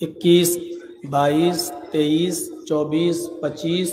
21, 22, 23, 24, 25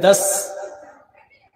10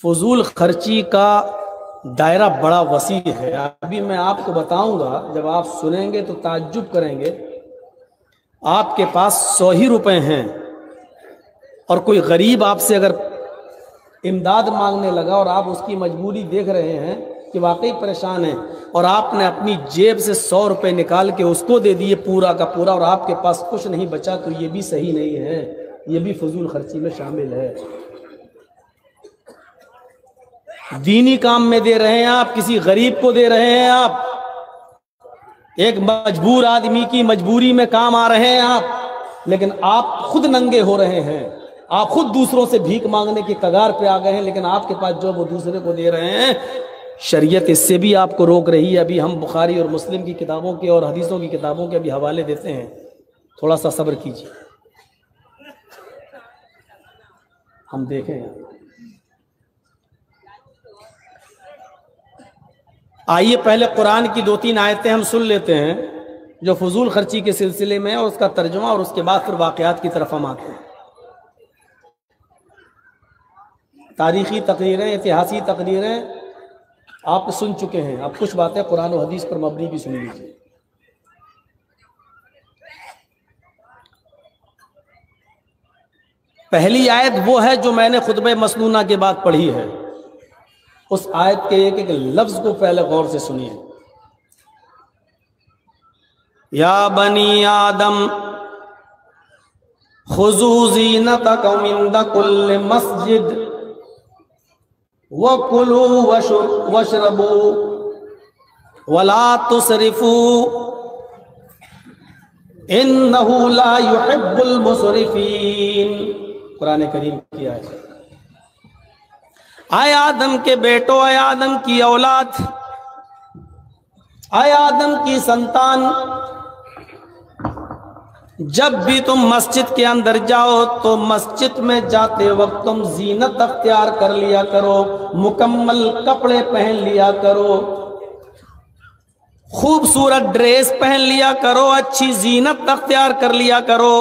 فضول خرچی کا دائرہ بڑا وسیع ہے. ابھی میں آپ کو بتاؤں گا، جب آپ سنیں گے تو تعجب کریں گے. آپ کے پاس 100 ہی روپے ہیں اور کوئی غریب آپ سے اگر امداد مانگنے لگا اور آپ اس کی مجبوری دیکھ رہے ہیں کہ واقعی پریشان ہیں، اور آپ نے اپنی جیب سے 100 روپے نکال کے اس کو دے دیے پورا کا پورا، اور آپ کے پاس کچھ نہیں بچا، تو یہ بھی صحیح نہیں ہے، یہ بھی فضول خرچی میں شامل ہے. دینی کام میں دے رہے ہیں آپ، کسی غریب کو دے رہے ہیں آپ، ایک مجبور آدمی کی مجبوری میں کام آ رہے ہیں آپ، لیکن آپ خود ننگے ہو رہے ہیں، آپ خود دوسروں سے بھیک مانگنے کی کگار پہ آ گئے ہیں، لیکن آپ کے پاس جو وہ دوسرے کو دے رہے ہیں. شریعت اس سے بھی آپ کو روک رہی ہے. ابھی ہم بخاری اور مسلم کی کتابوں کے اور حدیثوں کی کتابوں کے ابھی حوالے دیتے ہیں، تھوڑا سا صبر کیجیے، ہم دیکھیں. آئیے پہلے قرآن کی 2-3 آیتیں ہم سن لیتے ہیں جو فضول خرچی کے سلسلے میں، اور اس کا ترجمہ، اور اس کے بعد پھر واقعات کی طرف ہم آتے ہیں. تاریخی تقریریں، اتہاسی تقریریں آپ سن چکے ہیں، اب کچھ باتیں قرآن و حدیث پر مبنی بھی سن لیجیے. پہلی آیت وہ ہے جو میں نے خطبہ مسنونہ کے بعد پڑھی ہے. اس آیت کے ایک ایک لفظ کو پہلے غور سے سنیے. یا بنی آدم خذوا زینتکم عند کل مسجد وَكُلُوا وَاشْرَبُوا وَلَا تُسْرِفُوا إِنَّهُ لَا يُحِبُّ الْمُسْرِفِينَ. قرآن کریم کی آیت. اے آدم کے بیٹو، اے آدم کی اولاد، اے آدم کی سنتان، جب بھی تم مسجد کے اندر جاؤ تو مسجد میں جاتے وقت تم زینت اختیار کر لیا کرو، مکمل کپڑے پہن لیا کرو، خوبصورت ڈریس پہن لیا کرو، اچھی زینت اختیار کر لیا کرو.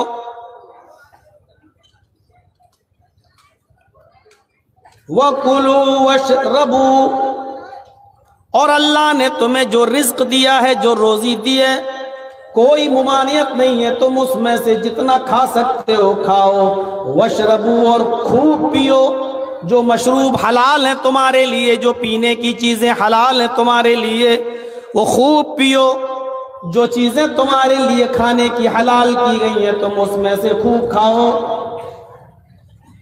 وَكُلُوا وَاشْرَبُوا، اور اللہ نے تمہیں جو رزق دیا ہے، جو روزی دی ہے، کوئی ممانعت نہیں ہے، تم اس میں سے جتنا کھا سکتے ہو کھاؤ. وَاشْرَبُوا، اور خوب پیو، جو مشروب حلال ہیں تمہارے لیے، جو پینے کی چیزیں حلال ہیں تمہارے لیے وہ خوب پیو، جو چیزیں تمہارے لیے کھانے کی حلال کی گئی ہیں تم اس میں سے خوب کھاؤ.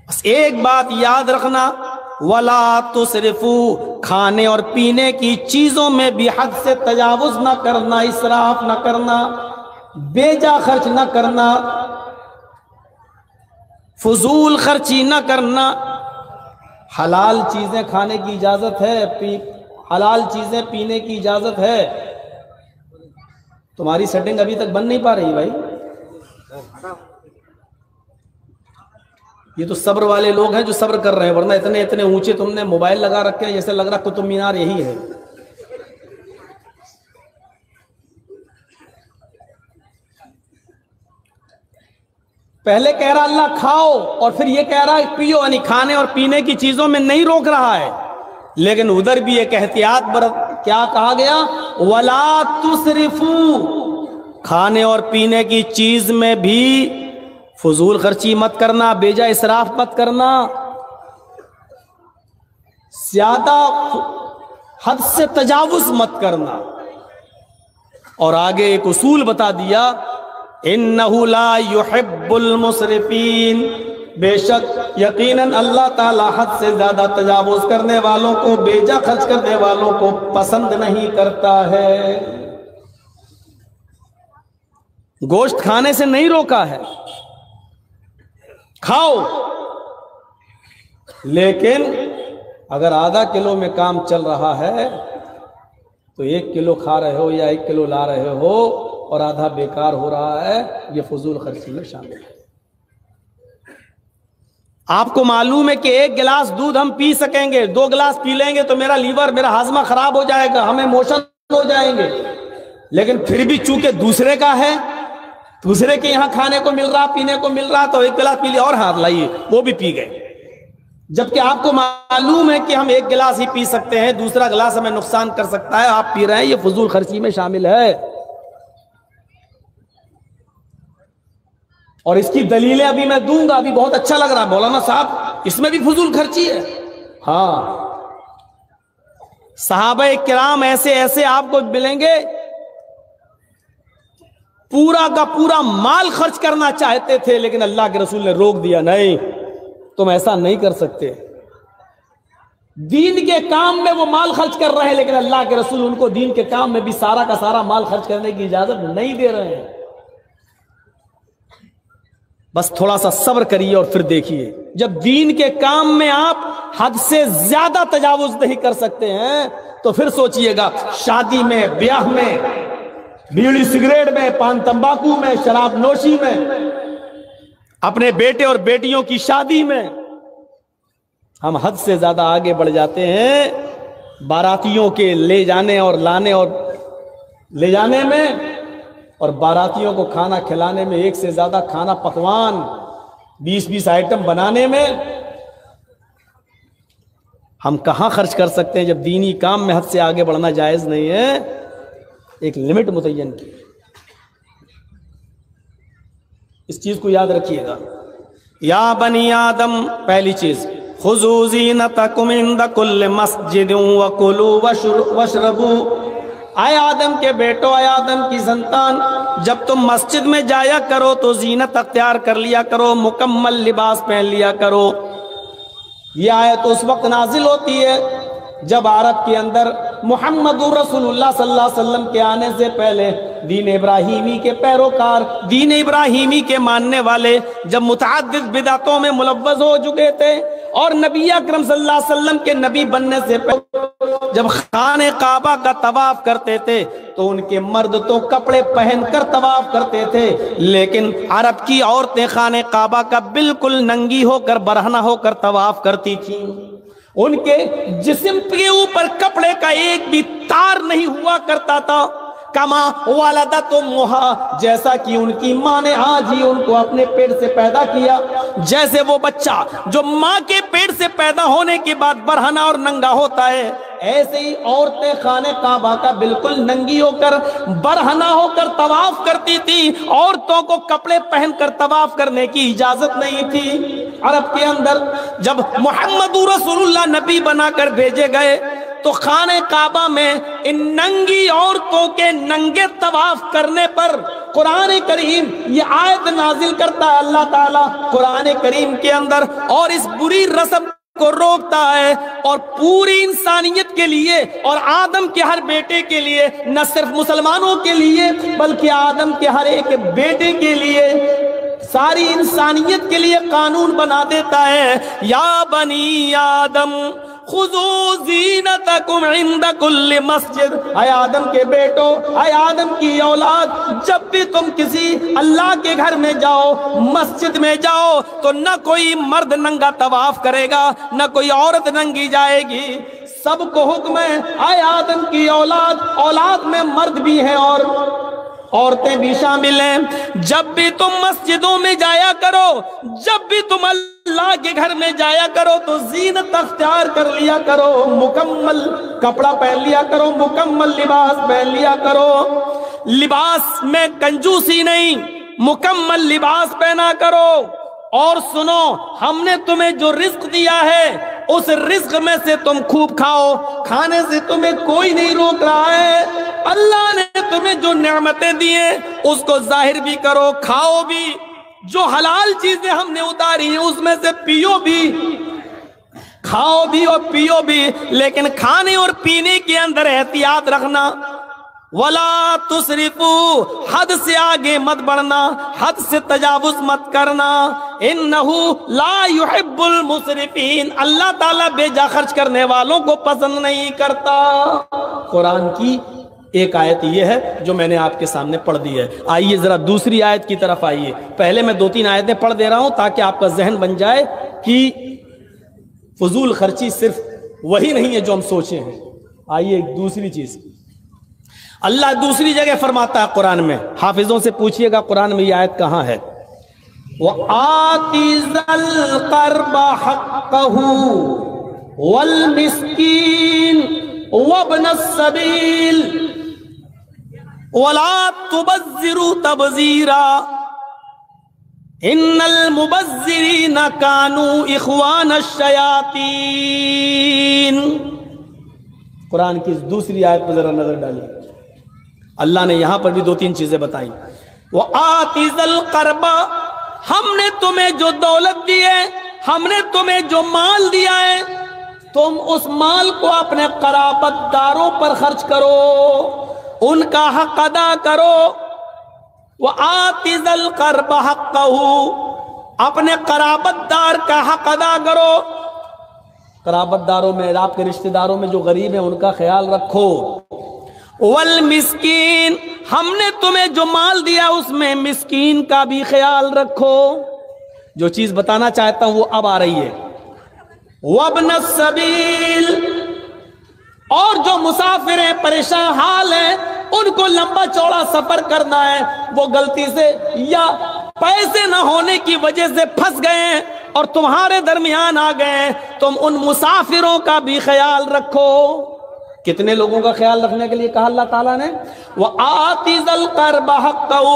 بس ایک بات یاد رکھنا، وَلَا تُسْرِفُوا، کھانے اور پینے کی چیزوں میں بھی حد سے تجاوز نہ کرنا، اسراف نہ کرنا، بے جا خرچ نہ کرنا، فضول خرچی نہ کرنا. حلال چیزیں کھانے کی اجازت ہے، حلال چیزیں پینے کی اجازت ہے. تمہاری سیٹنگ ابھی تک بن نہیں پا رہی بھائی. یہ تو صبر والے لوگ ہیں جو صبر کر رہے ہیں، ورنہ اتنے اتنے اونچے تم نے موبائل لگا رکھے ہیں، جیسے لگ رہا قطب مینار یہی ہے. پہلے کہہ رہا اللہ کھاؤ، اور پھر یہ کہہ رہا ہے پیو، یعنی کھانے اور پینے کی چیزوں میں نہیں روک رہا ہے، لیکن ادھر بھی ایک احتیاط برت. کیا کہا گیا؟ وَلَا تُسْرِفُوا، کھانے اور پینے کی چیز میں بھی فضول خرچی مت کرنا، بے جا اسراف مت کرنا، زیادہ حد سے تجاوز مت کرنا. اور آگے ایک اصول بتا دیا، اِنَّهُ لَا يُحِبُّ الْمُسْرِفِينَ، بے شک یقیناً اللہ تعالیٰ حد سے زیادہ تجاوز کرنے والوں کو، بے جا خرچ کرنے والوں کو پسند نہیں کرتا ہے. گوشت کھانے سے نہیں روکا ہے، کھاؤ، لیکن اگر آدھا کلو میں کام چل رہا ہے تو 1 کلو کھا رہے ہو یا 1 کلو لا رہے ہو اور آدھا بیکار ہو رہا ہے، یہ فضول خرچی میں شامل ہے. آپ کو معلوم ہے کہ 1 گلاس دودھ ہم پی سکیں گے، 2 گلاس پی لیں گے تو میرا لیور، میرا ہاضمہ خراب ہو جائے گا، ہمیں موشن ہو جائیں گے، لیکن پھر بھی چونکہ دوسرے کا ہے، دوسرے کے یہاں کھانے کو مل رہا، پینے کو مل رہا، تو 1 گلاس پی لیا اور ہاتھ لائیے، وہ بھی پی گئے. جبکہ آپ کو معلوم ہے کہ ہم ایک گلاس ہی پی سکتے ہیں، دوسرا گلاس ہمیں نقصان کر سکتا ہے، آپ پی رہے ہیں، یہ فضول خرچی میں شامل ہے۔ اور اس کی دلیلیں ابھی میں دوں گا، ابھی بہت اچھا لگ رہا ہے مولانا صاحب، اس میں بھی فضول خرچی ہے۔ ہاں، صحابہ کرام ایسے ایسے آپ کو ملیں گے پورا کا پورا مال خرچ کرنا چاہتے تھے، لیکن اللہ کے رسول نے روک دیا، نہیں تم ایسا نہیں کر سکتے۔ دین کے کام میں وہ مال خرچ کر رہے ہیں، لیکن اللہ کے رسول ان کو دین کے کام میں بھی سارا کا سارا مال خرچ کرنے کی اجازت نہیں دے رہے ہیں۔ بس تھوڑا سا صبر کریے اور پھر دیکھیے، جب دین کے کام میں آپ حد سے زیادہ تجاوز نہیں کر سکتے ہیں تو پھر سوچئے گا شادی میں، بیاہ میں، بیڑی سگریٹ میں، پان تمباکو میں، شراب نوشی میں، اپنے بیٹے اور بیٹیوں کی شادی میں ہم حد سے زیادہ آگے بڑھ جاتے ہیں۔ باراتیوں کے لے جانے اور لانے اور لے جانے میں، اور باراتیوں کو کھانا کھلانے میں، ایک سے زیادہ کھانا پکوان 20 آئٹم بنانے میں ہم کہاں خرچ کر سکتے ہیں جب دینی کام میں حد سے آگے بڑھنا جائز نہیں ہے۔ ایک لمٹ متعین کی، اس چیز کو یاد رکھیے گا۔ یا بنی آدم، پہلی چیز خذوا زینتکم عند کل مسجد وکلوا واشربوا، اے آدم کے بیٹو، اے آدم کی سنتان، جب تم مسجد میں جایا کرو تو زینت اختیار کر لیا کرو، مکمل لباس پہن لیا کرو۔ یہ آیت اس وقت نازل ہوتی ہے جب عرب کے اندر محمد رسول اللہ صلی اللہ علیہ وسلم کے آنے سے پہلے دین ابراہیمی کے پیروکار، دین ابراہیمی کے ماننے والے جب متعدد بدعتوں میں ملوث ہو چکے تھے، اور نبی اکرم صلی اللہ علیہ وسلم کے نبی بننے سے پہلے جب خانہ کعبہ کا طواف کرتے تھے تو ان کے مرد تو کپڑے پہن کر طواف کرتے تھے، لیکن عرب کی عورتیں خانہ کعبہ کا بالکل ننگی ہو کر، برہنہ ہو کر طواف کرتی تھیں۔ ان کے جسم کے اوپر کپڑے کا ایک بھی تار نہیں ہوا کرتا تھا۔ کما والدت امہا، جیسا کہ ان کی ماں نے آج ہی ان کو اپنے پیٹ سے پیدا کیا، جیسے وہ بچہ جو ماں کے پیٹ سے پیدا ہونے کے بعد برہنہ اور ننگا ہوتا ہے، ایسے ہی عورتیں خانہ کعبہ کا بالکل ننگی ہو کر، برہنہ ہو کر طواف کرتی تھی۔ عورتوں کو کپڑے پہن کر طواف کرنے کی اجازت نہیں تھی عرب کے اندر۔ جب محمد رسول اللہ نبی بنا کر بھیجے گئے تو خانہ کعبہ میں ان ننگی عورتوں کے ننگے طواف کرنے پر قرآن کریم یہ آیت نازل کرتا ہے اللہ تعالیٰ قرآن کریم کے اندر، اور اس بری رسم کو روکتا ہے، اور پوری انسانیت کے لیے اور آدم کے ہر بیٹے کے لیے، نہ صرف مسلمانوں کے لیے بلکہ آدم کے ہر ایک بیٹے کے لیے، ساری انسانیت کے لیے قانون بنا دیتا ہے۔ یا بنی آدم خذوا زینتکم عند کل مسجد، اے آدم کے بیٹو، اے آدم کی اولاد، جب بھی تم کسی اللہ کے گھر میں جاؤ، مسجد میں جاؤ، تو نہ کوئی مرد ننگا طواف کرے گا، نہ کوئی عورت ننگی جائے گی، سب کو حکم ہے اے آدم کی اولاد، اولاد میں مرد بھی ہیں اور عورتیں بھی شامل ہیں، جب بھی تم مسجدوں میں جایا کرو، جب بھی تم اللہ کے گھر میں جایا کرو تو زینت اختیار کر لیا کرو، مکمل کپڑا پہن لیا کرو، مکمل لباس پہن لیا کرو، لباس میں کنجوسی نہیں، مکمل لباس پہنا کرو۔ اور سنو، ہم نے تمہیں جو رزق دیا ہے اس رزق میں سے تم خوب کھاؤ، کھانے سے تمہیں کوئی نہیں روک رہا ہے۔ اللہ نے تمہیں جو نعمتیں دی ہیں اس کو ظاہر بھی کرو، کھاؤ بھی، جو حلال چیزیں ہم نے اتاری ہیں اس میں سے پیو بھی، کھاؤ بھی اور پیو بھی، لیکن کھانے اور پینے کے اندر احتیاط رکھنا۔ وَلَا تُسْرِفُوا، حد سے آگے مت بڑھنا، حد سے تجاوز مت کرنا، اِنَّهُ لَا يُحِبُّ الْمُسْرِفِينَ، اللہ تعالیٰ بے جا خرچ کرنے والوں کو پسند نہیں کرتا۔ قرآن کی ایک آیت یہ ہے جو میں نے آپ کے سامنے پڑھ دی ہے۔ آئیے ذرا دوسری آیت کی طرف آئیے، پہلے میں 2-3 آیتیں پڑھ دے رہا ہوں تاکہ آپ کا ذہن بن جائے کہ فضول خرچی صرف وہی نہیں ہے جو ہم سوچے ہیں۔ آئیے ایک دوسری چیز، اللہ دوسری جگہ فرماتا ہے قرآن میں، حافظوں سے پوچھئے گا قرآن میں یہ آیت کہاں ہے۔ وآتِ ذَا الْقَرْبَ حَقَّهُ وَالْمِسْكِينَ وَابْنَ السَّبِيلِ وَلَا تُبَذِّرُوا تَبْذِيرًا إِنَّ الْمُبَذِّرِينَ كَانُوا إِخْوَانَ الشَّيَاطِينِ۔ قرآن کی دوسری آیت پر ذرا نظر ڈالیے، اللہ نے یہاں پر بھی دو تین چیزیں بتائیں۔ وَآتِ ذَا الْقَرْبَ، ہم نے تمہیں جو دولت دی ہے، ہم نے تمہیں جو مال دیا ہے، تم اس مال کو اپنے قرابت داروں پر خرچ کرو، ان کا حق ادا کرو۔ وَآتِ ذَا الْقَرْبَ حَقَّهُ، اپنے قرابت دار کا حق ادا کرو۔ قرابت داروں میں، آپ کے رشتہ داروں میں جو غریب ہیں ان کا خیال رکھو۔ والمسکین، ہم نے تمہیں جو مال دیا اس میں مسکین کا بھی خیال رکھو۔ جو چیز بتانا چاہتا ہوں وہ اب آ رہی ہے۔ وابن السبیل، اور جو مسافر ہیں، پریشان حال ہیں، ان کو لمبا چوڑا سفر کرنا ہے، وہ غلطی سے یا پیسے نہ ہونے کی وجہ سے پھنس گئے ہیں اور تمہارے درمیان آ گئے ہیں، تم ان مسافروں کا بھی خیال رکھو۔ کتنے لوگوں کا خیال رکھنے کے لیے کہا اللہ تعالیٰ نے؟ وَآتِ ذَا الْقَرْبَ حَقَّهُ،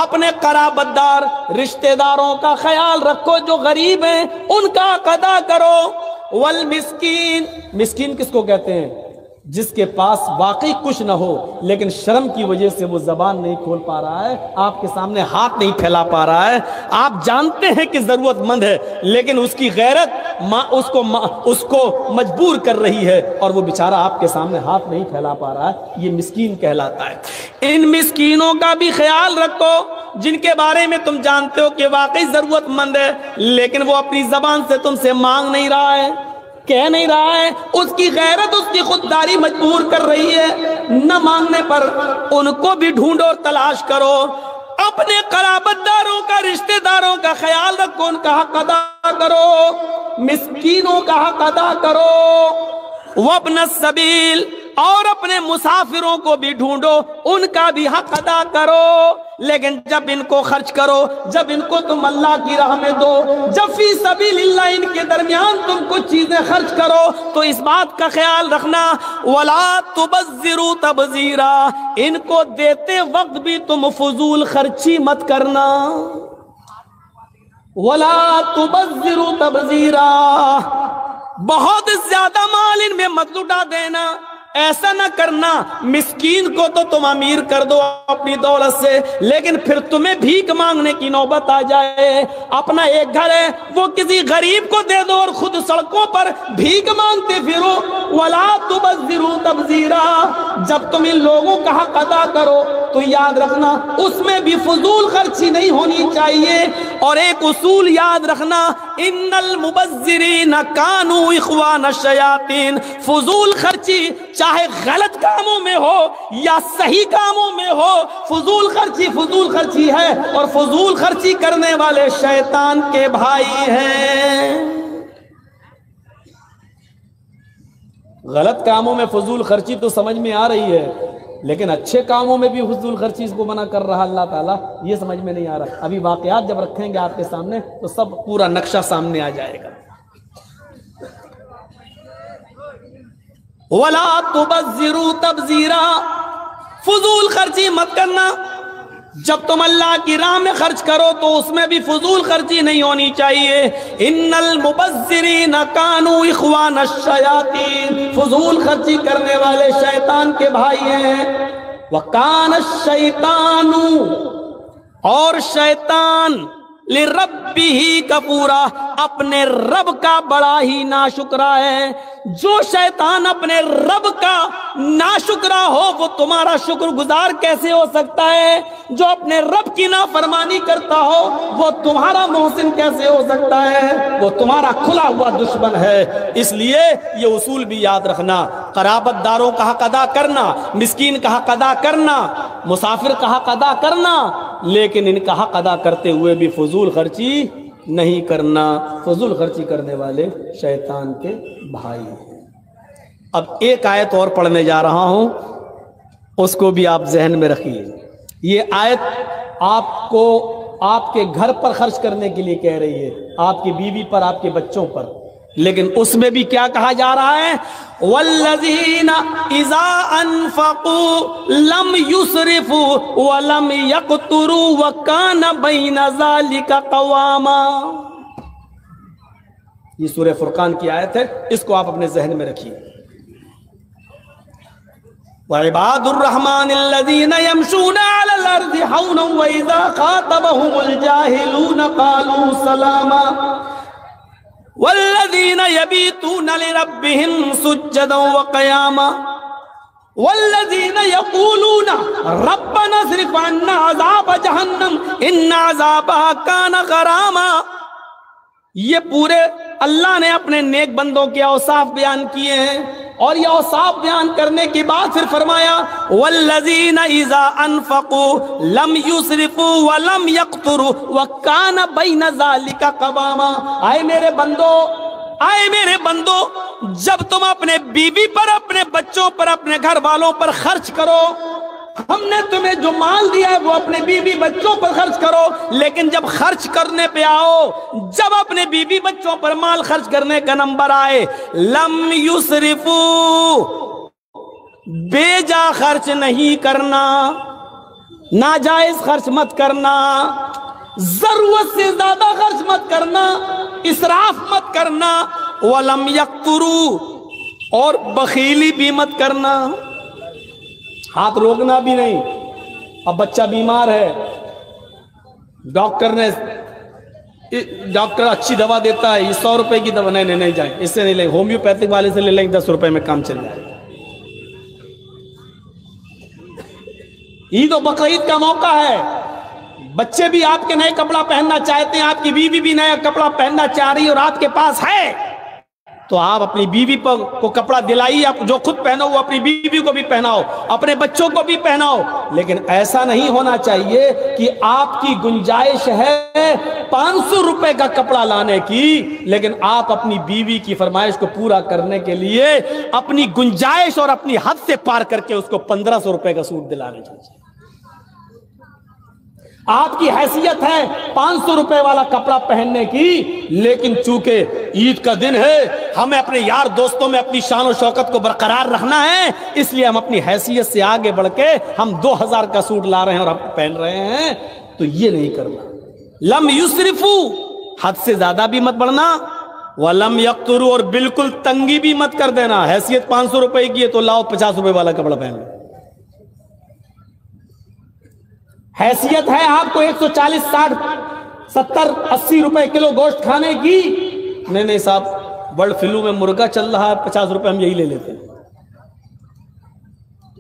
اپنے قرابت دار رشتہ داروں کا خیال رکھو، جو غریب ہیں ان کا ادا کرو۔ والمسکین، مسکین کس کو کہتے ہیں؟ جس کے پاس واقعی کچھ نہ ہو لیکن شرم کی وجہ سے وہ زبان نہیں کھول پا رہا ہے، آپ کے سامنے ہاتھ نہیں پھیلا پا رہا ہے، آپ جانتے ہیں کہ ضرورت مند ہے لیکن اس کی غیرت اس کو مجبور کر رہی ہے اور وہ بیچارہ آپ کے سامنے ہاتھ نہیں پھیلا پا رہا ہے، یہ مسکین کہلاتا ہے۔ ان مسکینوں کا بھی خیال رکھو جن کے بارے میں تم جانتے ہو کہ واقعی ضرورت مند ہے لیکن وہ اپنی زبان سے تم سے مانگ نہیں رہا ہے، کہہ نہیں رہا ہے، اس کی غیرت، اس کی خودداری مجبور کر رہی ہے نہ مانگنے پر۔ ان کو بھی ڈھونڈو اور تلاش کرو، اپنے قرابت داروں کا، رشتہ داروں کا خیال رکھو، ان کا حق ادا کرو، مسکینوں کا حق ادا کرو۔ وابن السبیل، اور اپنے مسافروں کو بھی ڈھونڈو، ان کا بھی حق ادا کرو، لیکن جب ان کو خرچ کرو، جب ان کو تم اللہ کی راہ میں دو، جب فی سبیل اللہ ان کے درمیان تم کچھ چیزیں خرچ کرو تو اس بات کا خیال رکھنا وَلَا تُبَذِّرُوا تَبْذِيرًا، ان کو دیتے وقت بھی تم فضول خرچی مت کرنا۔ وَلَا تُبَذِّرُوا تَبْذِيرًا، بہت زیادہ مال ان میں مت لٹا دینا، ایسا نہ کرنا مسکین کو تو تم امیر کر دو اپنی دولت سے لیکن پھر تمہیں بھیک مانگنے کی نوبت آ جائے، اپنا ایک گھر ہے وہ کسی غریب کو دے دو اور خود سڑکوں پر بھیک مانگتے پھرو۔ وَلَا تُبَذِّرُوا تَبْذِيرًا، جب تم ان لوگوں کا حق ادا کرو تو یاد رکھنا اس میں بھی فضول خرچی نہیں ہونی چاہیے، اور ایک اصول یاد رکھنا، ان المبذرین کانوا اخوان الشیاطین، فضول خرچی چاہے غلط کاموں میں ہو یا صحیح کاموں میں ہو، فضول خرچی ہے اور فضول خرچی کرنے والے شیطان کے بھائی ہیں۔ غلط کاموں میں فضول خرچی تو سمجھ میں آ رہی ہے لیکن اچھے کاموں میں بھی فضول خرچی اس کو منع کر رہا اللہ تعالیٰ، یہ سمجھ میں نہیں آ رہا۔ ابھی واقعات جب رکھیں گے آپ کے سامنے تو سب پورا نقشہ سامنے آ جائے گا۔ وَلَا تُبَذِّرُوا تَبْذِيرًا، فضول خرچی مت کرنا، جب تم اللہ کی راہ میں خرچ کرو تو اس میں بھی فضول خرچی نہیں ہونی چاہیے۔ ان المبذرین کانوا اخوان الشیاطین، فضول خرچی کرنے والے شیطان کے بھائی ہیں۔ وَكَانَ الشَّيْطَانُ، اور شیطان لِرَبِّهِ کفورا، اپنے رب کا بڑا ہی ناشکرا ہے۔ جو شیطان اپنے رب کا ناشکرا ہو وہ تمہارا شکر گزار کیسے ہو سکتا ہے؟ جو اپنے رب کی نافرمانی کرتا ہو وہ تمہارا محسن کیسے ہو سکتا ہے؟ وہ تمہارا کھلا ہوا دشمن ہے۔ اس لیے یہ اصول بھی یاد رکھنا، قرابت داروں کا حق ادا کرنا، مسکین کا حق ادا کرنا، مسافر کا حق ادا کرنا، لیکن ان کا حق ادا کرتے ہوئے بھی فضول خرچی نہیں کرنا۔ فضول خرچی کرنے والے شیطان کے بھائی ہیں۔ اب ایک آیت اور پڑھنے جا رہا ہوں، اس کو بھی آپ ذہن میں رکھیے۔ یہ آیت آپ کو آپ کے گھر پر خرچ کرنے کے لیے کہہ رہی ہے، آپ کی بیوی پر، آپ کے بچوں پر، لیکن اس میں بھی کیا کہا جا رہا ہے؟ والذین اذا انفقوا لم یسرفوا ولم یقتروا وکان بین ذلک قواما۔ یہ سورہ فرقان کی آیت ہے، اس کو آپ اپنے ذہن میں رکھیے۔ وعباد الرحمن الذین یمشون علی الارض حونا واذا خاطبهم الجاہلون قالوا سلاما والذین یبیتون لربهم سجدا وقیاما والذین یقولون ربنا اصرف عنا عذاب جہنم ان عذابها کان غراما۔ یہ پورے اللہ نے اپنے نیک بندوں کے اوصاف بیان کیے ہیں، اور یہ اوصاف بیان کرنے کے بعد پھر فرمایا والذین اذا انفقوا لم یسرفوا ولم یقتروا وکان بین ذلک قواما۔ آئے میرے بندو، جب تم اپنے بیوی پر، اپنے بچوں پر، اپنے گھر والوں پر خرچ کرو، ہم نے تمہیں جو مال دیا ہے وہ اپنے بیوی بچوں پر خرچ کرو، لیکن جب خرچ کرنے پہ آؤ، جب اپنے بیوی بچوں پر مال خرچ کرنے کا نمبر آئے، لم یسرفو، بے جا خرچ نہیں کرنا، ناجائز خرچ مت کرنا، ضرورت سے زیادہ خرچ مت کرنا، اسراف مت کرنا، ولم یقترو، اور بخیلی بھی مت کرنا، ہاتھ روکنا بھی نہیں۔ اب بچہ بیمار ہے، ڈاکٹر اچھی دوا دیتا ہے، یہ 100 روپے کی دوا، نہیں جائیں، اس سے نہیں لیں، ہومیوپیتھک والے سے لے لیں، 10 روپے میں کام چل جائے۔ عید و بقرعید کا موقع ہے، بچے بھی آپ کے نئے کپڑا پہننا چاہتے ہیں، آپ کی بیوی بھی نیا کپڑا پہننا چاہ رہی ہے اور آپ کے پاس ہے، تو آپ اپنی بیوی کو کپڑا دلائیے، آپ جو خود پہنو وہ اپنی بیوی کو بھی پہناؤ، اپنے بچوں کو بھی پہناؤ، لیکن ایسا نہیں ہونا چاہیے کہ آپ کی گنجائش ہے 500 روپے کا کپڑا لانے کی، لیکن آپ اپنی بیوی کی فرمائش کو پورا کرنے کے لیے اپنی گنجائش اور اپنی حد سے پار کر کے اس کو 1500 روپے کا سوٹ دلانے چاہیے۔ آپ کی حیثیت ہے 500 روپے والا کپڑا پہننے کی، لیکن چونکہ عید کا دن ہے، ہمیں اپنے یار دوستوں میں اپنی شان و شوکت کو برقرار رکھنا ہے، اس لیے ہم اپنی حیثیت سے آگے بڑھ کے ہم 2000 کا سوٹ لا رہے ہیں اور ہم پہن رہے ہیں، تو یہ نہیں کرنا۔ لم یسرفو، حد سے زیادہ بھی مت بڑھنا، ولم یقترو، اور بالکل تنگی بھی مت کر دینا۔ حیثیت 500 روپے کی ہے تو لاؤ 50 روپے والا کپڑا پہن لو۔ حیثیت ہے آپ کو 140 60 70 80 روپے کلو گوشت کھانے کی، نہیں صاحب، برڈ فلو میں مرغا چل رہا ہے، 50 روپے ہم یہی لے لیتے ہیں۔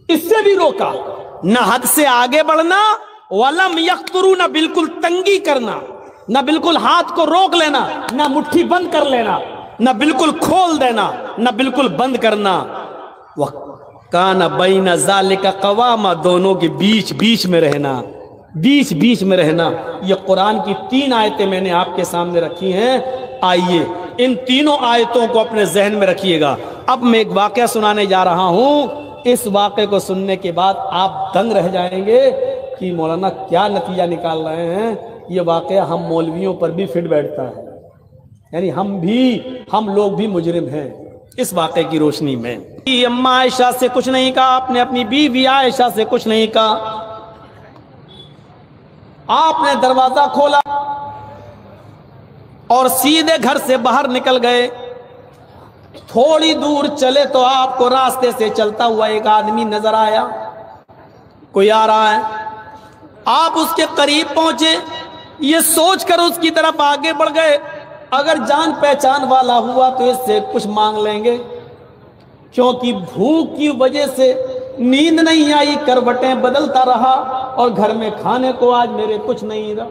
اس سے بھی روکا، نہ حد سے آگے بڑھنا، ولم یقترو، نہ بالکل تنگی کرنا، نہ بالکل ہاتھ کو روک لینا، نہ مٹھی بند کر لینا، نہ بالکل کھول دینا، نہ بالکل بند کرنا۔ وَكَانَ بَيْنَ ذَلِكَ قَوَامًا، دونوں کے بیچ میں رہنا، بیچ میں رہنا۔ یہ قرآن کی 3 آیتیں میں نے آپ کے سامنے رکھی ہیں، آئیے ان تینوں آیتوں کو اپنے ذہن میں رکھیے گا۔ اب میں ایک واقعہ سنانے جا رہا ہوں، اس واقعے کو سننے کے بعد آپ دنگ رہ جائیں گے کہ مولانا کیا نتیجہ نکال رہے ہیں۔ یہ واقعہ ہم مولویوں پر بھی فٹ بیٹھتا ہے، یعنی ہم لوگ بھی مجرم ہیں اس واقعے کی روشنی میں۔ اماں عائشہ سے کچھ نہیں کہا، آپ نے اپنی بیوی عائشہ سے کچھ نہیں کہا، آپ نے دروازہ کھولا اور سیدھے گھر سے باہر نکل گئے۔ تھوڑی دور چلے تو آپ کو راستے سے چلتا ہوا ایک آدمی نظر آیا، کوئی آ رہا ہے، آپ اس کے قریب پہنچے، یہ سوچ کر اس کی طرف آگے بڑھ گئے اگر جان پہچان والا ہوا تو اس سے کچھ مانگ لیں گے، کیونکہ بھوک کی وجہ سے نیند نہیں آئی، کروٹیں بدلتا رہا اور گھر میں کھانے کو آج میرے کچھ نہیں رہا۔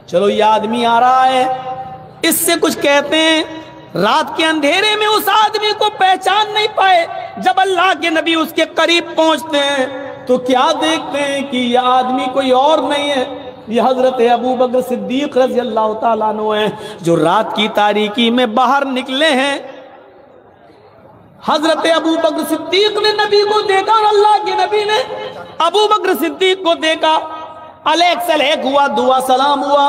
چلو یہ آدمی آ رہا ہے، اس سے کچھ کہتے ہیں۔ رات کے اندھیرے میں اس آدمی کو پہچان نہیں پائے، جب اللہ کے نبی اس کے قریب پہنچتے ہیں تو کیا دیکھتے ہیں کہ یہ آدمی کوئی اور نہیں ہے، یہ حضرت ابو بکر صدیق رضی اللہ تعالیٰ عنہ ہیں، جو رات کی تاریکی میں باہر نکلے ہیں۔ حضرت ابو بکر صدیق نے نبی کو دیکھا اور اللہ کے نبی نے ابو بکر صدیق کو دیکھا، علیک سلیک ہوا، دعا سلام ہوا۔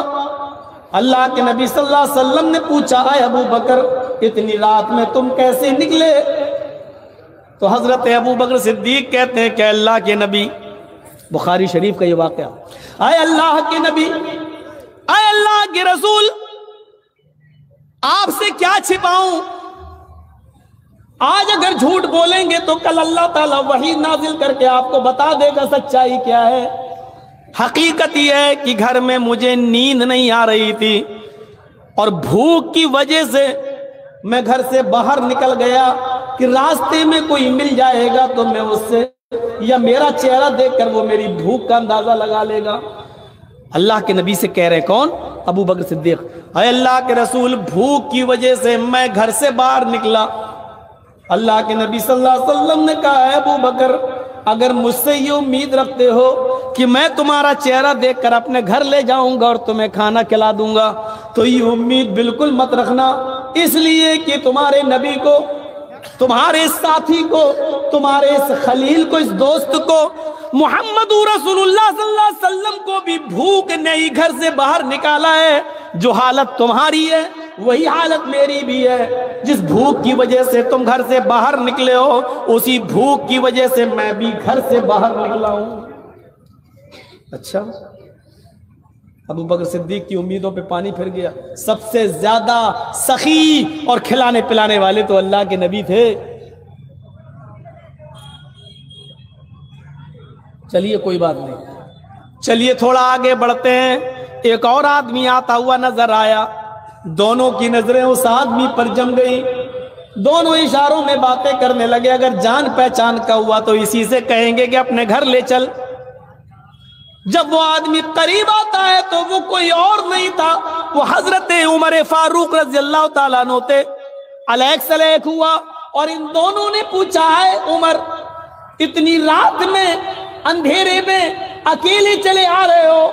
اللہ کے نبی صلی اللہ علیہ وسلم نے پوچھا اے ابو بکر اتنی رات میں تم کیسے نکلے؟ تو حضرت ابو بکر صدیق کہتے ہیں کہ اللہ کے نبی، بخاری شریف کا یہ واقعہ، اے اللہ کے نبی، اے اللہ کے رسول، آپ سے کیا چھپاؤں؟ آج اگر جھوٹ بولیں گے تو کل اللہ تعالیٰ وحی نازل کر کے آپ کو بتا دے گا سچائی کیا ہے۔ حقیقت یہ ہے کہ گھر میں مجھے نیند نہیں آ رہی تھی اور بھوک کی وجہ سے میں گھر سے باہر نکل گیا کہ راستے میں کوئی مل جائے گا تو میں اس سے یا میرا چہرہ دیکھ کر وہ میری بھوک کا اندازہ لگا لے گا۔ اللہ کے نبی سے کہہ رہے کون؟ ابو بکر صدیق، اے اللہ کے رسول بھوک کی وجہ سے میں گھر سے باہر نکلا۔ اللہ کے نبی صلی اللہ علیہ وسلم نے کہا اے ابو بکر اگر مجھ سے یہ امید رکھتے ہو کہ میں تمہارا چہرہ دیکھ کر اپنے گھر لے جاؤں گا اور تمہیں کھانا کھلا دوں گا تو یہ امید بالکل مت رکھنا، اس لیے کہ تمہارے نبی کو، تمہارے ساتھی کو، تمہارے اس خلیل کو، اس دوست کو، محمد رسول اللہ صلی اللہ علیہ وسلم کو بھی بھوک نے ہی گھر سے باہر نکالا ہے۔ جو حالت تمہاری ہے وہی حالت میری بھی ہے۔ جس بھوک کی وجہ سے تم گھر سے باہر نکلے ہو اسی بھوک کی وجہ سے میں بھی گھر سے باہر نکلا ہوں۔ اچھا، ابو بکر صدیق کی امیدوں پہ پانی پھر گیا۔ سب سے زیادہ سخی اور کھلانے پلانے والے تو اللہ کے نبی تھے۔ چلیے کوئی بات نہیں، چلیے تھوڑا آگے بڑھتے ہیں۔ ایک اور آدمی آتا ہوا نظر آیا، دونوں کی نظریں اس آدمی پر جم گئی، دونوں اشاروں میں باتیں کرنے لگے۔ اگر جان پہچان کا ہوا تو اسی سے کہیں گے کہ اپنے گھر لے چل۔ جب وہ آدمی قریب آتا ہے تو وہ کوئی اور نہیں تھا، وہ حضرت عمر فاروق رضی اللہ تعالیٰ عنہ تھے۔ علیک سلیک ہوا اور ان دونوں نے پوچھا ہے عمر اتنی رات میں اندھیرے میں اکیلے چلے آ رہے ہو،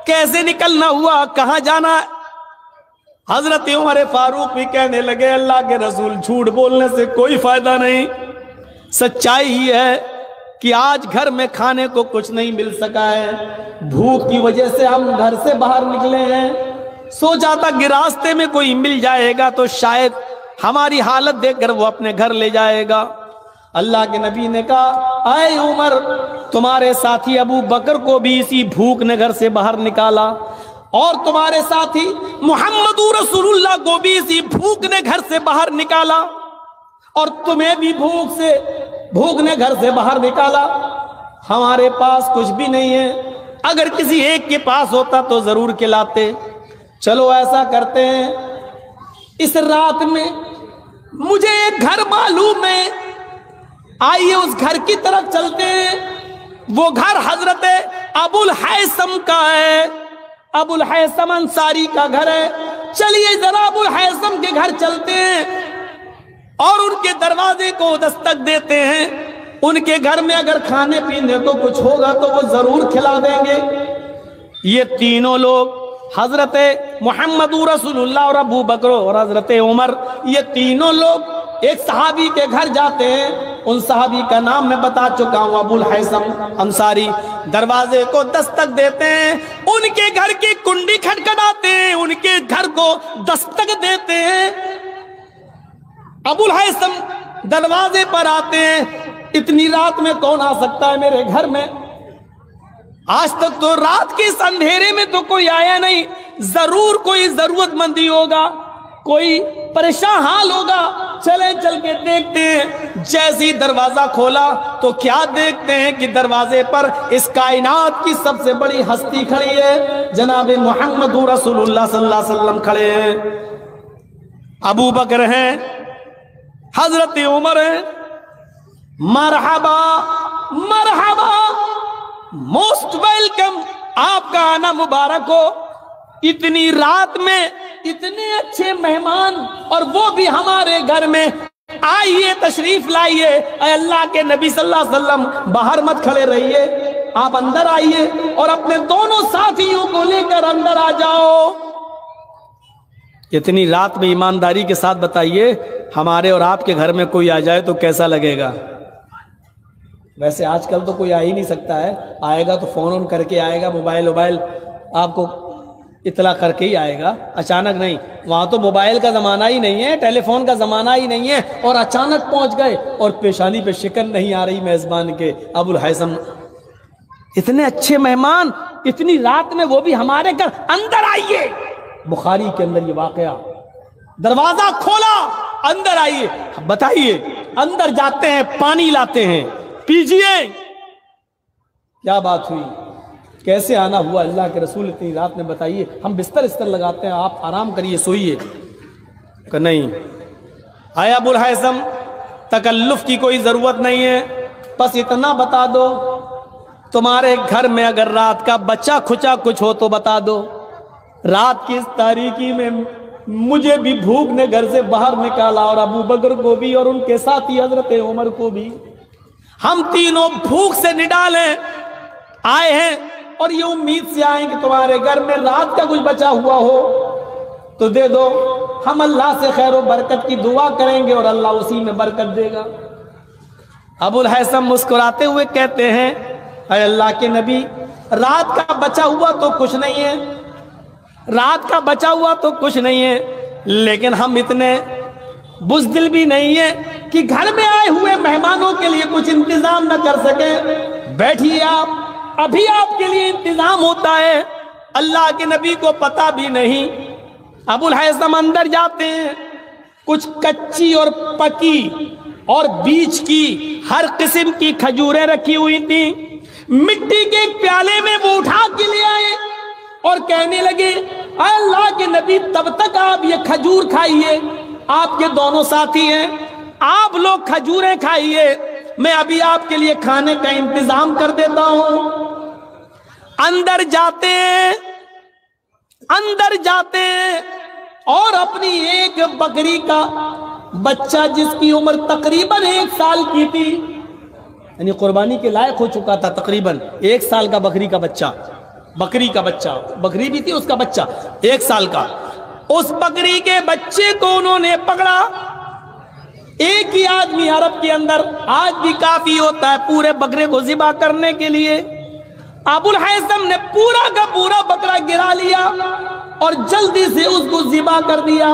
کیسے نکلنا ہوا، کہاں جانا ہے؟ حضرت عمر فاروق بھی کہنے لگے اللہ کے رسول جھوٹ بولنے سے کوئی فائدہ نہیں، سچائی ہی ہے کہ آج گھر میں کھانے کو کچھ نہیں مل سکا ہے، بھوک کی وجہ سے ہم گھر سے باہر نکلے ہیں، سوچا تھا کہ راستے میں کوئی مل جائے گا تو شاید ہماری حالت دیکھ کر وہ اپنے گھر لے جائے گا۔ اللہ کے نبی نے کہا اے عمر تمہارے ساتھی ابو بکر کو بھی اسی بھوک نے گھر سے باہر نکالا اور تمہارے ساتھی محمد رسول اللہ کو بھی اسی بھوک نے گھر سے باہر نکالا اور تمہیں بھی بھوک نے گھر سے باہر نکالا۔ ہمارے پاس کچھ بھی نہیں ہے، اگر کسی ایک کے پاس ہوتا تو ضرور کھلاتے۔ چلو ایسا کرتے ہیں، اس رات میں مجھے ایک گھر معلوم ہے، آئیے اس گھر کی طرف چلتے ہیں۔ وہ گھر حضرت ابو الحیثم کا ہے، ابو الحیثم انصاری کا گھر ہے۔ چلیے ذرا ابو الحیثم کے گھر چلتے ہیں اور ان کے دروازے کو دستک دیتے ہیں۔ ان کے گھر میں اگر کھانے پینے کو کچھ ہوگا تو وہ ضرور کھلا دیں گے۔ یہ تینوں لوگ حضرت محمد رسول اللہ اور ابو بکر اور حضرت عمر، یہ تینوں لوگ ایک صحابی کے گھر جاتے ہیں۔ ان صحابی کا نام میں بتا چکا ہوں، ابو الحیثم انصاری۔ دروازے کو دستک دیتے ہیں، ان کے گھر کی کنڈی کھٹکھٹاتے ہیں، ان کے گھر کو دستک دیتے ہیں۔ ابو الحیثم دروازے پر آتے ہیں، اتنی رات میں کون آ سکتا ہے میرے گھر میں؟ آج تک تو رات کے اس اندھیرے میں تو کوئی آیا نہیں، ضرور کوئی ضرورت مندی ہوگا، کوئی پریشان حال ہوگا، چلے چل کے دیکھتے ہیں۔ جیسی دروازہ کھولا تو کیا دیکھتے ہیں کہ دروازے پر اس کائنات کی سب سے بڑی ہستی کھڑی ہے، جناب محمد رسول اللہ صلی اللہ علیہ وسلم کھڑے ہیں، ابو بکر ہیں، حضرت عمر ہیں۔ مرحبا مرحبا، موسٹ ویلکم، آپ کا آنا مبارک ہو۔ اتنی رات میں اتنے اچھے مہمان اور وہ بھی ہمارے گھر میں، آئیے تشریف لائیے۔ اے اللہ کے نبی صلی اللہ علیہ وسلم باہر مت کھڑے رہیے، آپ اندر آئیے اور اپنے دونوں ساتھیوں کو لے کر اندر آ جاؤ۔ اتنی رات میں ایمانداری کے ساتھ بتائیے، ہمارے اور آپ کے گھر میں کوئی آ جائے تو کیسا لگے گا؟ ویسے آج کل تو کوئی آ ہی نہیں سکتا ہے، آئے گا تو فون آن کر کے آئے گا، موبائل آپ کو اطلاع کر کے ہی آئے گا، اچانک نہیں۔ وہاں تو موبائل کا زمانہ ہی نہیں ہے، ٹیلی فون کا زمانہ ہی نہیں ہے، اور اچانک پہنچ گئے اور پیشانی پہ شکن نہیں آ رہی میزبان کے۔ ابو الہیثم اتنے اچھے مہمان، اتنی رات میں وہ بھی ہمارے گھر، اندر آئیے۔ بخاری کے اندر یہ واقعہ، دروازہ کھولا، اندر آئیے، بتائیے، اندر جاتے ہیں، پانی لاتے ہیں، پیجئے۔ کیا بات ہوئی، کیسے آنا ہوا اللہ کے رسول اتنی رات میں؟ بتائیے، ہم بستر لگاتے ہیں، آپ آرام کریے، سوئیے، کہ نہیں۔ اے ابو الہیثم، تکلف کی کوئی ضرورت نہیں ہے، بس اتنا بتا دو، تمہارے گھر میں اگر رات کا بچہ کھچا کچھ ہو تو بتا دو۔ رات کی اس تاریکی میں مجھے بھی بھوک نے گھر سے باہر نکالا، اور ابو بکر کو بھی، اور ان کے ساتھی حضرت عمر کو بھی۔ ہم تینوں بھوک سے نڈالے آئے ہیں، اور یہ امید سے آئیں کہ تمہارے گھر میں رات کا کچھ بچا ہوا ہو تو دے دو، ہم اللہ سے خیر و برکت کی دعا کریں گے اور اللہ اسی میں برکت دے گا۔ ابو الہیثم مسکراتے ہوئے کہتے ہیں، اے اللہ کے نبی، رات کا بچا ہوا تو کچھ نہیں ہے، رات کا بچا ہوا تو کچھ نہیں ہے، لیکن ہم اتنے بزدل بھی نہیں ہیں کہ گھر میں آئے ہوئے مہمانوں کے لیے کچھ انتظام نہ کر سکیں۔ بیٹھیے آپ، ابھی آپ کے لیے انتظام ہوتا ہے۔ اللہ کے نبی کو پتہ بھی نہیں۔ ابو الہیثم اندر جاتے ہیں، کچھ کچی اور پکی اور بیج کی ہر قسم کی کھجوریں رکھی ہوئی تھیں، مٹی کے ایک پیالے میں وہ اٹھا کے لے آئے اور کہنے لگے، اے اللہ کے نبی، تب تک آپ یہ کھجور کھائیے، آپ کے دونوں ساتھی ہیں، آپ لوگ کھجوریں کھائیے، میں ابھی آپ کے لیے کھانے کا انتظام کر دیتا ہوں۔ اندر جاتے ہیں اور اپنی ایک بکری کا بچہ، جس کی عمر تقریباً 1 سال کی تھی، یعنی قربانی کے لائق ہو چکا تھا، تقریباً 1 سال کا بکری کا بچہ، بکری بھی تھی، اس کا بچہ 1 سال کا، اس بکری کے بچے کو انہوں نے پکڑا۔ ایک ہی آدمی عرب کے اندر آج بھی کافی ہوتا ہے پورے بکرے کو ذبح کرنے کے لیے۔ ابو الہیثم نے پورا کا پورا بکرا گرا لیا اور جلدی سے اس کو ذبح کر دیا،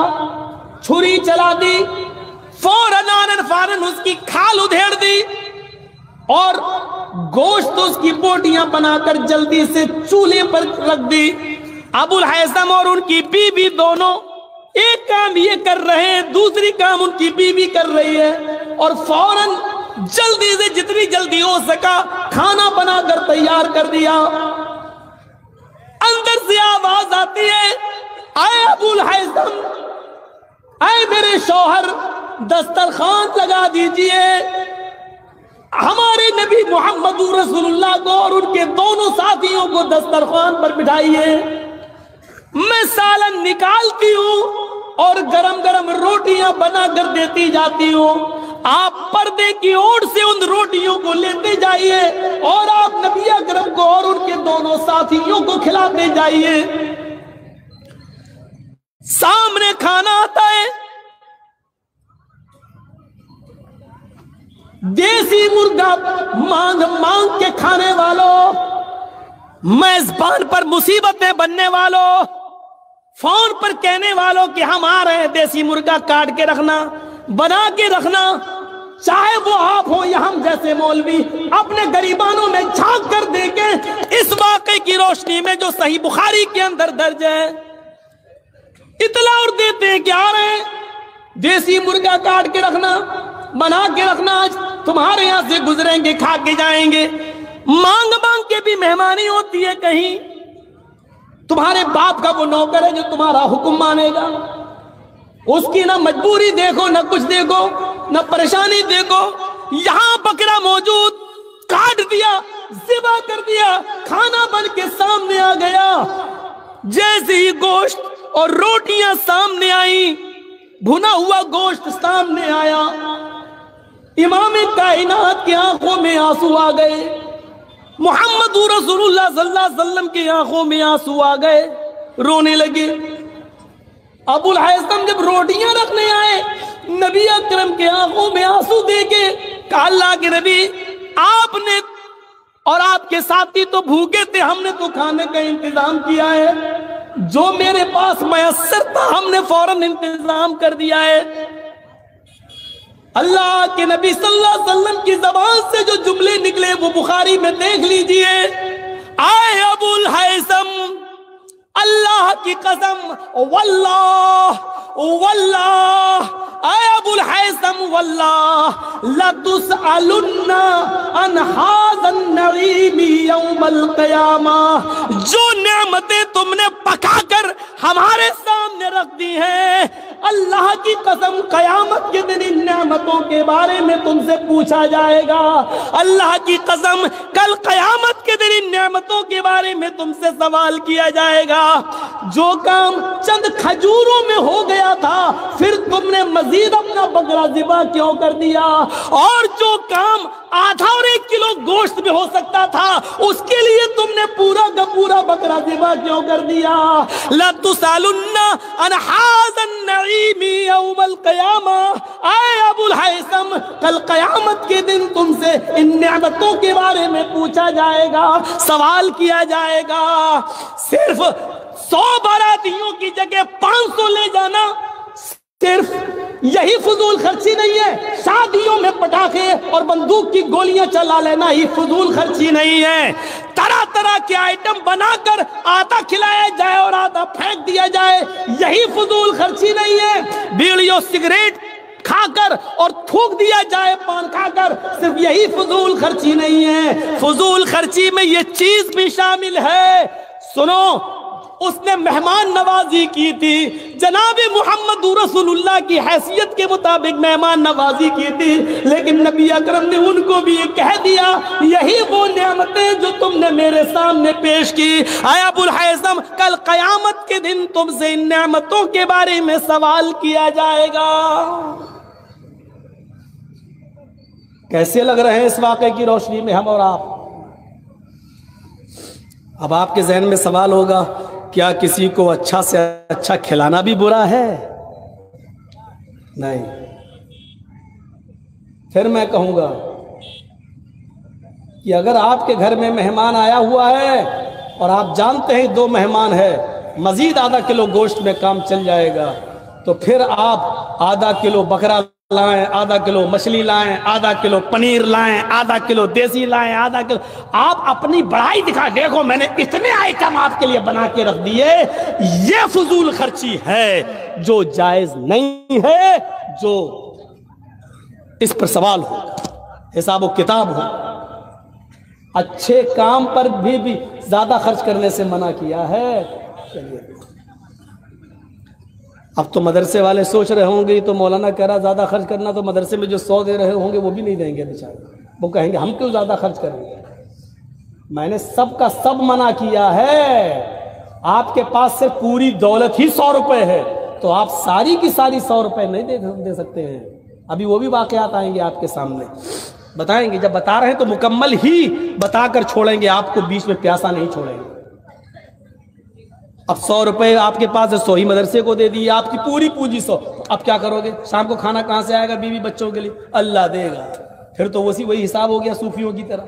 چھری چلا دی، فوراً اس کی کھال ادھیڑ دی اور گوشت اس کی بوٹیاں بنا کر جلدی سے چولہے پر رکھ دی۔ ابو الہیثم اور ان کی بیوی دونوں ایک کام یہ کر رہے ہیں، دوسری کام ان کی بیوی کر رہی ہے، اور فوراً جلدی سے جتنی جلدی ہو سکا کھانا بنا کر تیار کر دیا۔ اندر سے آواز آتی ہے، اے ابو الہیثم، اے میرے شوہر، دسترخوان لگا دیجئے، ہمارے نبی محمد رسول اللہ کو اور ان کے دونوں ساتھیوں کو دسترخوان پر بٹھائیے، میں سالن نکالتی ہوں اور گرم گرم روٹیاں بنا کر دیتی جاتی ہوں، آپ پردے کی اوٹ سے ان روٹیوں کو لیتے جائیے اور آپ نبی اکرم کو اور ان کے دونوں ساتھیوں کو کھلاتے جائیے۔ سامنے کھانا آتا ہے، دیسی مرغا مانگ کے کھانے والوں، میزبان پر مصیبتیں بننے والوں، فون پر کہنے والوں کہ ہم آ رہے ہیں، دیسی مرغا کاٹ کے رکھنا، بنا کے رکھنا، چاہے وہ آپ ہو یا ہم جیسے مولوی اپنے گریبانوں میں جھانک کر دیکھیں اس واقعے کی روشنی میں جو صحیح بخاری کے اندر درج ہے، اطلاع اور دیتے ہیں کہ آ رہے ہیں، دیسی مرغا کاٹ کے رکھنا، بنا کے رکھنا، آج تمہارے یہاں سے گزریں گے، کھا کے جائیں گے۔ مانگ کے بھی مہمانی ہوتی ہے، کہیں تمہارے باپ کا وہ نوکر ہے جو تمہارا حکم مانے گا، اس کی نہ مجبوری دیکھو، نہ کچھ دیکھو، نہ پریشانی دیکھو، یہاں بکرا موجود، کاٹ دیا، ذبح کر دیا، کھانا بن کے سامنے آ گیا۔ جیسے ہی گوشت اور روٹیاں سامنے آئیں، بھنا ہوا گوشت سامنے آیا، امام کائنات کی آنکھوں میں آنسو آ گئے، محمد رسول اللہ صلی اللہ علیہ وسلم کی آنکھوں میں آنسو آ گئے، رونے لگے۔ ابو الہیثم جب روٹیاں رکھنے آئے، نبی اکرم کے آنکھوں میں آنسو دیکھے، کہا اللہ کے نبی آپ نے اور آپ کے ساتھی تو بھوکے تھے، ہم نے تو کھانے کا انتظام کیا ہے، جو میرے پاس میسر تھا ہم نے فوراً انتظام کر دیا ہے۔ اللہ کے نبی صلی اللہ علیہ وسلم کی زبان سے جو جملے نکلے وہ بخاری میں دیکھ لیجئے۔ آئے ابو الہیثم، اللہ کی قسم، واللہ واللہ، اے ابو الہیثم واللہ، لَتُسْأَلُنَّ عَنْ هَذَا النَّعِيمِ يَوْمَ الْقِيَامَةِ، جو نعمتیں تم نے پکا کر ہمارے سامنے رکھ دی ہیں، اللہ کی قسم قیامت کے دن ان نعمتوں کے بارے میں تم سے پوچھا جائے گا۔ اللہ کی قسم کل قیامت کے دن ان نعمتوں کے بارے میں تم سے سوال کیا جائے گا۔ جو کام چند کھجوروں میں ہو گیا تھا پھر تم نے مزید اپنا بکرا ذبح کیوں کر دیا، اور جو کام آدھا اور 1 کلو گوشت میں ہو سکتا تھا اس کے لیے تم نے پورا کا پورا بکرا ذبح کیوں کر دیا۔ لَتُسْأَلُنَّ عَنْ هَذَا النَّعِيمِ يَوْمَ الْقِيَامَةِ، اے ابو الہیثم کل قیامت کے دن تم سے ان نعمتوں کے بارے میں پوچھا جائے گا، سوال کیا جائے گا۔ صرف 100 باراتیوں کی جگہ 500 لے جانا صرف یہی فضول خرچی نہیں ہے، شادیوں میں پٹاخے اور بندوق کی گولیاں چلا لینا ہی فضول خرچی نہیں ہے، طرح طرح کے آئٹم بنا کر آدھا کھلایا جائے اور آدھا پھینک دیا جائے یہی فضول خرچی نہیں ہے، بیڑی اور سگریٹ کھا کر اور تھوک دیا جائے پان کھا کر صرف یہی فضول خرچی نہیں ہے، فضول خرچی میں یہ چیز بھی شامل ہے۔ سنو، اس نے مہمان نوازی کی تھی، جناب محمد رسول اللہ کی حیثیت کے مطابق مہمان نوازی کی تھی، لیکن نبی اکرم نے ان کو بھی یہ کہہ دیا یہی وہ نعمتیں جو تم نے میرے سامنے پیش کی۔ اے ابو الہیثم کل قیامت کے دن تم سے ان نعمتوں کے بارے میں سوال کیا جائے گا۔ کیسے لگ رہے ہیں اس واقعے کی روشنی میں ہم اور آپ؟ اب آپ کے ذہن میں سوال ہوگا، کیا کسی کو اچھا سے اچھا کھلانا بھی برا ہے؟ نہیں۔ پھر میں کہوں گا کہ اگر آپ کے گھر میں مہمان آیا ہوا ہے اور آپ جانتے ہیں 2 مہمان ہے، مزید آدھا کلو گوشت میں کام چل جائے گا، تو پھر آپ آدھا کلو بکرا لائیں، آدھا کلو مچھلی لائیں، آدھا کلو پنیر لائیں، آدھا کلو دیسی لائیں، آدھا کلو، آپ اپنی بڑائی دکھا، دیکھو میں نے اتنے آئٹم آپ کے لیے بنا کے رکھ دیے۔ یہ فضول خرچی ہے جو جائز نہیں ہے، جو اس پر سوال ہو، حساب و کتاب ہو۔ اچھے کام پر بھی زیادہ خرچ کرنے سے منع کیا ہے۔ چلیے، اب تو مدرسے والے سوچ رہے ہوں گے تو مولانا کہہ رہا زیادہ خرچ کرنا، تو مدرسے میں جو 100 دے رہے ہوں گے وہ بھی نہیں دیں گے بیچارے، وہ کہیں گے ہم کیوں زیادہ خرچ کریں گے۔ میں نے سب کا سب منع کیا ہے۔ آپ کے پاس سے پوری دولت ہی 100 روپے ہے تو آپ ساری کی ساری 100 روپے نہیں دے سکتے ہیں۔ ابھی وہ بھی واقعات آئیں گے آپ کے سامنے، بتائیں گے، جب بتا رہے ہیں تو مکمل ہی بتا کر چھوڑیں گے، آپ کو بیچ میں پیاسا نہیں چھوڑیں گے۔ اب 100 روپے آپ کے پاس ہے، 100 ہی مدرسے کو دے دی، آپ کی پوری پونجی 100، اب کیا کرو گے؟ شام کو کھانا کہاں سے آئے گا بیوی بچوں کے لیے؟ اللہ دے گا۔ پھر تو وہی حساب ہو گیا صوفیوں کی طرح،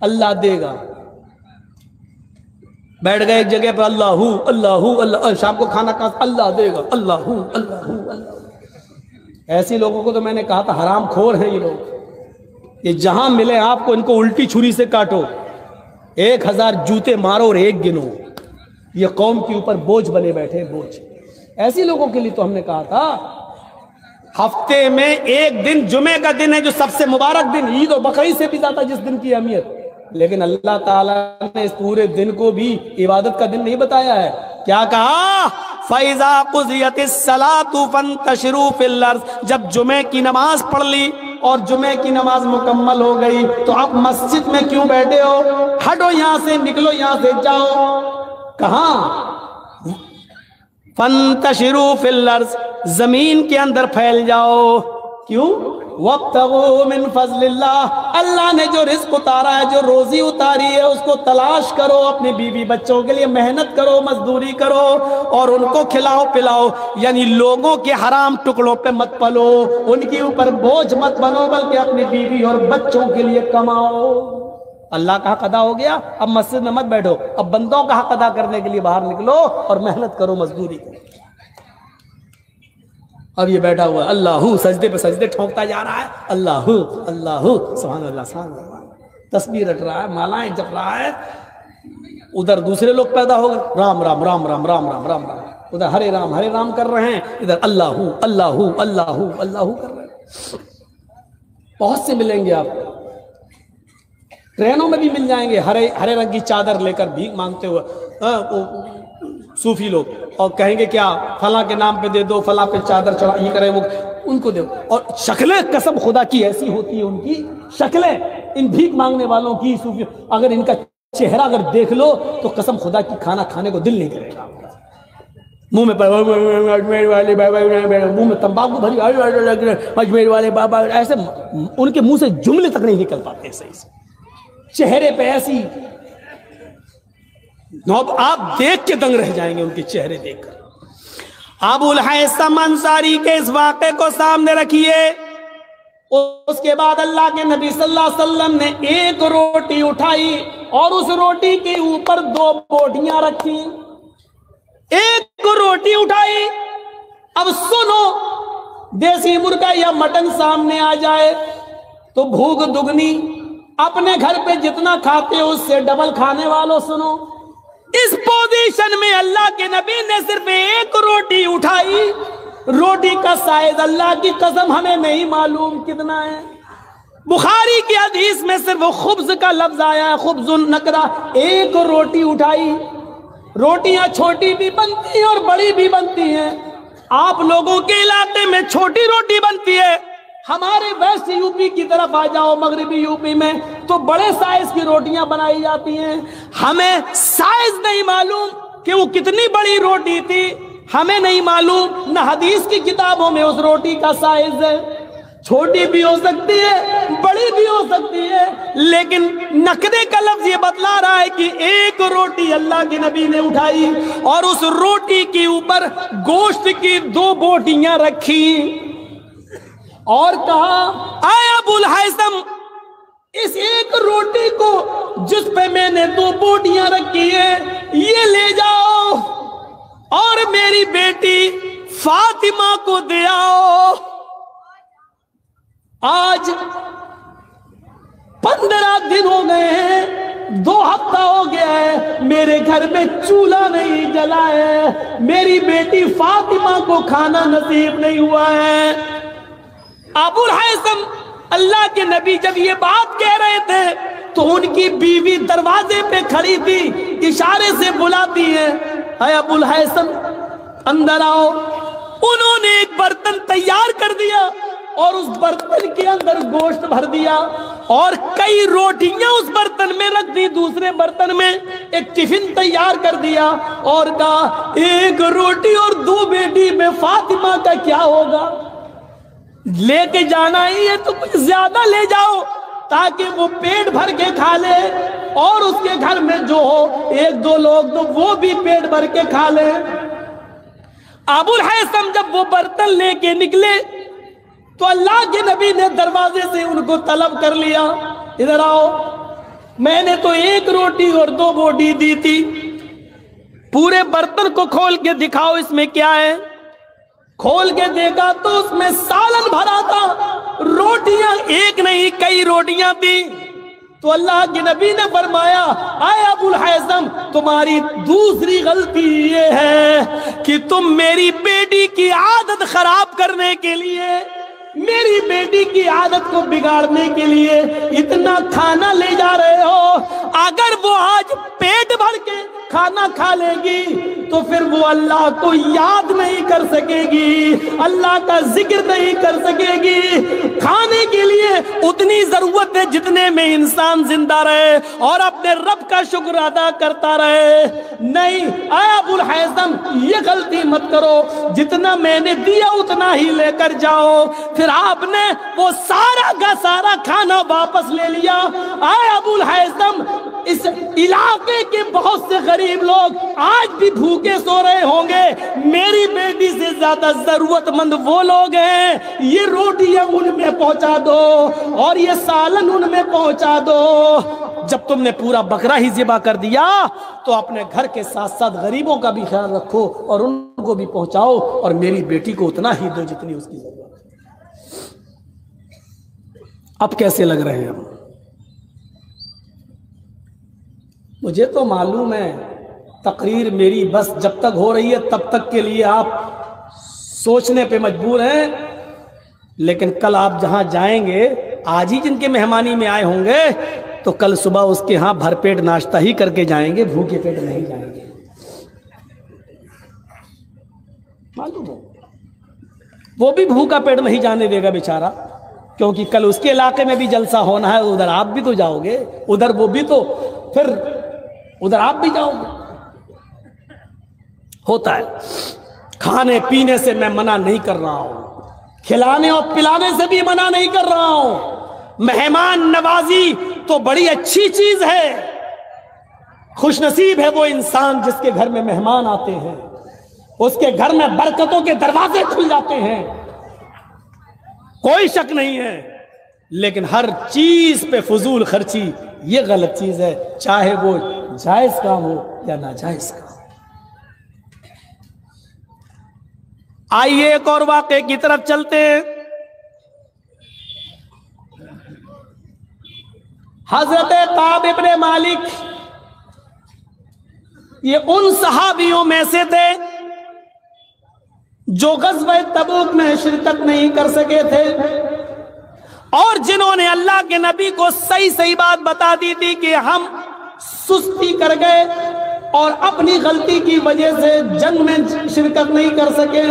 اللہ دے گا۔ بیٹھ گئے ایک جگہ پر، اللہ اللہ اللہ، شام کو کھانا کہاں سے؟ اللہ دے گا، اللہ اللہ اللہ۔ ایسے لوگوں کو تو میں نے کہا تھا حرام خور ہیں یہ لوگ، یہ جہاں ملے آپ کو ان کو الٹی چھری سے کاٹو، 1000 جوتے مارو اور ایک گنو۔ یہ قوم کے اوپر بوجھ بنے بیٹھے، بوجھ۔ ایسی لوگوں کے لیے تو ہم نے کہا تھا ہفتے میں ایک دن جمعے کا دن ہے جو سب سے مبارک دن، عید و بقرعید سے بھی زیادہ جس دن کی اہمیت، لیکن اللہ تعالیٰ نے اس پورے دن کو بھی عبادت کا دن نہیں بتایا ہے۔ کیا کہا؟ فَإِذَا قُضِيَتِ الصَّلَاةُ فَانتَشِرُوا فِي الْأَرْضِ، جب جمعے کی نماز پڑھ لی اور جمعے کی نماز مکمل ہو گئی تو اب مسجد میں کیوں بیٹھے ہو؟ ہٹو یہاں سے، نکلو یہاں سے، جاؤ۔ کہاں؟ فَانتَشِرُوا فِي الْأَرْضِ، زمین کے اندر پھیل جاؤ۔ کیوں؟ وَابْتَغُوا مِن فَضْلِ اللَّهِ، اللہ نے جو رزق اتارا ہے، جو روزی اتاری ہے، اس کو تلاش کرو، اپنے بیوی بچوں کے لیے محنت کرو، مزدوری کرو اور ان کو کھلاؤ پلاؤ، یعنی لوگوں کے حرام ٹکڑوں پہ مت پلو، ان کے اوپر بوجھ مت بنو، بلکہ اپنی بیوی اور بچوں کے لیے کماؤ۔ اللہ کا حق ادا ہو گیا، اب مسجد میں مت بیٹھو، اب بندوں کا حق ادا کرنے کے لیے باہر نکلو اور محنت کرو، مزدوری کرو۔ اب یہ بیٹھا ہوا ہے اللہ سجدے پہ سجدے ٹھونکتا جا رہا ہے، اللہ اللہ سبحان اللہ سبحان اللہ، تسبیح رٹ رہا ہے، مالائیں جپ رہا ہے، ادھر دوسرے لوگ پیدا ہو گئے، رام رام رام رام رام رام رام رام، ادھر ہرے رام کر رہے ہیں، ادھر اللہ اللہ اللہ اللہ کر رہے ہیں۔ بہت سے ملیں گے آپ، ٹرینوں میں بھی مل جائیں گے، ہرے رنگ کی چادر لے کر بھیک مانگتے ہوئے صوفی لوگ، اور کہیں گے کیا فلاں کے نام پہ دے دو، فلاں پہ چادر چڑھا، یہ کرے وہ ان کو دے دو، اور شکلیں قسم خدا کی ایسی ہوتی ہے، ان کی شکلیں ان بھیک مانگنے والوں کی، صوفی، اگر ان کا چہرہ اگر دیکھ لو تو قسم خدا کی کھانا کھانے کو دل نہیں کرے گا، منہ میں منہ میں تمباکو بھری، اجمیر والے بابا، ایسے ان کے منہ سے جملے تک نہیں نکل پاتے صحیح سے، چہرے پہ ایسی، آپ دیکھ کے دنگ رہ جائیں گے ان کے چہرے دیکھ کر۔ ابو الہیثم انصاری کے اس واقعے کو سامنے رکھیے، اس کے بعد اللہ کے نبی صلی اللہ علیہ وسلم نے ایک روٹی اٹھائی اور اس روٹی کے اوپر 2 بوٹیاں رکھی، ایک روٹی اٹھائی۔ اب سنو، دیسی مرغا یا مٹن سامنے آ جائے تو بھوک دگنی، اپنے گھر پہ جتنا کھاتے ہو اس سے ڈبل کھانے والوں سنو، اس پوزیشن میں اللہ کے نبی نے صرف ایک روٹی اٹھائی، روٹی کا سائز اللہ کی قسم ہمیں نہیں معلوم کتنا ہے، بخاری کی حدیث میں صرف خبز کا لفظ آیا ہے، خبز نکرہ، ایک روٹی اٹھائی۔ روٹیاں چھوٹی بھی بنتی ہیں اور بڑی بھی بنتی ہیں، آپ لوگوں کے علاقے میں چھوٹی روٹی بنتی ہے، ہمارے ویسٹ یو پی کی طرف آ جاؤ، مغربی یو پی میں تو بڑے سائز کی روٹیاں بنائی جاتی ہیں، ہمیں سائز نہیں معلوم کہ وہ کتنی بڑی روٹی تھی، ہمیں نہیں معلوم، نہ حدیث کی کتابوں میں اس روٹی کا سائز ہے، چھوٹی بھی ہو سکتی ہے، بڑی بھی ہو سکتی ہے، لیکن نقدے کا لفظ یہ بتلا رہا ہے کہ ایک روٹی اللہ کے نبی نے اٹھائی اور اس روٹی کے اوپر گوشت کی 2 بوٹیاں رکھی اور کہا، اے ابو الہیثم، اس ایک روٹی کو جس پہ میں نے 2 بوٹیاں رکھی ہیں یہ لے جاؤ اور میری بیٹی فاطمہ کو دے آؤ۔ آج 15 دن ہو گئے ہیں، 2 ہفتہ ہو گیا ہے، میرے گھر میں چولہا نہیں جلا ہے، میری بیٹی فاطمہ کو کھانا نصیب نہیں ہوا ہے۔ ابو الہیثم، اللہ کے نبی جب یہ بات کہہ رہے تھے تو ان کی بیوی دروازے پہ کھڑی تھی، اشارے سے بلاتی ہے، اے ابو الہیثم اندر آؤ۔ انہوں نے ایک برتن تیار کر دیا اور اس برتن کے اندر گوشت بھر دیا اور کئی روٹیاں اس برتن میں رکھ دی، دوسرے برتن میں ایک ٹفن تیار کر دیا اور کہا، ایک روٹی اور 2 بیٹی میں فاطمہ کا کیا ہوگا؟ لے کے جانا ہی ہے تو کچھ زیادہ لے جاؤ تاکہ وہ پیٹ بھر کے کھا لے اور اس کے گھر میں جو ہو 1-2 لوگ تو وہ بھی پیٹ بھر کے کھا لے۔ ابو الہیثم جب وہ برتن لے کے نکلے تو اللہ کے نبی نے دروازے سے ان کو طلب کر لیا، ادھر آؤ، میں نے تو 1 روٹی اور 2 بوٹی دی تھی، پورے برتن کو کھول کے دکھاؤ اس میں کیا ہے۔ کھول کے دیکھا تو اس میں سالن بھرا تھا، روٹیاں ایک نہیں کئی روٹیاں تھی۔ تو اللہ کے نبی نے فرمایا، اے ابو الہیثم، تمہاری دوسری غلطی یہ ہے کہ تم میری بیٹی کی عادت خراب کرنے کے لیے، میری بیٹی کی عادت کو بگاڑنے کے لیے اتنا کھانا لے جا رہے ہو۔ اگر وہ آج پیٹ بھر کے کھانا کھا لے گی تو پھر وہ اللہ کو یاد نہیں کر سکے گی، اللہ کا ذکر نہیں کر سکے گی، کھانے کے لیے اتنی ضرورت ہے جتنے میں انسان زندہ رہے اور اپنے رب کا شکر ادا کرتا رہے. نہیں اے ابو الحیثم یہ غلطی مت کرو, جتنا میں نے دیا اتنا ہی لے کر جاؤ. پھر آپ نے وہ سارا کا سارا کھانا واپس لے لیا. اے ابو الحیثم اس علاقے کے بہت سے غریب لوگ آج بھی بھوکے سو رہے ہوں گے, میری بیٹی سے زیادہ ضرورت مند وہ لوگ ہیں, یہ روٹیاں ان میں پہنچا دو اور یہ سالن ان میں پہنچا دو. جب تم نے پورا بکرا ہی ذبح کر دیا تو اپنے گھر کے ساتھ ساتھ غریبوں کا بھی خیال رکھو اور ان کو بھی پہنچاؤ, اور میری بیٹی کو اتنا ہی دو جتنی اس کی ضرورت ہے. اب کیسے لگ رہے ہیں ہم؟ مجھے تو معلوم ہے تقریر میری بس جب تک ہو رہی ہے تب تک کے لیے آپ سوچنے پہ مجبور ہیں, لیکن کل آپ جہاں جائیں گے, آج ہی جن کے مہمانی میں آئے ہوں گے تو کل صبح اس کے ہاں بھر پیٹ ناشتہ ہی کر کے جائیں گے, بھوکے پیٹ نہیں جائیں گے. معلوم ہے وہ بھی بھوکا پیٹ نہیں جانے دے گا بیچارہ, کیونکہ کل اس کے علاقے میں بھی جلسہ ہونا ہے, ادھر آپ بھی تو جاؤ گے, ادھر وہ بھی تو, پھر ادھر آپ بھی جاؤ گے. ہوتا ہے. کھانے پینے سے میں منع نہیں کر رہا ہوں, کھلانے اور پلانے سے بھی منع نہیں کر رہا ہوں. مہمان نوازی تو بڑی اچھی چیز ہے, خوش نصیب ہے وہ انسان جس کے گھر میں مہمان آتے ہیں, اس کے گھر میں برکتوں کے دروازے کھل جاتے ہیں, کوئی شک نہیں ہے. لیکن ہر چیز پہ فضول خرچی یہ غلط چیز ہے, چاہے وہ جائز کام ہو یا ناجائز کام. آئیے ایک اور واقعے کی طرف چلتے ہیں. حضرت کعب ابن مالک یہ ان صحابیوں میں سے تھے جو غزوہ تبوک میں شرکت نہیں کر سکے تھے, اور جنہوں نے اللہ کے نبی کو صحیح بات بتا دی تھی کہ ہم سستی کر گئے اور اپنی غلطی کی وجہ سے جنگ میں شرکت نہیں کر سکے,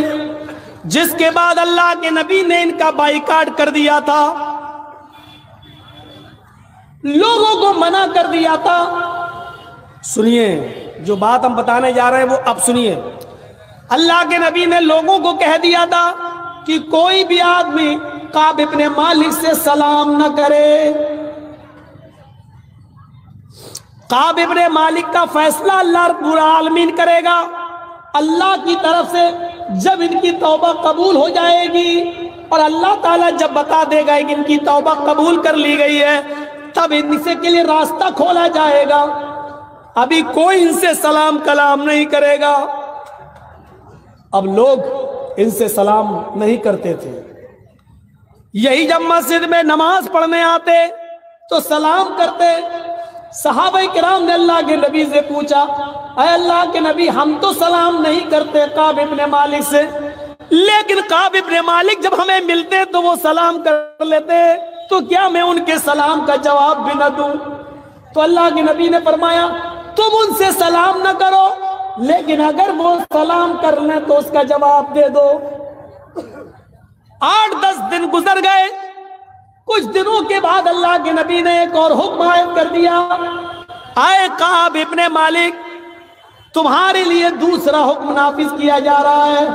جس کے بعد اللہ کے نبی نے ان کا بائیکاٹ کر دیا تھا, لوگوں کو منع کر دیا تھا. سنیے جو بات ہم بتانے جا رہے ہیں وہ اب سنیے. اللہ کے نبی نے لوگوں کو کہہ دیا تھا کہ کوئی بھی آدمی کعب ابن مالک سے سلام نہ کرے. کعب ابن مالک کا فیصلہ اللہ رب العالمین کرے گا. اللہ کی طرف سے جب ان کی توبہ قبول ہو جائے گی اور اللہ تعالیٰ جب بتا دے گا کہ ان کی توبہ قبول کر لی گئی ہے, تب ان سے کے لیے راستہ کھولا جائے گا. ابھی کوئی ان سے سلام کلام نہیں کرے گا. اب لوگ ان سے سلام نہیں کرتے تھے. یہی جب مسجد میں نماز پڑھنے آتے تو سلام کرتے. صحابہ کرام نے اللہ کے نبی سے پوچھا, اے اللہ کے نبی ہم تو سلام نہیں کرتے کعب ابن مالک سے, لیکن کعب ابن مالک جب ہمیں ملتے تو وہ سلام کر لیتے, تو کیا میں ان کے سلام کا جواب بھی نہ دوں؟ تو اللہ کے نبی نے فرمایا تم ان سے سلام نہ کرو, لیکن اگر وہ سلام کر لیں تو اس کا جواب دے دو. 8-10 دن گزر گئے. کچھ دنوں کے بعد اللہ کے نبی نے ایک اور حکم عائد کر دیا, اے کعب ابن مالک تمہارے لیے دوسرا حکم نافذ کیا جا رہا ہے,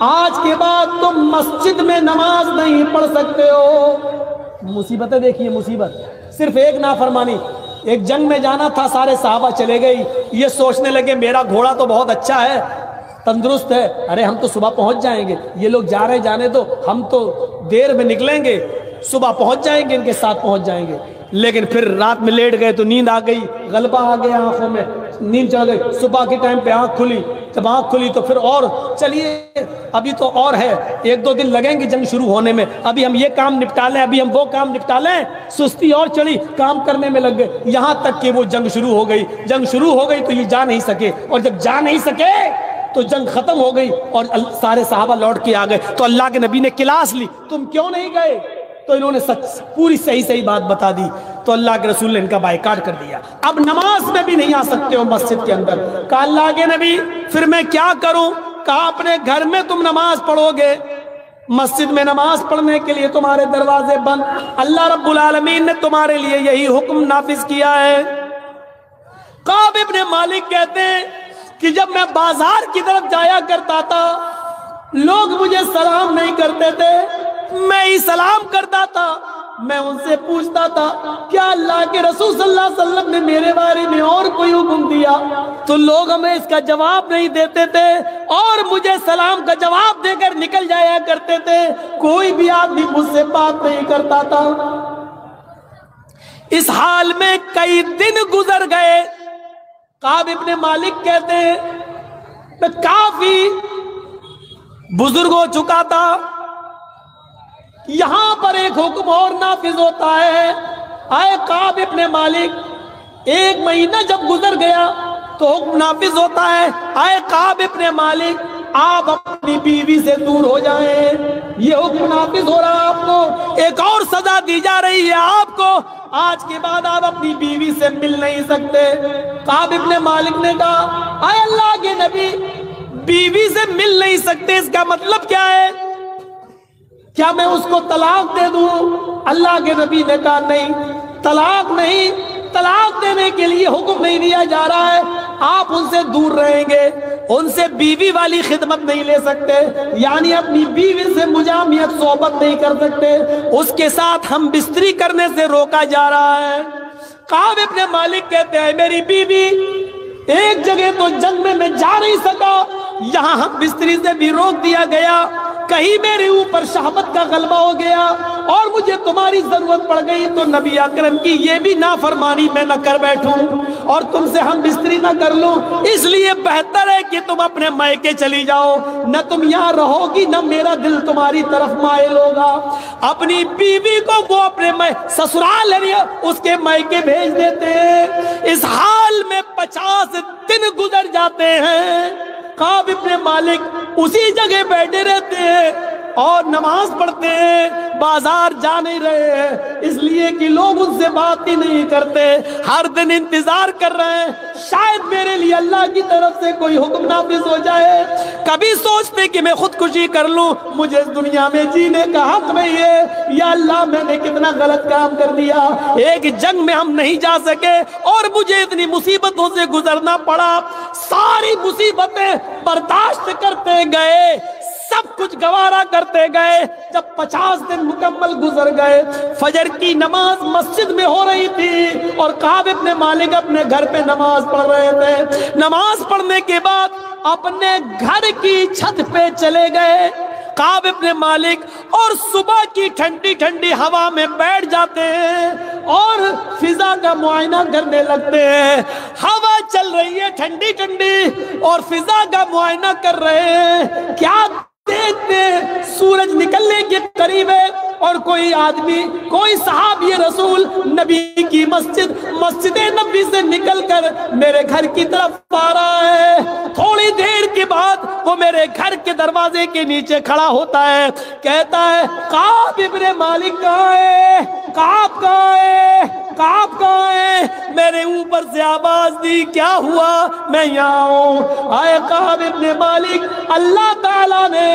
آج کے بعد تم مسجد میں نماز نہیں پڑھ سکتے ہو. مصیبتیں دیکھیے, مصیبت صرف ایک نافرمانی. ایک جنگ میں جانا تھا, سارے صحابہ چلے گئی, یہ سوچنے لگے میرا گھوڑا تو بہت اچھا ہے, تندرست ہے, ارے ہم تو صبح پہنچ جائیں گے, یہ لوگ جا رہے جانے دو, ہم تو دیر میں نکلیں گے, صبح پہنچ جائیں گے, ان کے ساتھ پہنچ جائیں گے. لیکن پھر رات میں لیٹ گئے تو نیند آ گئی, غلبہ آ گیا آنکھوں میں, نیند چڑھ گئی. صبح کے ٹائم پہ آنکھ کھلی, جب آنکھ کھلی تو پھر اور چلیے ابھی تو اور ہے, 1-2 دن لگیں گے جنگ شروع ہونے میں, ابھی ہم یہ کام نپٹا لیں, ابھی ہم وہ کام نپٹا لیں. سستی اور چڑھی, کام کرنے میں لگ گئے, یہاں تک کہ وہ جنگ شروع ہو گئی. جنگ شروع ہو گئی تو یہ جا نہیں سکے, اور جب جا نہیں سکے تو جنگ ختم ہو گئی اور سارے صحابہ لوٹ کے آ گئے. تو اللہ کے نبی نے کلاس لی, تم کیوں نہیں گئے؟ تو انہوں نے پوری صحیح بات بتا دی. تو اللہ کے رسول نے ان کا بائیکاٹ کر دیا, اب نماز میں بھی نہیں آ سکتے ہو مسجد کے اندر. کہا اللہ کے نبی پھر میں کیا کروں؟ کہا اپنے گھر میں تم نماز پڑھو گے, مسجد میں نماز پڑھنے کے لیے تمہارے دروازے بند، اللہ رب العالمین نے تمہارے لیے یہی حکم نافذ کیا ہے۔ کعب ابن مالک کہتے ہیں کہ جب میں بازار کی طرف جایا کرتا تھا، لوگ مجھے سلام نہیں کرتے تھے، میں ہی سلام کرتا تھا۔ میں ان سے پوچھتا تھا کیا اللہ کے رسول صلی اللہ علیہ وسلم نے میرے بارے میں اور کوئی حکم دیا؟ تو لوگ ہمیں اس کا جواب نہیں دیتے تھے اور مجھے سلام کا جواب دے کر نکل جایا کرتے تھے، کوئی بھی آدمی مجھ سے بات نہیں کرتا تھا۔ اس حال میں کئی دن گزر گئے۔ کعب ابن مالک کہتے ہیں میں کافی بزرگ ہو چکا تھا، یہاں پر ایک حکم اور نافذ ہوتا ہے۔ اے کعب ابن مالک، ایک مہینہ جب گزر گیا تو حکم نافذ ہوتا ہے، اے کعب ابن مالک آپ اپنی بیوی سے دور ہو جائیں۔ یہ حکم نافذ ہو رہا، آپ کو ایک اور سزا دی جا رہی ہے، آپ کو آج کے بعد آپ اپنی بیوی سے مل نہیں سکتے۔ کعب ابن مالک نے کہا اے اللہ کے نبی، بیوی سے مل نہیں سکتے، اس کا مطلب کیا ہے؟ کیا میں اس کو طلاق دے دوں؟ اللہ کے نبی نے کہا نہیں، طلاق نہیں، طلاق دینے کے لیے حکم نہیں دیا جا رہا ہے، آپ ان سے دور رہیں گے، ان سے بیوی والی خدمت نہیں لے سکتے، یعنی اپنی بیوی سے مجامعت صحبت نہیں کر سکتے، اس کے ساتھ ہم بستری کرنے سے روکا جا رہا ہے۔ کعب ابن مالک کہتے ہیں میری بیوی ایک جگہ تو جنگ میں جا نہیں سکا، یہاں ہم بستری سے بھی روک دیا گیا، کہیں میرے اوپر شہوت کا غلبہ ہو گیا اور مجھے تمہاری ضرورت پڑ گئی تو نبی اکرم کی یہ بھی نافرمانی میں نہ کر بیٹھوں اور تم سے ہم بستری نہ کر لوں، اس لیے بہتر ہے کہ تم اپنے مائکے چلی جاؤ، نہ تم یہاں رہو گی نہ میرا دل تمہاری طرف مائل ہوگا۔ اپنی بیوی کو وہ اپنے سسرال اس کے مائکے بھیج دیتے ہیں۔ اس حال میں 50 دن گزر جاتے ہیں، کعب ابن مالک اسی جگہ بیٹھے رہتے ہیں اور نماز پڑھتے ہیں، بازار جا نہیں رہے ہیں، اس لیے کہ لوگ ان سے بات ہی نہیں کرتے، ہر دن انتظار کر رہے ہیں شاید میرے لیے اللہ کی طرف سے کوئی حکم نافذ ہو جائے۔ کبھی سوچتے کہ میں خودکشی کر لوں، مجھے اس دنیا میں جینے کا حق نہیں ہے، یا اللہ میں نے کتنا غلط کام کر دیا، ایک جنگ میں ہم نہیں جا سکے اور مجھے اتنی مصیبتوں سے گزرنا پڑا، ساری مصیبتیں برداشت کرتے گئے، سب کچھ گوارا کرتے گئے۔ جب 50 دن مکمل گزر گئے، فجر کی نماز مسجد میں ہو رہی تھی اور کعب ابن مالک اپنے گھر پہ نماز پڑھ رہے تھے۔ نماز پڑھنے کے بعد اپنے گھر کی چھت پہ چلے گئے کعب ابن مالک اور صبح کی ٹھنڈی ٹھنڈی ہوا میں بیٹھ جاتے ہیں اور فضا کا معائنہ کرنے لگتے ہیں۔ ہوا چل رہی ہے ٹھنڈی ٹھنڈی اور فضا کا معائنہ کر رہے ہیں، کیا دیکھتے سورج نکلنے کے قریب ہے اور کوئی آدمی، کوئی صحابی رسول نبی کی مسجد نبی سے نکل کر میرے گھر کی طرف آ رہا ہے۔ تھوڑی دیر کے بعد وہ میرے گھر کے دروازے کے نیچے کھڑا ہوتا ہے، کہتا ہے کعب ابن مالک کہاں ہے؟ کعب کہاں ہے؟ کعب کہاں ہے؟ میرے اوپر سے آواز دی، کیا ہوا؟ میں یہاں ہوں۔ اے کعب ابن مالک، اللہ تعالیٰ نے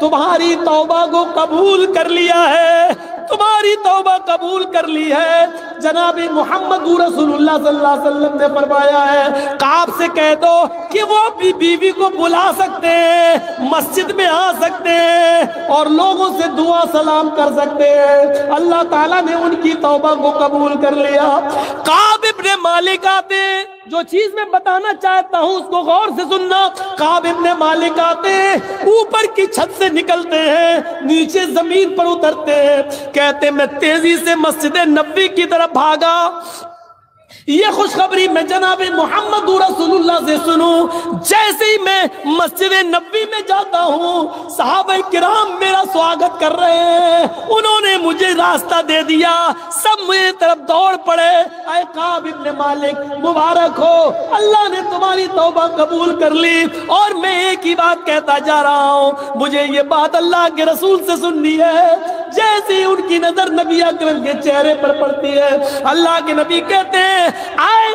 تمہاری توبہ کو قبول کر لیا ہے، تمہاری توبہ قبول کر لی ہے۔ جناب محمد رسول اللہ صلی اللہ علیہ وسلم نے فرمایا ہے کعب سے کہہ دو کہ وہ اپنی بیوی کو بلا سکتے ہیں، مسجد میں آ سکتے ہیں اور لوگوں سے دعا سلام کر سکتے ہیں، اللہ تعالیٰ نے ان کی توبہ کو قبول کر لیا۔ کعب ابن مالک آتے ہیں، جو چیز میں بتانا چاہتا ہوں اس کو غور سے سننا۔ کعب ابن مالک آتے ہیں، اوپر کی چھت سے نکلتے ہیں، نیچے زمین پر اترتے ہیں، کہتے میں تیزی سے مسجد نبوی کی طرف بھاگا، یہ خوشخبری میں جناب محمد رسول اللہ سے سنوں۔ جیسے ہی میں مسجد نبوی میں جاتا ہوں، صحابہ کرام میرا سواگت کر رہے ہیں، انہوں نے مجھے راستہ دے دیا، سب میری طرف دوڑ پڑے۔ اے کعب ابن مالک مبارک ہو، اللہ نے تمہاری توبہ قبول کر لی، اور میں ایک ہی بات کہتا جا رہا ہوں، مجھے یہ بات اللہ کے رسول سے سننی ہے۔ جیسے ہی ان کی نظر نبی اکرم کے چہرے پر پڑتی ہے، اللہ کے نبی کہتے ہیں اے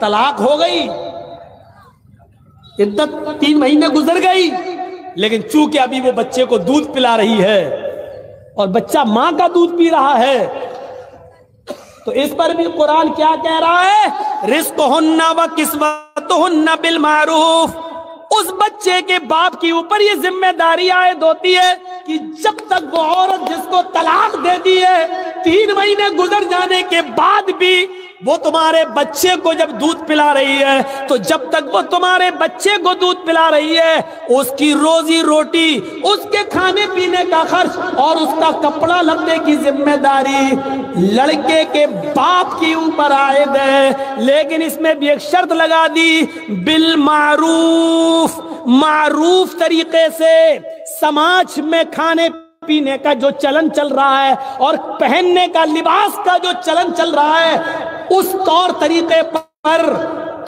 طلاق ہو گئی، عدت 3 مہینے گزر گئی، لیکن چونکہ ابھی وہ بچے کو دودھ پلا رہی ہے اور بچہ ماں کا دودھ پی رہا ہے، تو اس پر بھی قرآن کیا کہہ رہا ہے؟ رزقہن و کسوتہن بالمعروف۔ اس بچے کے باپ کے اوپر یہ ذمہ داری عائد ہوتی ہے کہ جب تک وہ عورت جس کو طلاق دے دی ہے 3 مہینے گزر جانے کے بعد بھی وہ تمہارے بچے کو جب دودھ پلا رہی ہے، تو جب تک وہ تمہارے بچے کو دودھ پلا رہی ہے اس کی روزی روٹی، اس کے کھانے پینے کا خرچ اور اس کا کپڑا لتے کی ذمہ داری لڑکے کے باپ کے اوپر عائد ہے۔ لیکن اس میں بھی ایک شرط لگا دی، بالمعروف، معروف طریقے سے۔ سماج میں کھانے پینے کا جو چلن چل رہا ہے اور پہننے کا لباس کا جو چلن چل رہا ہے، اس طور طریقے پر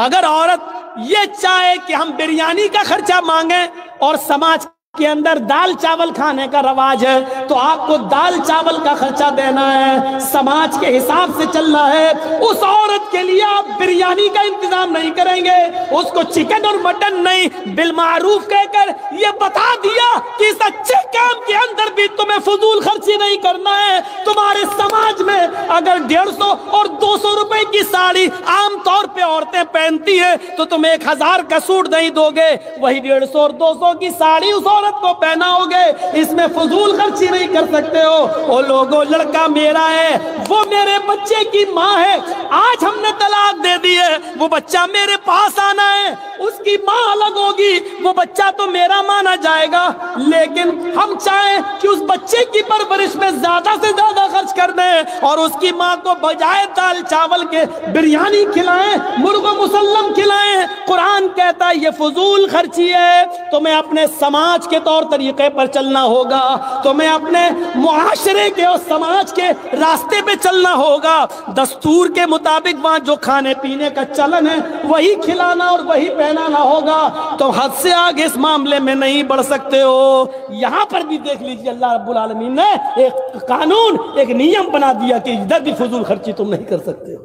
اگر عورت یہ چاہے کہ ہم بریانی کا خرچہ مانگیں اور سماج کے اندر دال چاول کھانے کا رواج ہے تو آپ کو دال چاول کا خرچہ دینا ہے، سماج کے حساب سے چلنا ہے۔ اس عورت کے لیے آپ بریانی کا انتظام نہیں کریں گے، اس کو چکن اور مٹن نہیں، بالمعروف کہہ کر یہ بتا دیا کہ اس اچھے کام کے اندر بھی تمہیں فضول خرچی نہیں کرنا ہے۔ تمہارے سماج میں اگر 150 اور 200 روپے کی ساڑی عام طور پہ عورتیں پہنتی ہیں تو تم 1000 کا سوٹ نہیں دو گے، وہی 150 اور 200 کی ساڑی اس عورت کو پہنا ہوگے، اس میں فضول خرچی نہیں کر سکتے ہو۔ او لوگو، لڑکا میرا ہے، وہ میرے بچے کی ماں ہے، آج ہم نے طلاق دے دی ہے، وہ بچہ میرے پاس آنا ہے، اس کی ماں الگ ہوگی، وہ بچہ تو میرا مانا جائے گا، لیکن ہم چاہیں کہ اس بچے کی پرورش میں زیادہ سے زیادہ خرچ کر دیں اور اس کی ماں کو بجائے دال چاول کے بریانی کھلائیں، مرغ مسلم کھلائیں۔ قرآن کہتا ہے یہ فضول خرچی ہے، تمہیں اپنے سماج کے طور طریقے پر چلنا ہوگا، تمہیں اپنے معاشرے کے اور سماج کے راستے پہ چلنا ہوگا، دستور کے مطابق وہاں جو کھانے پینے کا چلن ہے وہی کھلانا اور وہی پہنانا ہوگا۔ تو حد سے آگے اس معاملے میں نہیں بڑھ سکتے ہو۔ یہاں پر بھی دیکھ لیجیے اللہ رب العالمین نے ایک قانون، ایک نیم بنا دیا کہ ادھر بھی فضول خرچی تم نہیں کر سکتے ہو۔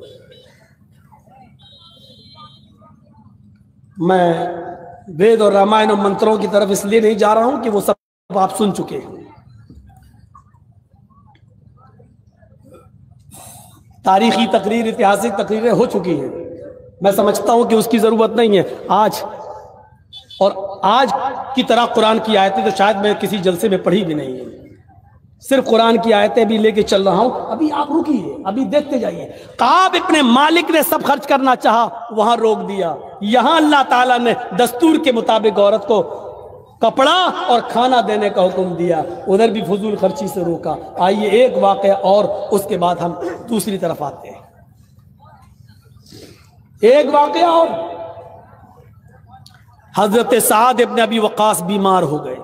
میں وید اور رامائن اور منتروں کی طرف اس لیے نہیں جا رہا ہوں کہ وہ سب آپ سن چکے ہیں، تاریخی تقریر، اتہاسک تقریریں ہو چکی ہیں، میں سمجھتا ہوں کہ اس کی ضرورت نہیں ہے۔ آج کی طرح قرآن کی آیتیں تو شاید میں کسی جلسے میں پڑھی بھی نہیں ہے، صرف قرآن کی آیتیں بھی لے کے چل رہا ہوں۔ ابھی آپ رکیے، ابھی دیکھتے جائیے۔ کعب ابن مالک نے سب خرچ کرنا چاہا، وہاں روک دیا۔ یہاں اللہ تعالیٰ نے دستور کے مطابق عورت کو کپڑا اور کھانا دینے کا حکم دیا، ادھر بھی فضول خرچی سے روکا۔ آئیے ایک واقعہ اور اس کے بعد ہم دوسری طرف آتے ہیں۔ ایک واقعہ اور، حضرت سعد ابن ابی وقاص بیمار ہو گئے۔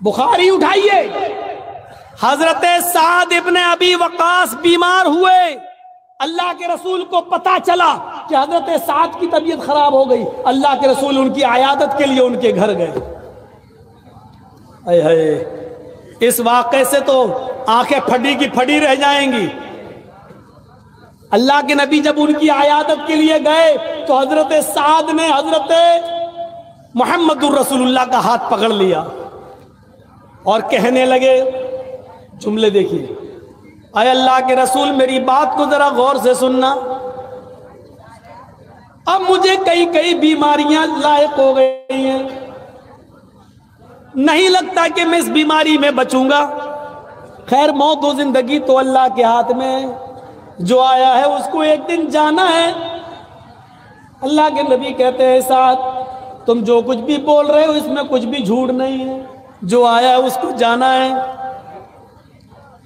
بخاری اٹھائیے، حضرت سعد ابن ابی وقاص بیمار ہوئے، اللہ کے رسول کو پتا چلا کہ حضرت سعد کی طبیعت خراب ہو گئی، اللہ کے رسول ان کی عیادت کے لیے ان کے گھر گئے۔ اے اے، اس واقعے سے تو آنکھیں پھٹی کی پھٹی رہ جائیں گی۔ اللہ کے نبی جب ان کی عیادت کے لیے گئے تو حضرت سعد نے حضرت محمد الرسول اللہ کا ہاتھ پکڑ لیا اور کہنے لگے، جملے دیکھیے، اے اللہ کے رسول میری بات کو ذرا غور سے سننا، اب مجھے کئی بیماریاں لاحق ہو گئی ہیں، نہیں لگتا کہ میں اس بیماری میں بچوں گا۔ خیر موت و زندگی تو اللہ کے ہاتھ میں، جو آیا ہے اس کو ایک دن جانا ہے۔ اللہ کے نبی کہتے ہیں سعد تم جو کچھ بھی بول رہے ہو اس میں کچھ بھی جھوٹ نہیں ہے، جو آیا ہے اس کو جانا ہے۔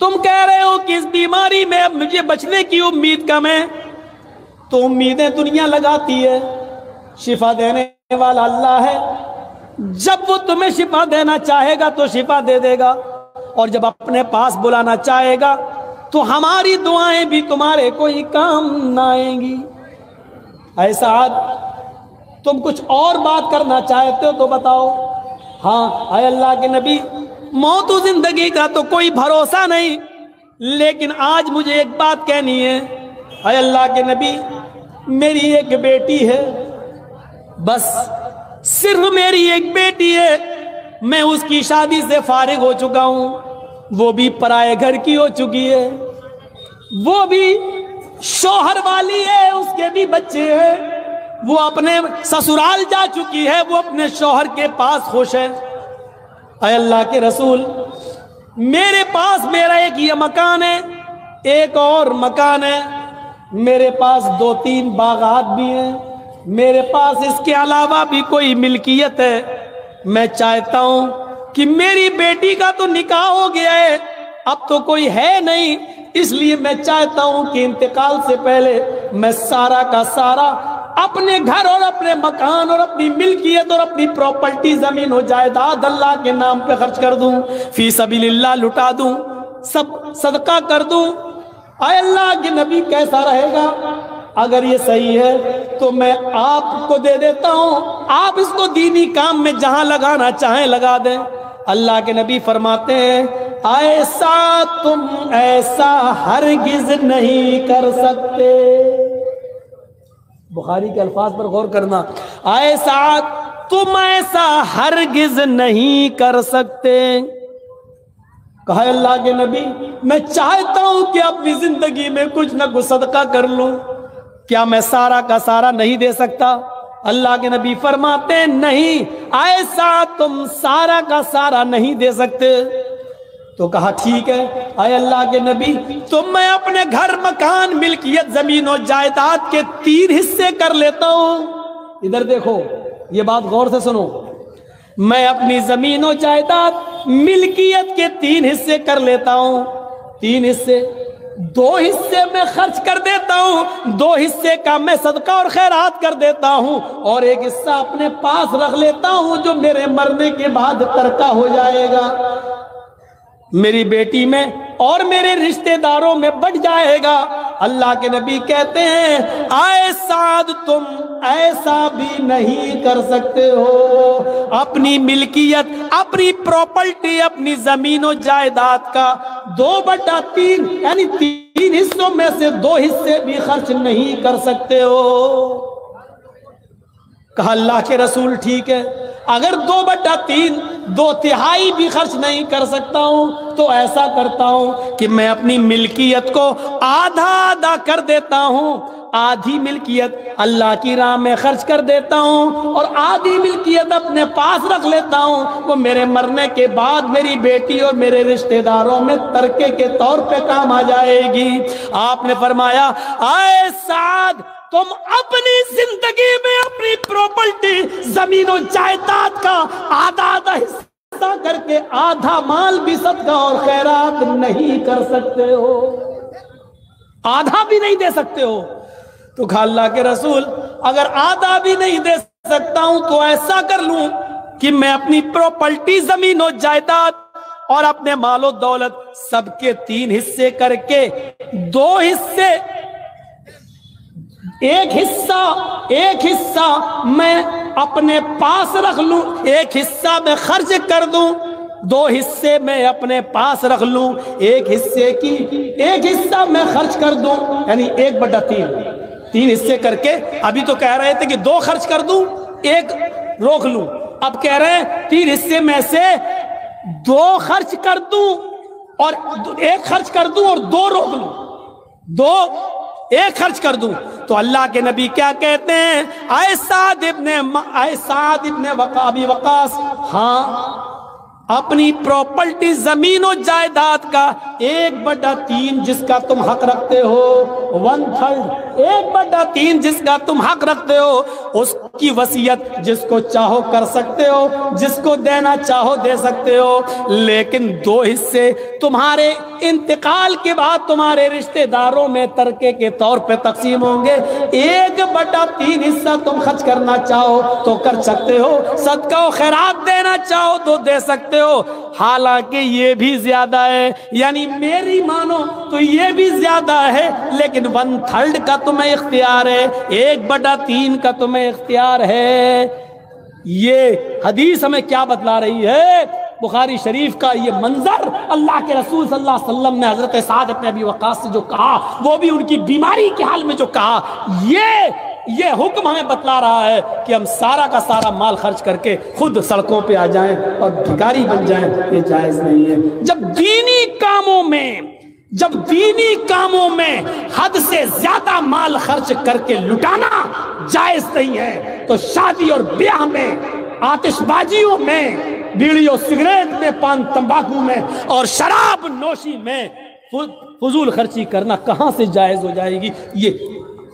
تم کہہ رہے ہو کہ اس بیماری میں اب مجھے بچنے کی امید کم ہے، تو امیدیں دنیا لگاتی ہے، شفا دینے والا اللہ ہے، جب وہ تمہیں شفا دینا چاہے گا تو شفا دے دے گا، اور جب اپنے پاس بلانا چاہے گا تو ہماری دعائیں بھی تمہارے کوئی کام نہ آئیں گی۔ اے سعد تم کچھ اور بات کرنا چاہتے ہو تو بتاؤ۔ ہاں اے اللہ کے نبی، موت و زندگی کا تو کوئی بھروسہ نہیں، لیکن آج مجھے ایک بات کہنی ہے۔ اے اللہ کے نبی میری ایک بیٹی ہے، بس صرف میری ایک بیٹی ہے، میں اس کی شادی سے فارغ ہو چکا ہوں، وہ بھی پرائے گھر کی ہو چکی ہے، وہ بھی شوہر والی ہے، اس کے بھی بچے ہیں، وہ اپنے سسرال جا چکی ہے، وہ اپنے شوہر کے پاس خوش ہے۔ اے اللہ کے رسول، میرے پاس میرا ایک یہ مکان ہے، ایک اور مکان ہے، میرے پاس 2-3 باغات بھی ہیں، میرے پاس اس کے علاوہ بھی کوئی ملکیت ہے، میں چاہتا ہوں کہ میری بیٹی کا تو نکاح ہو گیا ہے، اب تو کوئی ہے نہیں، اس لیے میں چاہتا ہوں کہ انتقال سے پہلے میں سارا کا سارا اپنے گھر اور اپنے مکان اور اپنی ملکیت اور اپنی پراپرٹی، زمین و جائیداد اللہ کے نام پہ خرچ کر دوں، فی سبیل اللہ لٹا دوں، سب صدقہ کر دوں۔ اے اللہ کے نبی کیسا رہے گا؟ اگر یہ صحیح ہے تو میں آپ کو دے دیتا ہوں، آپ اس کو دینی کام میں جہاں لگانا چاہیں لگا دیں۔ اللہ کے نبی فرماتے ہیں ایسا تم ایسا ہرگز نہیں کر سکتے، بخاری کے الفاظ پر غور کرنا، ایسا تم ایسا ہرگز نہیں کر سکتے۔ کہا اللہ کے نبی میں چاہتا ہوں کہ اپنی زندگی میں کچھ نہ کچھ صدقہ کر لوں، کیا میں سارا کا سارا نہیں دے سکتا؟ اللہ کے نبی فرماتے ہیں نہیں، ایسا تم سارا کا سارا نہیں دے سکتے۔ تو کہا ٹھیک ہے اے اللہ کے نبی، تو میں اپنے گھر مکان ملکیت زمین و جائیداد کے 3 حصے کر لیتا ہوں۔ ادھر دیکھو، یہ بات غور سے سنو، میں اپنی زمین و جائیداد ملکیت کے 3 حصے کر لیتا ہوں، 3 حصے، 2 حصے میں خرچ کر دیتا ہوں، 2 حصے کا میں صدقہ اور خیرات کر دیتا ہوں، اور 1 حصہ اپنے پاس رکھ لیتا ہوں جو میرے مرنے کے بعد ترکہ ہو جائے گا، میری بیٹی میں اور میرے رشتہ داروں میں بٹ جائے گا۔ اللہ کے نبی کہتے ہیں اے سعد تم ایسا بھی نہیں کر سکتے ہو، اپنی ملکیت، اپنی پراپرٹی، اپنی زمین و جائیداد کا 2/3 یعنی 3 حصوں میں سے 2 حصے بھی خرچ نہیں کر سکتے ہو۔ کہا اللہ کے رسول ٹھیک ہے، اگر 2/3 2/3 بھی خرچ نہیں کر سکتا ہوں تو ایسا کرتا ہوں کہ میں اپنی ملکیت کو آدھا کر دیتا ہوں، آدھی ملکیت اللہ کی راہ میں خرچ کر دیتا ہوں اور آدھی ملکیت اپنے پاس رکھ لیتا ہوں، وہ میرے مرنے کے بعد میری بیٹی اور میرے رشتہ داروں میں ترکے کے طور پہ کام آ جائے گی۔ آپ نے فرمایا اے سعد تم اپنی زندگی میں اپنی پراپرٹی زمین و جائیداد کا آدھا حصہ کر کے آدھا مال بھی صدقہ اور خیرات نہیں کر سکتے ہو، آدھا بھی نہیں دے سکتے ہو۔ تو کہا اللہ کے رسول اگر آدھا بھی نہیں دے سکتا ہوں تو ایسا کر لوں کہ میں اپنی پراپرٹی زمین و جائیداد اور اپنے مال و دولت سب کے 3 حصے کر کے 2 حصے، ایک حصہ میں اپنے پاس رکھ لوں، 1 حصہ میں خرچ کر دوں، 2 حصے میں اپنے پاس رکھ لوں، 1 حصہ میں خرچ کر دوں، یعنی 1/3 3 حصے کر کے، ابھی تو کہہ رہے تھے کہ 2 خرچ کر دوں 1 روک لوں، اب کہہ رہے ہیں 3 حصے میں سے 2 خرچ کر دوں اور 1 خرچ کر دوں اور 2 روک لوں، 1 خرچ کر دوں۔ تو اللہ کے نبی کیا کہتے ہیں اے سعد ابن ابی وقاص، ہاں اپنی پراپرٹی زمین و جائیداد کا 1/3 جس کا تم حق رکھتے ہو، 1/3 1/3 جس کا تم حق رکھتے ہو، اس کی وصیت جس کو چاہو کر سکتے ہو، جس کو دینا چاہو دے سکتے ہو، لیکن 2 حصے تمہارے انتقال کے بعد تمہارے رشتہ داروں میں ترکے کے طور پہ تقسیم ہوں گے، 1/3 حصہ تم خرچ کرنا چاہو تو کر سکتے ہو، صدقہ و خیرات دینا چاہو تو دے سکتے ہو، حالانکہ یہ بھی زیادہ ہے، یعنی میری مانو تو یہ بھی زیادہ ہے، لیکن 1/3 کا تمہیں اختیار ہے، 1/3 کا تمہیں اختیار ہے۔ یہ حدیث ہمیں کیا بتلا رہی ہے بخاری شریف کا یہ منظر اللہ کے رسول صلی اللہ علیہ وسلم نے حضرت سعد بن ابی وقاص سے جو کہا، وہ بھی ان کی بیماری کے حال میں جو کہا، یہ حکم ہمیں بتلا رہا ہے کہ ہم سارا کا سارا مال خرچ کر کے خود سڑکوں پہ آ جائیں اور بھکاری بن جائیں، یہ جائز نہیں ہے۔ جب دینی کاموں میں حد سے زیادہ مال خرچ کر کے لٹانا جائز نہیں ہے، تو شادی اور بیاہ میں، آتش بازیوں میں، بیڑی اور سگریٹ میں، پان تمباکو میں اور شراب نوشی میں فضول خرچی کرنا کہاں سے جائز ہو جائے گی؟ یہ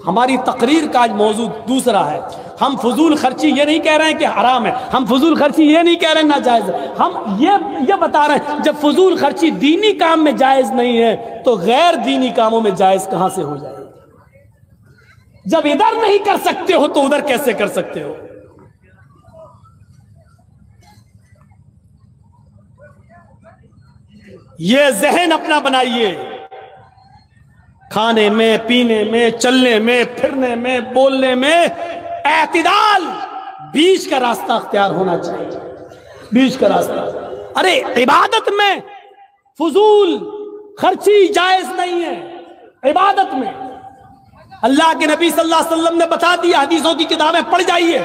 ہماری تقریر کا آج موضوع دوسرا ہے۔ ہم فضول خرچی یہ نہیں کہہ رہے ہیں کہ حرام ہے، ہم فضول خرچی یہ نہیں کہہ رہے ہیں ناجائز ہے، ہم یہ بتا رہے ہیں جب فضول خرچی دینی کام میں جائز نہیں ہے تو غیر دینی کاموں میں جائز کہاں سے ہو جائے گی؟ جب ادھر نہیں کر سکتے ہو تو ادھر کیسے کر سکتے ہو؟ یہ ذہن اپنا بنائیے، کھانے میں، پینے میں، چلنے میں، پھرنے میں، بولنے میں اعتدال، بیچ کا راستہ اختیار ہونا چاہیے، بیچ کا راستہ۔ ارے عبادت میں فضول خرچی جائز نہیں ہے، عبادت میں اللہ کے نبی صلی اللہ علیہ وسلم نے بتا دیا، حدیثوں کی کتابیں پڑھ جائیے،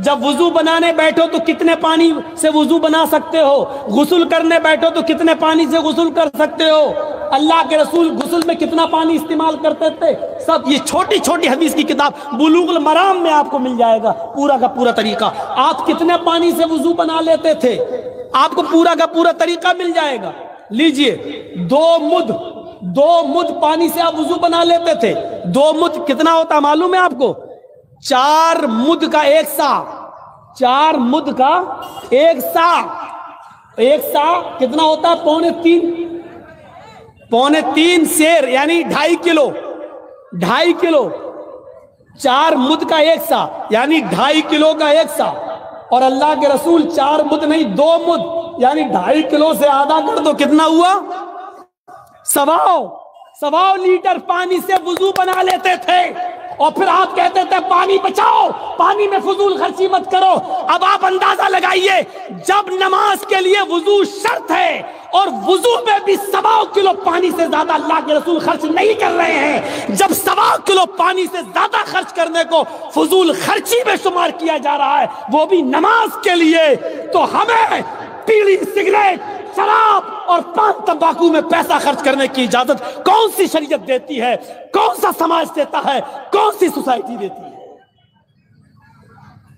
جب وضو بنانے بیٹھو تو کتنے پانی سے وضو بنا سکتے ہو، غسل کرنے بیٹھو تو کتنے پانی سے غسل کر سکتے ہو، اللہ کے رسول غسل میں کتنا پانی استعمال کرتے تھے، سب یہ چھوٹی چھوٹی حدیث کی کتاب بلوغ المرام میں آپ کو مل جائے گا پورا کا پورا طریقہ۔ آپ کتنے پانی سے وضو بنا لیتے تھے، آپ کو پورا کا پورا طریقہ مل جائے گا۔ لیجئے، دو مد پانی سے آپ وضو بنا لیتے تھے۔ 2 مد کتنا ہوتا معلوم ہے آپ کو؟ 4 مد کا 1 سا، 4 مد کا 1 سا، 1 سا کتنا ہوتا ہے؟ پونے تین سیر، یعنی 2.5 کلو، 2.5 کلو، 4 مد کا 1 سا یعنی 2.5 کلو کا 1 سا، اور اللہ کے رسول 4 مد نہیں 2 مد یعنی 2.5 کلو سے آدھا کر دو کتنا ہوا؟ 1.25 لیٹر پانی سے وضو بنا لیتے تھے، اور پھر آپ کہتے تھے پانی بچاؤ، پانی میں فضول خرچی مت کرو۔ اب آپ اندازہ لگائیے، جب نماز کے لیے وضو شرط ہے اور وضو میں بھی 1.25 کلو پانی سے زیادہ اللہ کے رسول خرچ نہیں کر رہے ہیں، جب 1.25 کلو پانی سے زیادہ خرچ کرنے کو فضول خرچی میں شمار کیا جا رہا ہے، وہ بھی نماز کے لیے، تو ہمیں بیڑی، سگریٹ، شراب اور پان تمباکو میں پیسہ خرچ کرنے کی اجازت کون سی شریعت دیتی ہے؟ کون سا سماج دیتا ہے؟ کون سی سوسائٹی دیتی ہے؟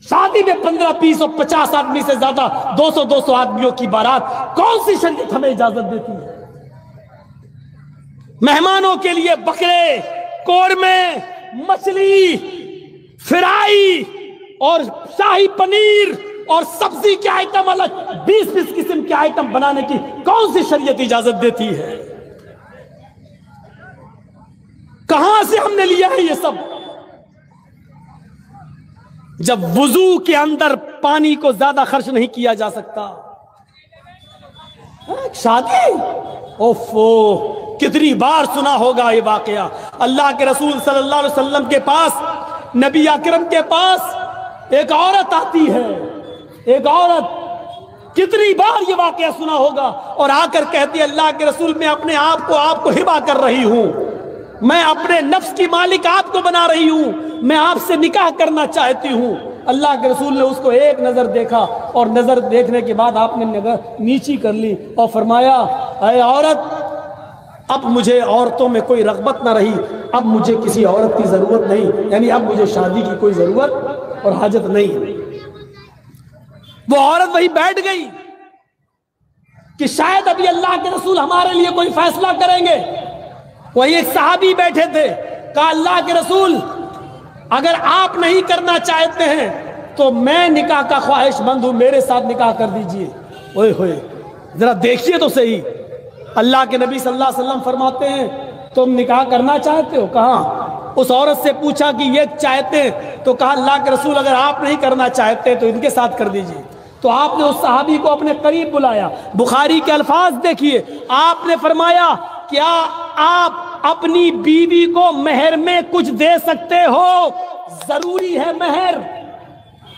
شادی میں 15، 20 اور 50 آدمی سے زیادہ 200 آدمیوں کی بارات کون سی شریعت ہمیں اجازت دیتی ہے؟ مہمانوں کے لیے بکرے، قورمے، مچھلی، فرائی اور شاہی پنیر اور سبزی کے آئٹم الگ 20 قسم کے آئٹم بنانے کی کون سی شریعت اجازت دیتی ہے؟ کہاں سے ہم نے لیا ہے یہ سب؟ جب وضو کے اندر پانی کو زیادہ خرچ نہیں کیا جا سکتا، شادی، اوفو، کتنی بار سنا ہوگا یہ واقعہ۔ اللہ کے رسول صلی اللہ علیہ وسلم کے پاس، نبی اکرم کے پاس ایک عورت آتی ہے، ایک عورت، کتنی بار یہ واقعہ سنا ہوگا، اور آ کر کہتی ہے اللہ کے رسول میں اپنے آپ کو ہبا کر رہی ہوں، میں اپنے نفس کی مالک آپ کو بنا رہی ہوں، میں آپ سے نکاح کرنا چاہتی ہوں۔ اللہ کے رسول نے اس کو ایک نظر دیکھا، اور نظر دیکھنے کے بعد آپ نے نظر نیچی کر لی اور فرمایا، اے عورت، اب مجھے عورتوں میں کوئی رغبت نہ رہی، اب مجھے کسی عورت کی ضرورت نہیں، یعنی اب مجھے شادی کی کوئی ضرورت اور حاجت نہیں۔ وہ عورت وہی بیٹھ گئی کہ شاید ابھی اللہ کے رسول ہمارے لیے کوئی فیصلہ کریں گے۔ وہی ایک صحابی بیٹھے تھے، کہا اللہ کے رسول اگر آپ نہیں کرنا چاہتے ہیں تو میں نکاح کا خواہش مند ہوں، میرے ساتھ نکاح کر دیجئے۔ اوئے ہوئے، ذرا دیکھیے تو صحیح، اللہ کے نبی صلی اللہ علیہ وسلم فرماتے ہیں تم نکاح کرنا چاہتے ہو؟ کہاں؟ اس عورت سے پوچھا کہ یہ چاہتے ہیں، تو کہا اللہ کے رسول اگر آپ نہیں کرنا چاہتے تو ان کے ساتھ کر دیجئے۔ تو آپ نے اس صحابی کو اپنے قریب بلایا، بخاری کے الفاظ دیکھیے، آپ نے فرمایا کیا آپ اپنی بیوی کو مہر میں کچھ دے سکتے ہو؟ ضروری ہے مہر،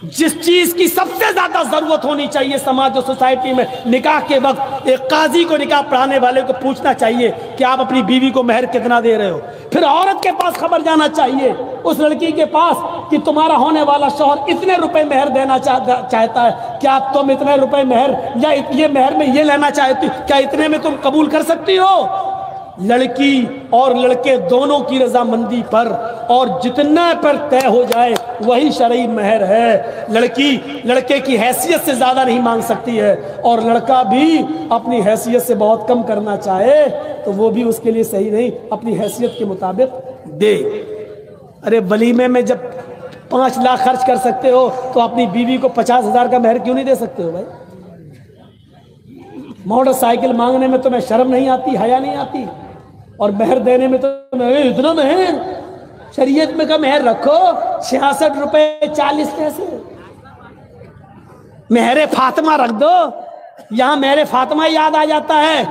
جس چیز کی سب سے زیادہ ضرورت ہونی چاہیے سماج اور سوسائٹی میں، نکاح کے وقت ایک قاضی کو نکاح پڑھانے والے کو پوچھنا چاہیے کہ آپ اپنی بیوی کو مہر کتنا دے رہے ہو۔ پھر عورت کے پاس خبر جانا چاہیے اس لڑکی کے پاس کہ تمہارا ہونے والا شوہر اتنے روپے مہر دینا چاہتا ہے، کیا تم اتنے روپے مہر یا یہ مہر میں یہ لینا چاہتی، کیا اتنے میں تم قبول کر سکتی ہو؟ لڑکی اور لڑکے دونوں کی رضامندی پر اور جتنا پر طے ہو جائے وہی شرعی مہر ہے۔ لڑکی لڑکے کی حیثیت سے زیادہ نہیں مانگ سکتی ہے، اور لڑکا بھی اپنی حیثیت سے بہت کم کرنا چاہے تو وہ بھی اس کے لیے صحیح نہیں، اپنی حیثیت کے مطابق دے۔ ارے ولیمے میں جب 5 لاکھ خرچ کر سکتے ہو تو اپنی بیوی کو 50,000 کا مہر کیوں نہیں دے سکتے ہو بھائی؟ موٹر سائیکل مانگنے میں تمہیں شرم نہیں آتی، حیا نہیں آتی؟ اور مہر دینے میں تو اتنا مہر، شریعت میں کا مہر رکھو 66 روپے 40 پیسے، مہر فاطمہ رکھ دو۔ یہاں مہر فاطمہ یاد آ جاتا ہے،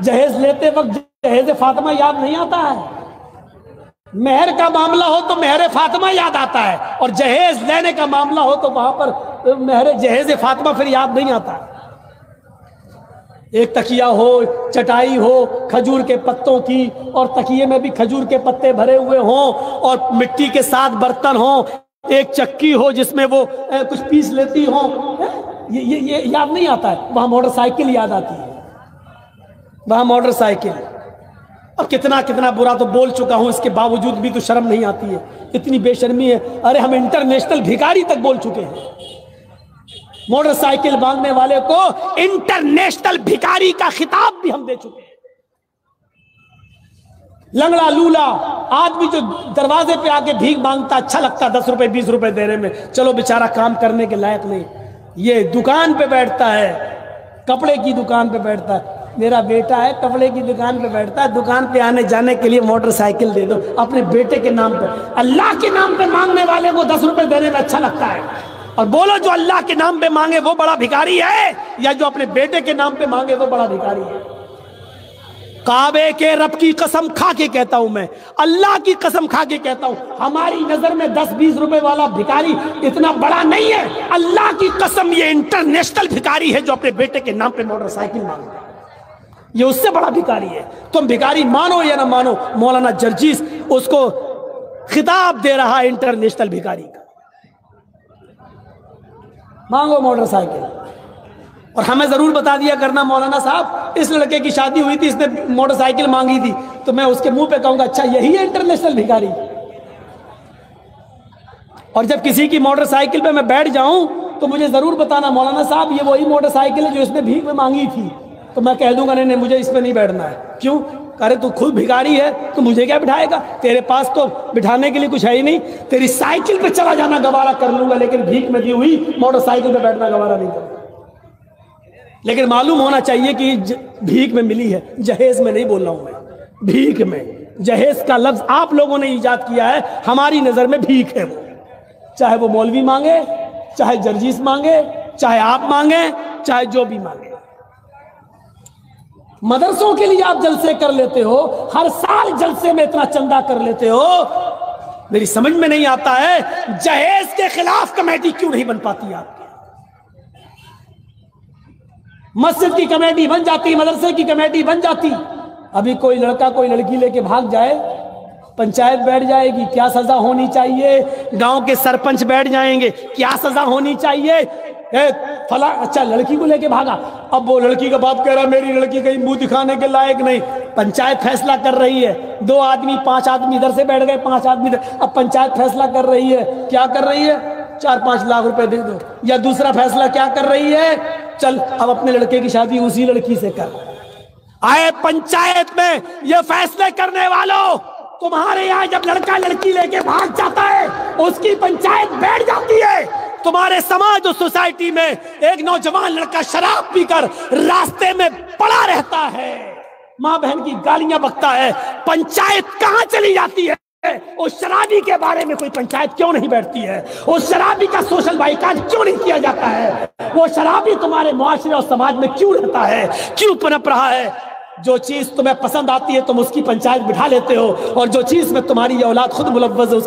جہیز لیتے وقت جہیز فاطمہ یاد نہیں آتا ہے۔ مہر کا معاملہ ہو تو مہر فاطمہ یاد آتا ہے، اور جہیز لینے کا معاملہ ہو تو وہاں پر مہر جہیز فاطمہ پھر یاد نہیں آتا۔ ایک تکیہ ہو، چٹائی ہو کھجور کے پتوں کی، اور تکیے میں بھی کھجور کے پتے بھرے ہوئے ہوں، اور مٹی کے ساتھ برتن ہوں، ایک چکی ہو جس میں وہ کچھ پیس لیتی ہوں، یہ یاد نہیں آتا ہے۔ وہاں موٹر سائیکل یاد آتی ہے، وہاں موٹر سائیکل۔ اب کتنا برا تو بول چکا ہوں، اس کے باوجود بھی تو شرم نہیں آتی ہے، اتنی بے شرمی ہے۔ ارے ہم انٹرنیشنل بھکاری تک بول چکے ہیں، موٹر سائیکل مانگنے والے کو انٹرنیشنل بھکاری کا خطاب بھی ہم دے چکے ہیں۔ لنگڑا لولا آدمی جو دروازے پہ آ کے بھیک مانگتا اچھا لگتا، 10 روپے 20 روپے دینے میں، چلو بیچارہ کام کرنے کے لائق نہیں، یہ دکان پہ بیٹھتا ہے، کپڑے کی دکان پہ بیٹھتا ہے۔ میرا بیٹا ہے کپڑے کی دکان پہ بیٹھتا ہے، دکان پہ آنے جانے کے لیے موٹر سائیکل دے دو اپنے بیٹے کے نام پہ۔ اللہ کے نام پہ مانگنے والے کو 10 روپے دینے میں اچھا لگتا ہے، اور بولو جو اللہ کے نام پہ مانگے وہ بڑا بھکاری ہے، یا جو اپنے بیٹے کے نام پہ مانگے وہ بڑا بھکاری ہے؟ کعبے کے رب کی قسم کھا کے کہتا ہوں، میں اللہ کی قسم کھا کے کہتا ہوں، ہماری نظر میں 10-20 روپے والا بھکاری اتنا بڑا نہیں ہے۔ اللہ کی قسم یہ انٹرنیشنل بھکاری ہے جو اپنے بیٹے کے نام پہ موٹر سائیکل مانگتا ہے، یہ اس سے بڑا بھکاری ہے۔ تم بھکاری مانو یا نہ مانو، مولانا جرجیس اس کو خطاب دے رہا ہے انٹرنیشنل بھکاری کا۔ مانگو موٹر سائیکل، اور ہمیں ضرور بتا دیا کرنا مولانا صاحب اس لڑکے کی شادی ہوئی تھی، اس نے موٹر سائیکل مانگی تھی، تو میں اس کے منہ پہ کہوں گا اچھا یہی ہے انٹرنیشنل بھکاری؟ اور جب کسی کی موٹر سائیکل پہ میں بیٹھ جاؤں تو مجھے ضرور بتانا مولانا صاحب یہ وہی موٹر سائیکل ہے جو اس نے بھیک میں مانگی تھی، تو میں کہہ دوں گا نہیں مجھے اس پہ نہیں بیٹھنا ہے۔ کیوں؟ ارے تو خود بھکاری ہے تو مجھے کیا بٹھائے گا؟ تیرے پاس تو بٹھانے کے لیے کچھ ہے ہی نہیں، تیری سائیکل پہ چلا جانا گوارا کر لوں گا، لیکن بھیک میں دی ہوئی موٹر سائیکل پہ بیٹھنا گوارا نہیں کروں۔ لیکن معلوم ہونا چاہیے کہ بھیک میں ملی ہے، جہیز میں نہیں بول رہا ہوں میں، بھیک میں۔ جہیز کا لفظ آپ لوگوں نے ایجاد کیا ہے، ہماری نظر میں بھیک ہے وہ، چاہے وہ مولوی مانگے، چاہے جرجیس مانگے، چاہے آپ مانگیں، چاہے جو بھی مانگے۔ مدرسوں کے لیے آپ جلسے کر لیتے ہو، ہر سال جلسے میں اتنا چندہ کر لیتے ہو، میری سمجھ میں نہیں آتا ہے جہیز کے خلاف کمیٹی کیوں نہیں بن پاتی آپ کی؟ مسجد کی کمیٹی بن جاتی، مدرسے کی کمیٹی بن جاتی، ابھی کوئی لڑکا کوئی لڑکی لے کے بھاگ جائے پنچایت بیٹھ جائے گی کیا سزا ہونی چاہیے، گاؤں کے سرپنچ بیٹھ جائیں گے کیا سزا ہونی چاہیے، فلاں اچھا لڑکی کو لے کے بھاگا، اب وہ لڑکی کا باپ کہہ رہا میری لڑکی کہیں منہ دکھانے کے لائق نہیں، پنچایت فیصلہ کر رہی ہے، 2 آدمی 5 آدمی ادھر سے بیٹھ گئے، 5 آدمی ادھر، اب پنچایت فیصلہ کر رہی ہے، کیا کر رہی ہے؟ 4-5 لاکھ روپے دے دو، یا دوسرا فیصلہ کیا کر رہی ہے؟ چل اب اپنے لڑکے کی شادی اسی لڑکی سے کر۔ آئے پنچایت میں یہ فیصلے کرنے والوں، تمہارے یہاں جب لڑکا لڑکی لے کے بھاگ جاتا ہے اس کی پنچایت بیٹھ جاتی ہے، تمہارے سماج اور سوسائٹی میں ایک نوجوان لڑکا شراب پی کر راستے میں پڑا رہتا ہے، ماں بہن کی گالیاں بکتا ہے، پنچایت کہاں چلی جاتی ہے؟ اس شرابی کے بارے میں کوئی پنچایت کیوں نہیں بیٹھتی ہے؟ اس شرابی کا سوشل بائیکاٹ کیوں نہیں کیا جاتا ہے؟ وہ شرابی تمہارے معاشرے اور سماج میں کیوں رہتا ہے، کیوں پنپ رہا ہے؟ جو چیز تمہیں پسند آتی ہے تم اس کی پنچایت بٹھا لیتے ہو، اور جو چیز میں تمہاری یہ اولاد خود ملوث ہے اس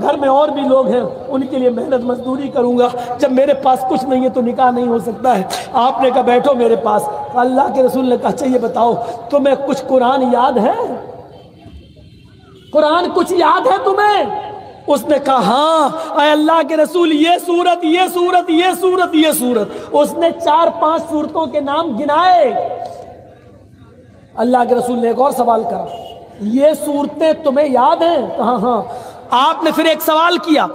گھر میں اور بھی لوگ ہیں، ان کے لیے محنت مزدوری کروں گا، جب میرے پاس کچھ نہیں ہے تو نکاح نہیں ہو سکتا ہے۔ آپ نے کہا بیٹھو میرے پاس۔ اللہ کے رسول نے کہا اچھا یہ بتاؤ تمہیں کچھ قرآن یاد ہے؟ قرآن کچھ یاد ہے تمہیں؟ اس نے کہا ہاں اے اللہ کے رسول یہ سورت یہ سورت یہ سورت یہ سورت۔ اس نے 4-5 سورتوں کے نام گنائے۔ اللہ کے رسول نے ایک اور سوال کرا، یہ سورتیں تمہیں یاد ہیں؟ کہا ہاں۔ آپ نے پھر ایک سوال کیا،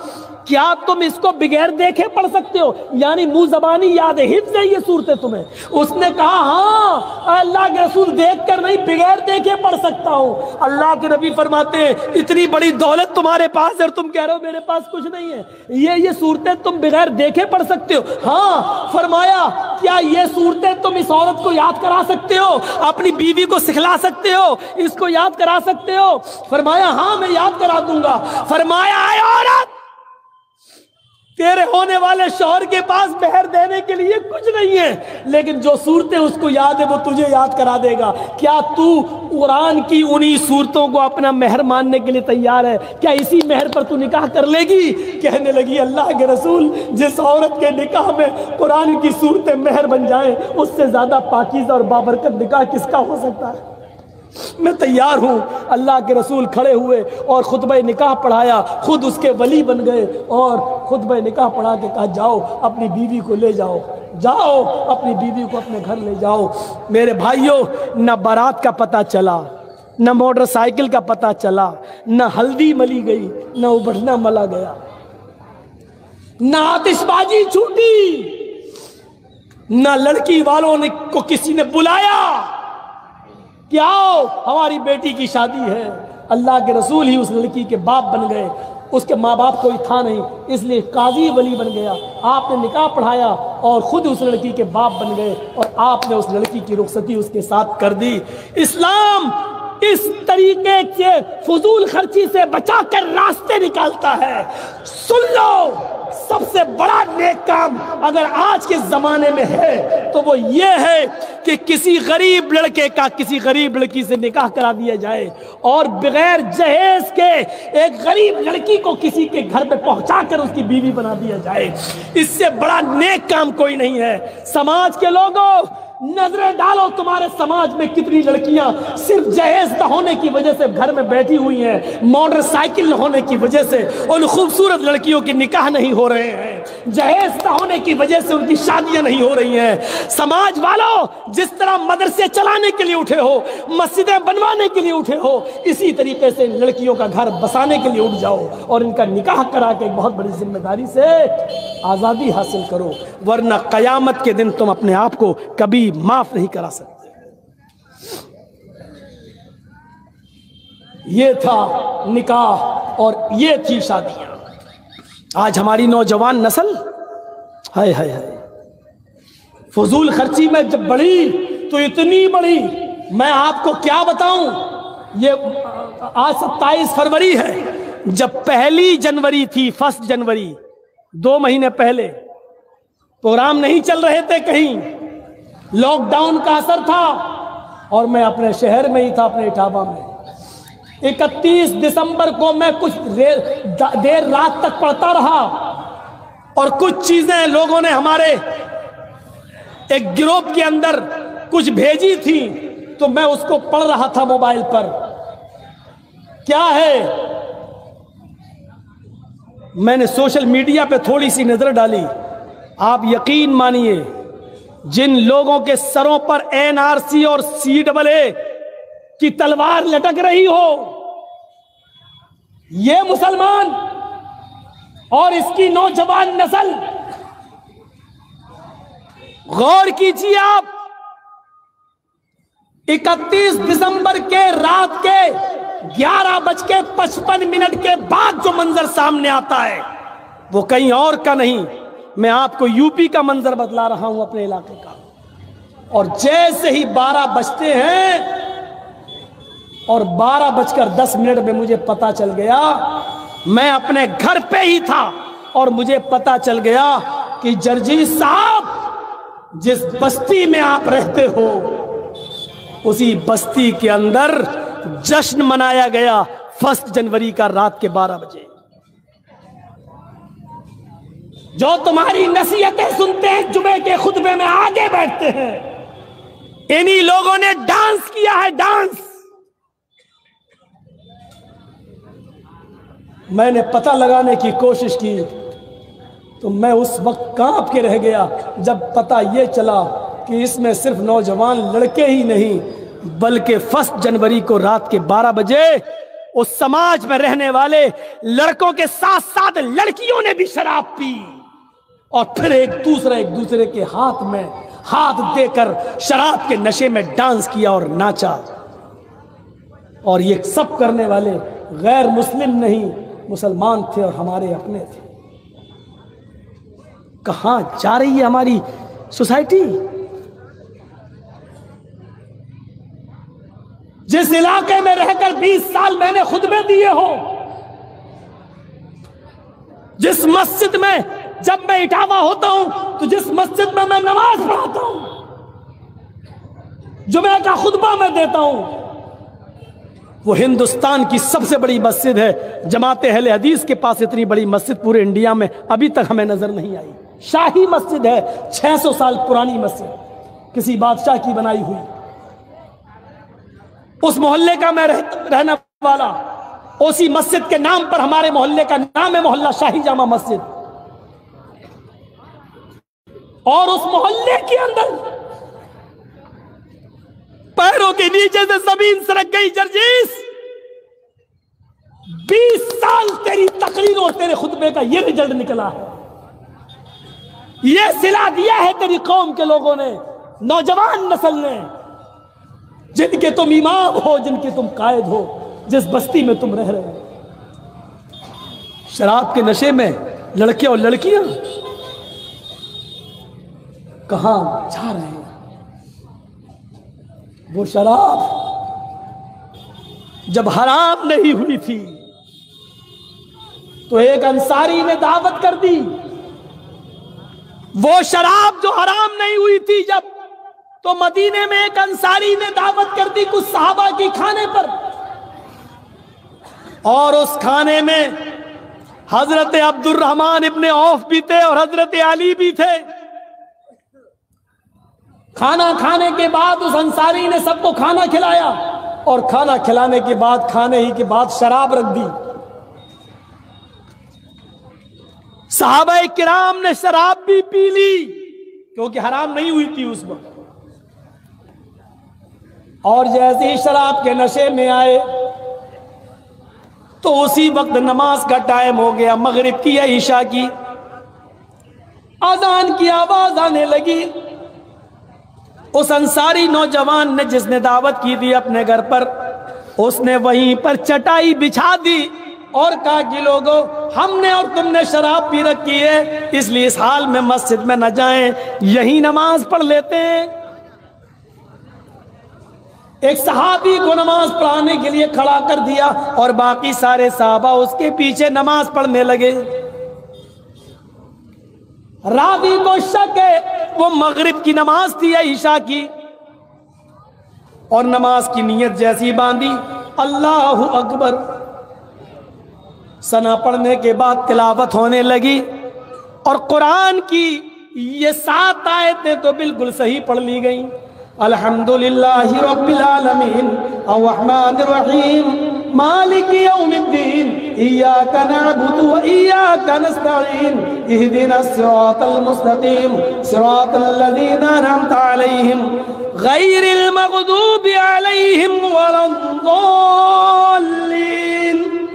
کیا تم اس کو بغیر دیکھے پڑھ سکتے ہو؟ یعنی منہ زبانی یاد ہے، حفظ ہے یہ صورتیں تمہیں؟ اس نے کہا ہاں اللہ کے رسول دیکھ کر نہیں بغیر دیکھے پڑھ سکتا ہوں۔ اللہ کے نبی فرماتے ہیں اتنی بڑی دولت تمہارے پاس ہے اور تم کہہ رہے ہو میرے پاس کچھ نہیں ہے، یہ صورتیں تم بغیر دیکھے پڑھ سکتے ہو؟ ہاں۔ فرمایا کیا یہ صورتیں تم اس عورت کو یاد کرا سکتے ہو؟ اپنی بیوی کو سکھلا سکتے ہو؟ اس کو یاد کرا سکتے ہو؟ فرمایا ہاں میں یاد کرا دوں گا۔ فرمایا اے عورت تیرے ہونے والے شوہر کے پاس مہر دینے کے لیے کچھ نہیں ہے، لیکن جو صورتیں اس کو یاد ہے وہ تجھے یاد کرا دے گا۔ کیا تو قرآن کی انہی صورتوں کو اپنا مہر ماننے کے لیے تیار ہے؟ کیا اسی مہر پر تو نکاح کر لے گی؟ کہنے لگی اللہ کے رسول جس عورت کے نکاح میں قرآن کی صورتیں مہر بن جائیں اس سے زیادہ پاکیزہ اور بابرکت نکاح کس کا ہو سکتا ہے؟ میں تیار ہوں۔ اللہ کے رسول کھڑے ہوئے اور خطبہ نکاح پڑھایا، خود اس کے ولی بن گئے اور خطبہ نکاح پڑھا کے کہا جاؤ اپنی بیوی کو لے جاؤ، جاؤ اپنی بیوی کو اپنے گھر لے جاؤ۔ میرے بھائیوں نہ بارات کا پتہ چلا، نہ موٹر سائیکل کا پتہ چلا، نہ ہلدی ملی گئی، نہ ابٹنا ملا گیا، نہ آتش بازی چھوٹی، نہ لڑکی والوں کو کسی نے بلایا کہ آؤ ہماری بیٹی کی شادی ہے۔ اللہ کے رسول ہی اس لڑکی کے باپ بن گئے، اس کے ماں باپ کوئی تھا نہیں، اس لیے قاضی ولی بن گیا۔ آپ نے نکاح پڑھایا اور خود اس لڑکی کے باپ بن گئے اور آپ نے اس لڑکی کی رخصتی اس کے ساتھ کر دی۔ اسلام اس طریقے سے فضول خرچی سے بچا کر راستے نکالتا ہے۔ سن لو سب سے بڑا نیک کام اگر آج کے زمانے میں ہے تو وہ یہ ہے کہ کسی غریب لڑکے کا کسی غریب لڑکی سے نکاح کرا دیا جائے اور بغیر جہیز کے ایک غریب لڑکی کو کسی کے گھر پہ پہنچا کر اس کی بیوی بنا دیا جائے۔ اس سے بڑا نیک کام کوئی نہیں ہے۔ سماج کے لوگوں نظریں ڈالو تمہارے سماج میں کتنی لڑکیاں صرف جہیز نہ ہونے کی وجہ سے گھر میں بیٹھی ہوئی ہیں، موٹر سائیکل نہ ہونے کی وجہ سے ان خوبصورت لڑکیوں کی نکاح نہیں ہو رہے ہیں، جہیز نہ ہونے کی وجہ سے ان کی شادیاں نہیں ہو رہی ہیں۔ سماج والوں جس طرح مدرسے چلانے کے لیے اٹھے ہو، مسجدیں بنوانے کے لیے اٹھے ہو، اسی طریقے سے لڑکیوں کا گھر بسانے کے لیے اٹھ جاؤ اور ان کا نکاح کرا کے بہت بڑی ذمہ داری سے آزادی حاصل کرو، ورنہ قیامت کے دن تم اپنے آپ کو کبھی معاف نہیں کرا سکتے۔ یہ تھا نکاح اور یہ تھی شادیاں۔ آج ہماری نوجوان نسل ہائے ہائے ہائے فضول خرچی میں جب بڑھی تو اتنی بڑی، میں آپ کو کیا بتاؤں۔ یہ آج 27 فروری ہے، جب 1 جنوری تھی، 1 جنوری 2 مہینے پہلے پروگرام نہیں چل رہے تھے، کہیں لاک ڈاؤن کا اثر تھا اور میں اپنے شہر میں ہی تھا، اپنے اٹھابہ میں۔ 31 دسمبر کو میں کچھ دیر رات تک پڑھتا رہا اور کچھ چیزیں لوگوں نے ہمارے ایک گروپ کے اندر کچھ بھیجی تھی تو میں اس کو پڑھ رہا تھا موبائل پر۔ کیا ہے، میں نے سوشل میڈیا پہ تھوڑی سی نظر ڈالی، آپ یقین مانیے جن لوگوں کے سروں پر NRC اور CAA کی تلوار لٹک رہی ہو، یہ مسلمان اور اس کی نوجوان نسل، غور کیجیے آپ 31 دسمبر کے رات کے 11:55 کے بعد جو منظر سامنے آتا ہے وہ کہیں اور کا نہیں، میں آپ کو UP کا منظر بتلا رہا ہوں اپنے علاقے کا۔ اور جیسے ہی 12 بجتے ہیں اور 12:10 میں مجھے پتا چل گیا، میں اپنے گھر پہ ہی تھا اور مجھے پتا چل گیا کہ جرجی صاحب جس بستی میں آپ رہتے ہو اسی بستی کے اندر جشن منایا گیا 1 جنوری کا رات کے 12 بجے۔ جو تمہاری نصیحتیں سنتے ہیں جمعے کے خطبے میں آگے بیٹھتے ہیں، انہی لوگوں نے ڈانس کیا ہے، ڈانس۔ میں نے پتہ لگانے کی کوشش کی تو میں اس وقت کانپ کے رہ گیا جب پتہ یہ چلا کہ اس میں صرف نوجوان لڑکے ہی نہیں بلکہ 1 جنوری کو رات کے 12 بجے اس سماج میں رہنے والے لڑکوں کے ساتھ ساتھ لڑکیوں نے بھی شراب پی، اور پھر ایک دوسرے کے ہاتھ میں ہاتھ دے کر شراب کے نشے میں ڈانس کیا اور ناچا۔ اور یہ سب کرنے والے غیر مسلم نہیں، مسلمان تھے اور ہمارے اپنے تھے۔ کہاں جا رہی ہے ہماری سوسائٹی؟ جس علاقے میں رہ کر 20 سال میں نے خطبے دیے ہو، جس مسجد میں جب میں اٹھاوا ہوتا ہوں تو جس مسجد میں نماز پڑھاتا ہوں، جمعہ کا خطبہ میں دیتا ہوں، وہ ہندوستان کی سب سے بڑی مسجد ہے۔ جماعت اہل حدیث کے پاس اتنی بڑی مسجد پورے انڈیا میں ابھی تک ہمیں نظر نہیں آئی۔ شاہی مسجد ہے، 600 سال پرانی مسجد، کسی بادشاہ کی بنائی ہوئی۔ اس محلے کا میں رہنے والا، اسی مسجد کے نام پر ہمارے محلے کا نام ہے محلہ شاہی جامع مسجد، اور اس محلے کے اندر پیروں کے نیچے سے زمین سرک گئی۔ جرجیس، 20 سال تیری تقریر اور تیرے خطبے کا یہ رزلٹ نکلا ہے، یہ صلہ دیا ہے تیری قوم کے لوگوں نے، نوجوان نسل نے، جن کے تم امام ہو، جن کے تم قائد ہو، جس بستی میں تم رہ رہے ہو۔ شراب کے نشے میں لڑکے اور لڑکیاں کہاں جا رہے ہیں؟ وہ شراب جب حرام نہیں ہوئی تھی تو ایک انصاری نے دعوت کر دی، وہ شراب جو حرام نہیں ہوئی تھی جب، تو مدینے میں ایک انصاری نے دعوت کر دی کچھ صحابہ کی کھانے پر، اور اس کھانے میں حضرت عبد الرحمن ابن عوف بھی تھے اور حضرت علی بھی تھے۔ کھانا کھانے کے بعد اس انصاری نے سب کو کھانا کھلایا، اور کھانا کھلانے کے بعد کھانے ہی کے بعد شراب رکھ دی۔ صحابہ کرام نے شراب بھی پی لی کیونکہ حرام نہیں ہوئی تھی اس وقت، اور جیسے ہی شراب کے نشے میں آئے تو اسی وقت نماز کا ٹائم ہو گیا، مغرب کی یا عشاء کی، اذان کی آواز آنے لگی۔ اس انصاری نوجوان نے جس نے دعوت کی تھی اپنے گھر پر، اس نے وہیں پر چٹائی بچھا دی اور کہا کہ لوگوں، ہم نے اور تم نے شراب پی رکھی ہے، اس لیے اس حال میں مسجد میں نہ جائیں، یہی نماز پڑھ لیتے ہیں۔ ایک صحابی کو نماز پڑھانے کے لیے کھڑا کر دیا اور باقی سارے صحابہ اس کے پیچھے نماز پڑھنے لگے۔ راوی کو شک ہے وہ مغرب کی نماز تھی یا عشاء کی، اور نماز کی نیت جیسی باندھی، اللہ اکبر، ثنا پڑھنے کے بعد تلاوت ہونے لگی، اور قرآن کی یہ 7 آیتیں تو بالکل صحیح پڑھ لی گئیں۔ الحمدللہ رب العالمین الرحمن الرحیم مالک یوم الدین ایاک نعبد و ایاک نستعین اہدنا الصراط المستقیم صراط الذین انعمت علیہم غیر المغضوب علیہم ولا الضالین۔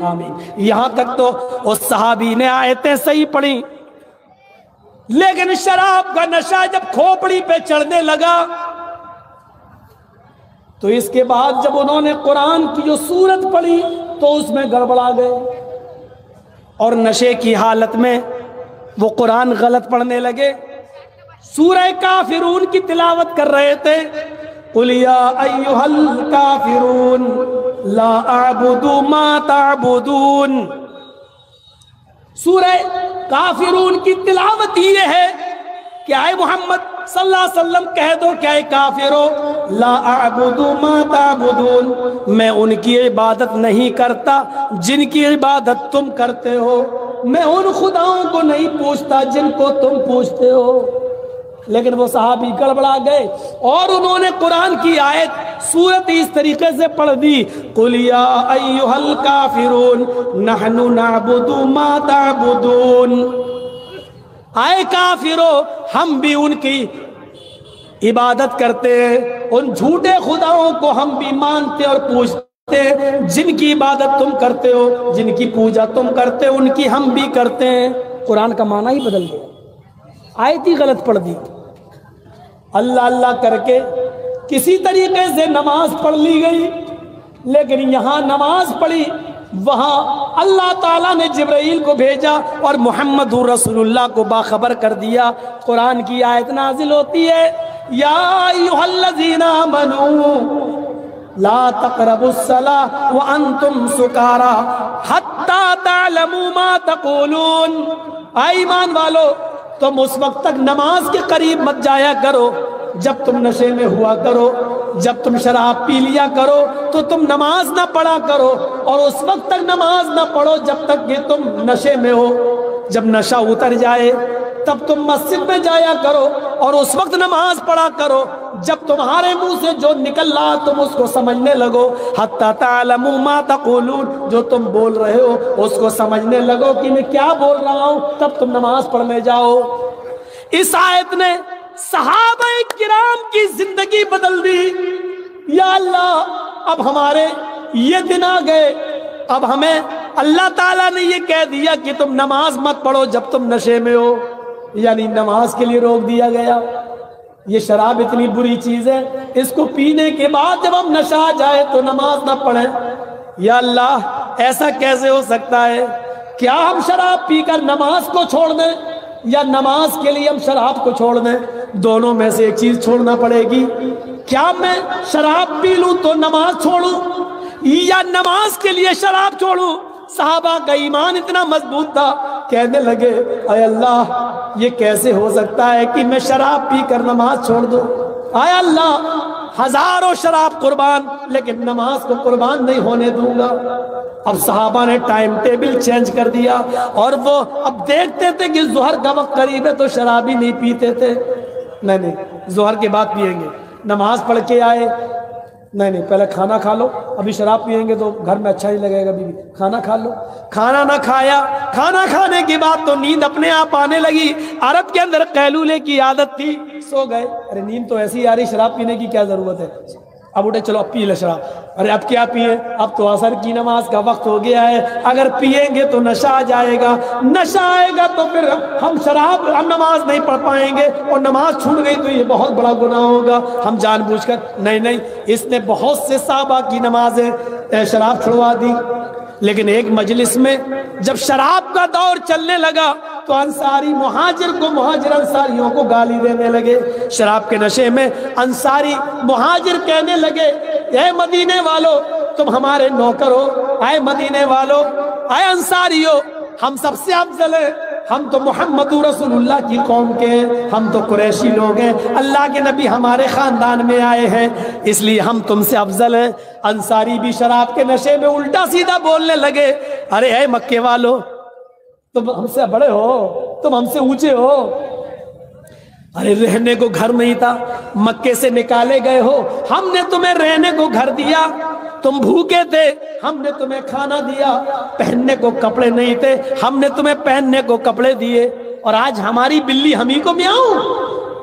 آمین۔ یہاں تک تو اس صحابی نے آیتیں صحیح پڑھی، لیکن شراب کا نشہ جب کھوپڑی پہ چڑھنے لگا تو اس کے بعد جب انہوں نے قرآن کی جو سورت پڑھی تو اس میں گڑبڑا گئے، اور نشے کی حالت میں وہ قرآن غلط پڑھنے لگے۔ سورہ کافرون کی تلاوت کر رہے تھے، قُلْ يَا أَيُّهَا الْكَافِرُونَ لَا أَعْبُدُ مَا تَعْبُدُونَ۔ سورہ کافرون کی تلاوت یہ ہے کہ اے محمد صلی اللہ علیہ وسلم کہہ دو کہ اے کافرو، لا اعبد ما تعبدون، میں ان کی عبادت نہیں کرتا جن کی عبادت تم کرتے ہو، میں ان خداؤں کو نہیں پوچھتا جن کو تم پوچھتے ہو. لیکن وہ صحابی گڑبڑا گئے اور انہوں نے قرآن کی آیت سورت اس طریقے سے پڑھ دی, قُلْ يَا أَيُّهَا الْكَافِرُونَ نَحْنُ نَعْبُدُ مَا تَعْبُدُونَ. آئے کافرو, ہم بھی ان کی عبادت کرتے ہیں, ان جھوٹے خداؤں کو ہم بھی مانتے اور پوچھتے ہیں, جن کی عبادت تم کرتے ہو, جن کی پوجا تم کرتے ہو, ان کی ہم بھی کرتے ہیں. قرآن کا معنی ہی بدل دیا, آیت ہی غلط پڑھ دی. اللہ اللہ کر کے کسی طریقے سے نماز پڑھ لی گئی, لیکن یہاں نماز پڑھی, وہاں اللہ تعالیٰ نے جبرائیل کو بھیجا اور محمد رسول اللہ کو باخبر کر دیا. قرآن کی آیت نازل ہوتی ہے, یا ایھا الذین آمنوا لا تقربوا الصلاۃ وانتم سکارا حتی تعلموا ما تقولون. اے ایمان والو, تم اس وقت تک نماز کے قریب مت جایا کرو جب تم نشے میں ہوا کرو. جب تم شراب پی لیا کرو تو تم نماز نہ پڑھا کرو, اور اس وقت تک نماز نہ پڑھو جب تک کہ تم نشے میں ہو. جب نشہ اتر جائے تب تم مسجد میں جایا کرو اور اس وقت نماز پڑھا کرو جب تمہارے منہ سے جو نکل رہا تم اس کو سمجھنے لگو. حتی تعلموا ما تقولون, جو تم بول رہے ہو اس کو سمجھنے لگو کہ میں کیا بول رہا ہوں, تب تم نماز پڑھنے جاؤ. اس آیت نے صحابہ کرام کی زندگی بدل دی. یا اللہ, اب ہمارے یہ دن آ گئے, اب ہمیں اللہ تعالیٰ نے یہ کہہ دیا کہ تم نماز مت پڑھو جب تم نشے میں ہو, یعنی نماز کے لیے روک دیا گیا. یہ شراب اتنی بری چیز ہے, اس کو پینے کے بعد جب ہم نشہ آ جائے تو نماز نہ پڑھیں. یا اللہ, ایسا کیسے ہو سکتا ہے؟ کیا ہم شراب پی کر نماز کو چھوڑ دیں یا نماز کے لیے ہم شراب کو چھوڑ دیں؟ دونوں میں سے ایک چیز چھوڑنا پڑے گی. کیا میں شراب پی لوں تو نماز چھوڑوں, یا نماز کے لیے شراب چھوڑوں؟ صحابہ کا ایمان اتنا مضبوط تھا, کہنے لگے اے اللہ, یہ کیسے ہو سکتا ہے کہ میں شراب پی کر نماز چھوڑ دوں؟ اے اللہ, ہزاروں شراب قربان, لیکن نماز کو قربان نہیں ہونے دوں گا. اب صحابہ نے ٹائم ٹیبل چینج کر دیا, اور وہ اب دیکھتے تھے کہ ظہر کا وقت قریب ہے تو شراب ہی نہیں پیتے تھے. نہیں, ظہر کے بعد پیئیں گے. نماز پڑھ کے آئے, نہیں پہلے کھانا کھا لو, ابھی شراب پیئیں گے تو گھر میں اچھا نہیں لگے گا, ابھی کھانا کھا لو. کھانا نہ کھایا, کھانا کھانے کے بعد تو نیند اپنے آپ آنے لگی. عرب کے اندر قیلولے کی عادت تھی, سو گئے. ارے نیند تو ایسی آ رہی, شراب پینے کی کیا ضرورت ہے؟ اب اٹھے, چلو اب پی لے شراب. ارے اب کیا پیئیں, اب تو عصر کی نماز کا وقت ہو گیا ہے, اگر پیئیں گے تو نشہ آ جائے گا, نشہ آئے گا تو پھر ہم نماز نہیں پڑھ پائیں گے, اور نماز چھوٹ گئی تو یہ بہت بڑا گناہ ہوگا. ہم جان بوجھ کر نہیں, اس نے بہت سے صحابہ کی نمازیں شراب چھڑوا دی. لیکن ایک مجلس میں جب شراب کا دور چلنے لگا تو انصاری مہاجر انصاریوں کو گالی دینے لگے. شراب کے نشے میں انصاری مہاجر کہنے لگے, اے مدینے والو تم ہمارے نوکر ہو, اے مدینے والو, اے انصاریو, ہم سب سے افضل ہیں, ہم تو محمد رسول اللہ کی قوم کے ہیں, ہم تو قریشی لوگ ہیں, اللہ کے نبی ہمارے خاندان میں آئے ہیں, اس لیے ہم تم سے افضل ہیں. انصاری بھی شراب کے نشے میں الٹا سیدھا بولنے لگے, ارے اے مکے والو, تم ہم سے بڑے ہو, تم ہم سے اونچے ہو, ارے رہنے کو گھر نہیں تھا, مکے سے نکالے گئے ہو, ہم نے تمہیں رہنے کو گھر دیا, تم بھوکے تھے, ہم نے تمہیں کھانا دیا, پہننے کو کپڑے نہیں تھے, ہم نے تمہیں پہننے کو کپڑے دیے, اور آج ہماری بلی ہمیں کو میاؤں,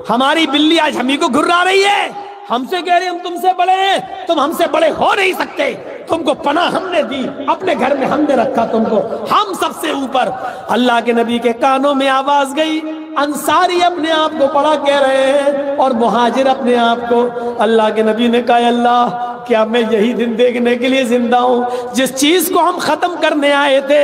ہماری بلی آج ہمیں کو گھرا رہی ہے, ہم سے کہہ رہے ہم تم سے بڑے ہیں, تم ہم سے بڑے ہو نہیں سکتے, تم کو پناہ ہم نے دی, اپنے گھر میں ہم نے رکھا تم کو, ہم سب سے اوپر. اللہ کے نبی کے کانوں میں آواز گئی, انصاری اپنے آپ کو بڑا کہہ رہے ہیں اور مہاجر اپنے آپ کو. اللہ کے نبی نے کہا, اللہ کیا میں یہی دن دیکھنے کے لیے زندہ ہوں جس چیز کو ہم ختم کرنے آئے تھے,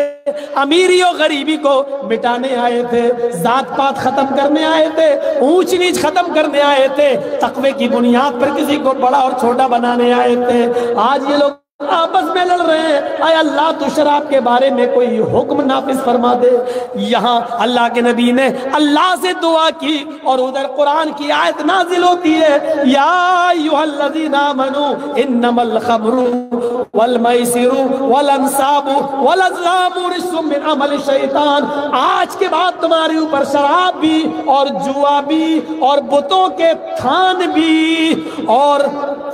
امیری و غریبی کو مٹانے آئے تھے, ذات پات ختم کرنے آئے تھے, اونچ نیچ ختم کرنے آئے تھے, تقوی کی بنیاد پر کسی کو بڑا اور چھوٹا بنانے آئے تھے. آج یہ لوگ آپس میں لڑ رہے ہیں، اے اللہ تو شراب کے بارے میں کوئی حکم نافذ فرما دے۔ یہاں اللہ کے نبی نے اللہ سے دعا کی اور ادھر قرآن کی آیت نازل ہوتی ہے، یا ایھا الذین آمنوا انما الخمر والمیسر والانصاب والازلام رجس من عمل الشیطان۔ آج کے بعد تمہارے اوپر شراب بھی اور جوا بھی اور بتوں کے تھان بھی اور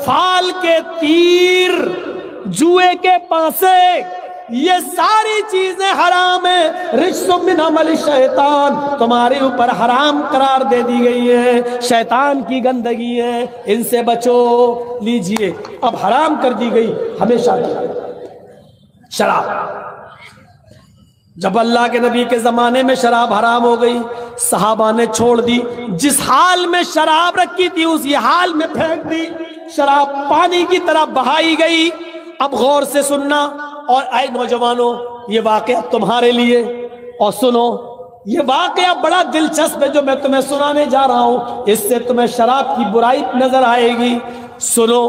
فال کے تیر، جوئے کے پانسے، یہ ساری چیزیں حرام ہیں، رجس من عمل الشیطان، تمہارے اوپر حرام قرار دے دی گئی ہے، شیطان کی گندگی ہے، ان سے بچو۔ لیجئے اب حرام کر دی گئی ہمیشہ کی شراب۔ جب اللہ کے نبی کے زمانے میں شراب حرام ہو گئی، صحابہ نے چھوڑ دی، جس حال میں شراب رکھی تھی اسی حال میں پھینک دی، شراب پانی کی طرح بہائی گئی۔ اب غور سے سننا، اور اے نوجوانوں یہ واقعہ تمہارے لیے، اور سنو یہ واقعہ بڑا دلچسپ ہے جو میں تمہیں سنانے جا رہا ہوں، اس سے تمہیں شراب کی برائی نظر آئے گی۔ سنو،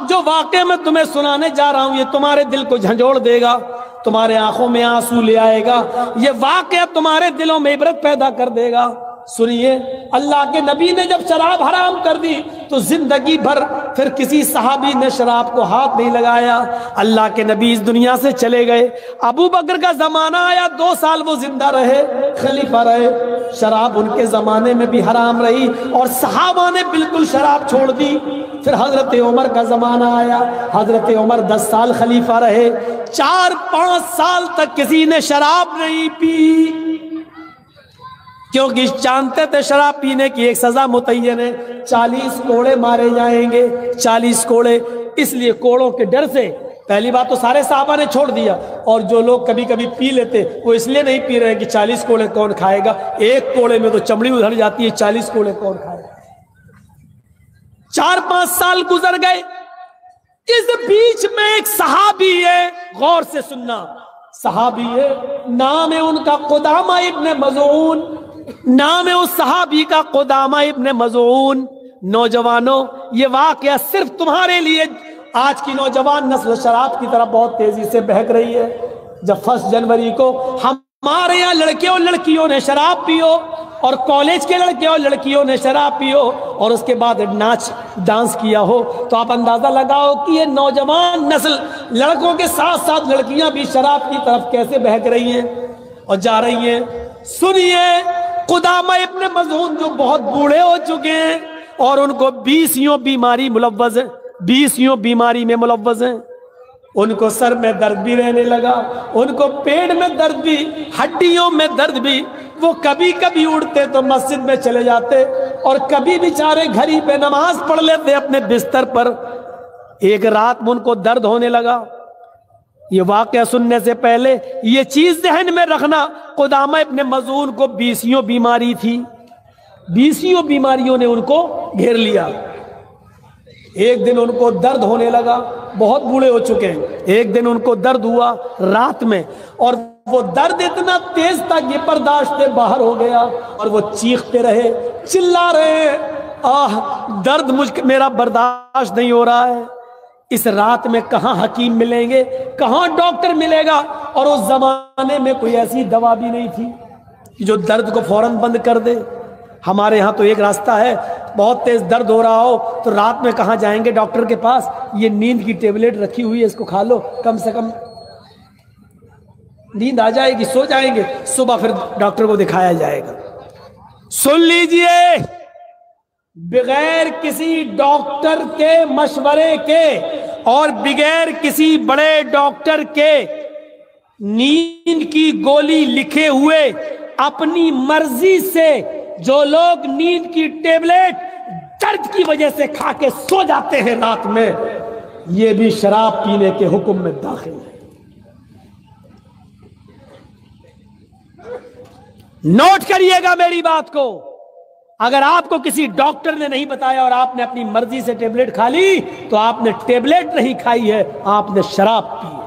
جو واقعہ میں تمہیں سنانے جا رہا ہوں یہ تمہارے دل کو جھنجھوڑ دے گا، تمہارے آنکھوں میں آنسو لے آئے گا، یہ واقعہ تمہارے دلوں میں عبرت پیدا کر دے گا۔ سنیے، اللہ کے نبی نے جب شراب حرام کر دی تو زندگی بھر پھر کسی صحابی نے شراب کو ہاتھ نہیں لگایا۔ اللہ کے نبی اس دنیا سے چلے گئے، ابو بکر کا زمانہ آیا، 2 سال وہ زندہ رہے، خلیفہ رہے، شراب ان کے زمانے میں بھی حرام رہی اور صحابہ نے بالکل شراب چھوڑ دی۔ پھر حضرت عمر کا زمانہ آیا، حضرت عمر 10 سال خلیفہ رہے، 4-5 سال تک کسی نے شراب نہیں پی، کیونکہ جانتے تھے شراب پینے کی ایک سزا متعین ہے، 40 کوڑے مارے جائیں گے، 40 کوڑے۔ اس لیے کوڑوں کے ڈر سے پہلی بات تو سارے صحابہ نے چھوڑ دیا، اور جو لوگ کبھی کبھی پی لیتے وہ اس لیے نہیں پی رہے کہ 40 کوڑے کون کھائے گا، ایک کوڑے میں تو چمڑی ادھر جاتی ہے، 40 کوڑے کون کھائے گا۔ 4-5 سال گزر گئے، اس بیچ میں ایک صحابی ہے، غور سے سننا، صحابی ہے، نام ہے ان کا قدامہ ابن مظعون، نام ہے اس صحابی کا قدامہ ابن مظعون۔ نوجوانوں یہ واقعہ صرف تمہارے لیے، آج کی نوجوان نسل شراب کی طرف بہت تیزی سے بہک رہی ہے۔ جب 1 جنوری کو ہمارے یہاں لڑکے اور لڑکیوں نے شراب پیو، اور کالج کے لڑکے اور لڑکیوں نے شراب پیو، اور اس کے بعد ناچ ڈانس کیا ہو، تو آپ اندازہ لگاؤ کہ یہ نوجوان نسل، لڑکوں کے ساتھ ساتھ لڑکیاں بھی شراب کی طرف کیسے بہک رہی ہیں اور جا رہی ہیں۔ سنیے، قدامہ ابن مظعون جو بہت بوڑھے ہو چکے ہیں اور ان کو 20 بیماری ملوث ہے، 20 بیماری میں ملوث ہیں، ان کو سر میں درد بھی رہنے لگا، ان کو پیٹ میں درد بھی، ہڈیوں میں درد بھی، وہ کبھی کبھی اٹھتے تو مسجد میں چلے جاتے اور کبھی بیچارے گھر ہی پہ نماز پڑھ لیتے اپنے بستر پر۔ ایک رات میں ان کو درد ہونے لگا۔ یہ واقعہ سننے سے پہلے یہ چیز ذہن میں رکھنا، قدامہ ابن مظعون کو 20 بیماری تھی، 20 بیماریوں نے ان کو گھیر لیا۔ ایک دن ان کو درد ہونے لگا، بہت بوڑھے ہو چکے ہیں، ایک دن ان کو درد ہوا رات میں، اور وہ درد اتنا تیز تھا کہ برداشت سے باہر ہو گیا، اور وہ چیختے رہے، چلا رہے ہیں، درد میرا برداشت نہیں ہو رہا ہے۔ اس رات میں کہاں حکیم ملیں گے، کہاں ڈاکٹر ملے گا، اور اس زمانے میں کوئی ایسی دوا بھی نہیں تھی کہ جو درد کو فوراً بند کر دے۔ ہمارے ہاں تو ایک راستہ ہے، بہت تیز درد ہو رہا ہو تو رات میں کہاں جائیں گے ڈاکٹر کے پاس، یہ نیند کی ٹیبلٹ رکھی ہوئی ہے، اس کو کھا لو، کم سے کم نیند آ جائے گی، سو جائیں گے، صبح پھر ڈاکٹر کو دکھایا جائے گا۔ سن لیجئے، بغیر کسی ڈاکٹر کے مشورے کے اور بغیر کسی بڑے ڈاکٹر کے نیند کی گولی لکھے ہوئے اپنی مرضی سے جو لوگ نیند کی ٹیبلٹ درد کی وجہ سے کھا کے سو جاتے ہیں رات میں، یہ بھی شراب پینے کے حکم میں داخل ہے۔ نوٹ کریے گا میری بات کو، اگر آپ کو کسی ڈاکٹر نے نہیں بتایا اور آپ نے اپنی مرضی سے ٹیبلٹ کھا لی تو آپ نے ٹیبلٹ نہیں کھائی ہے، آپ نے شراب پی ہے۔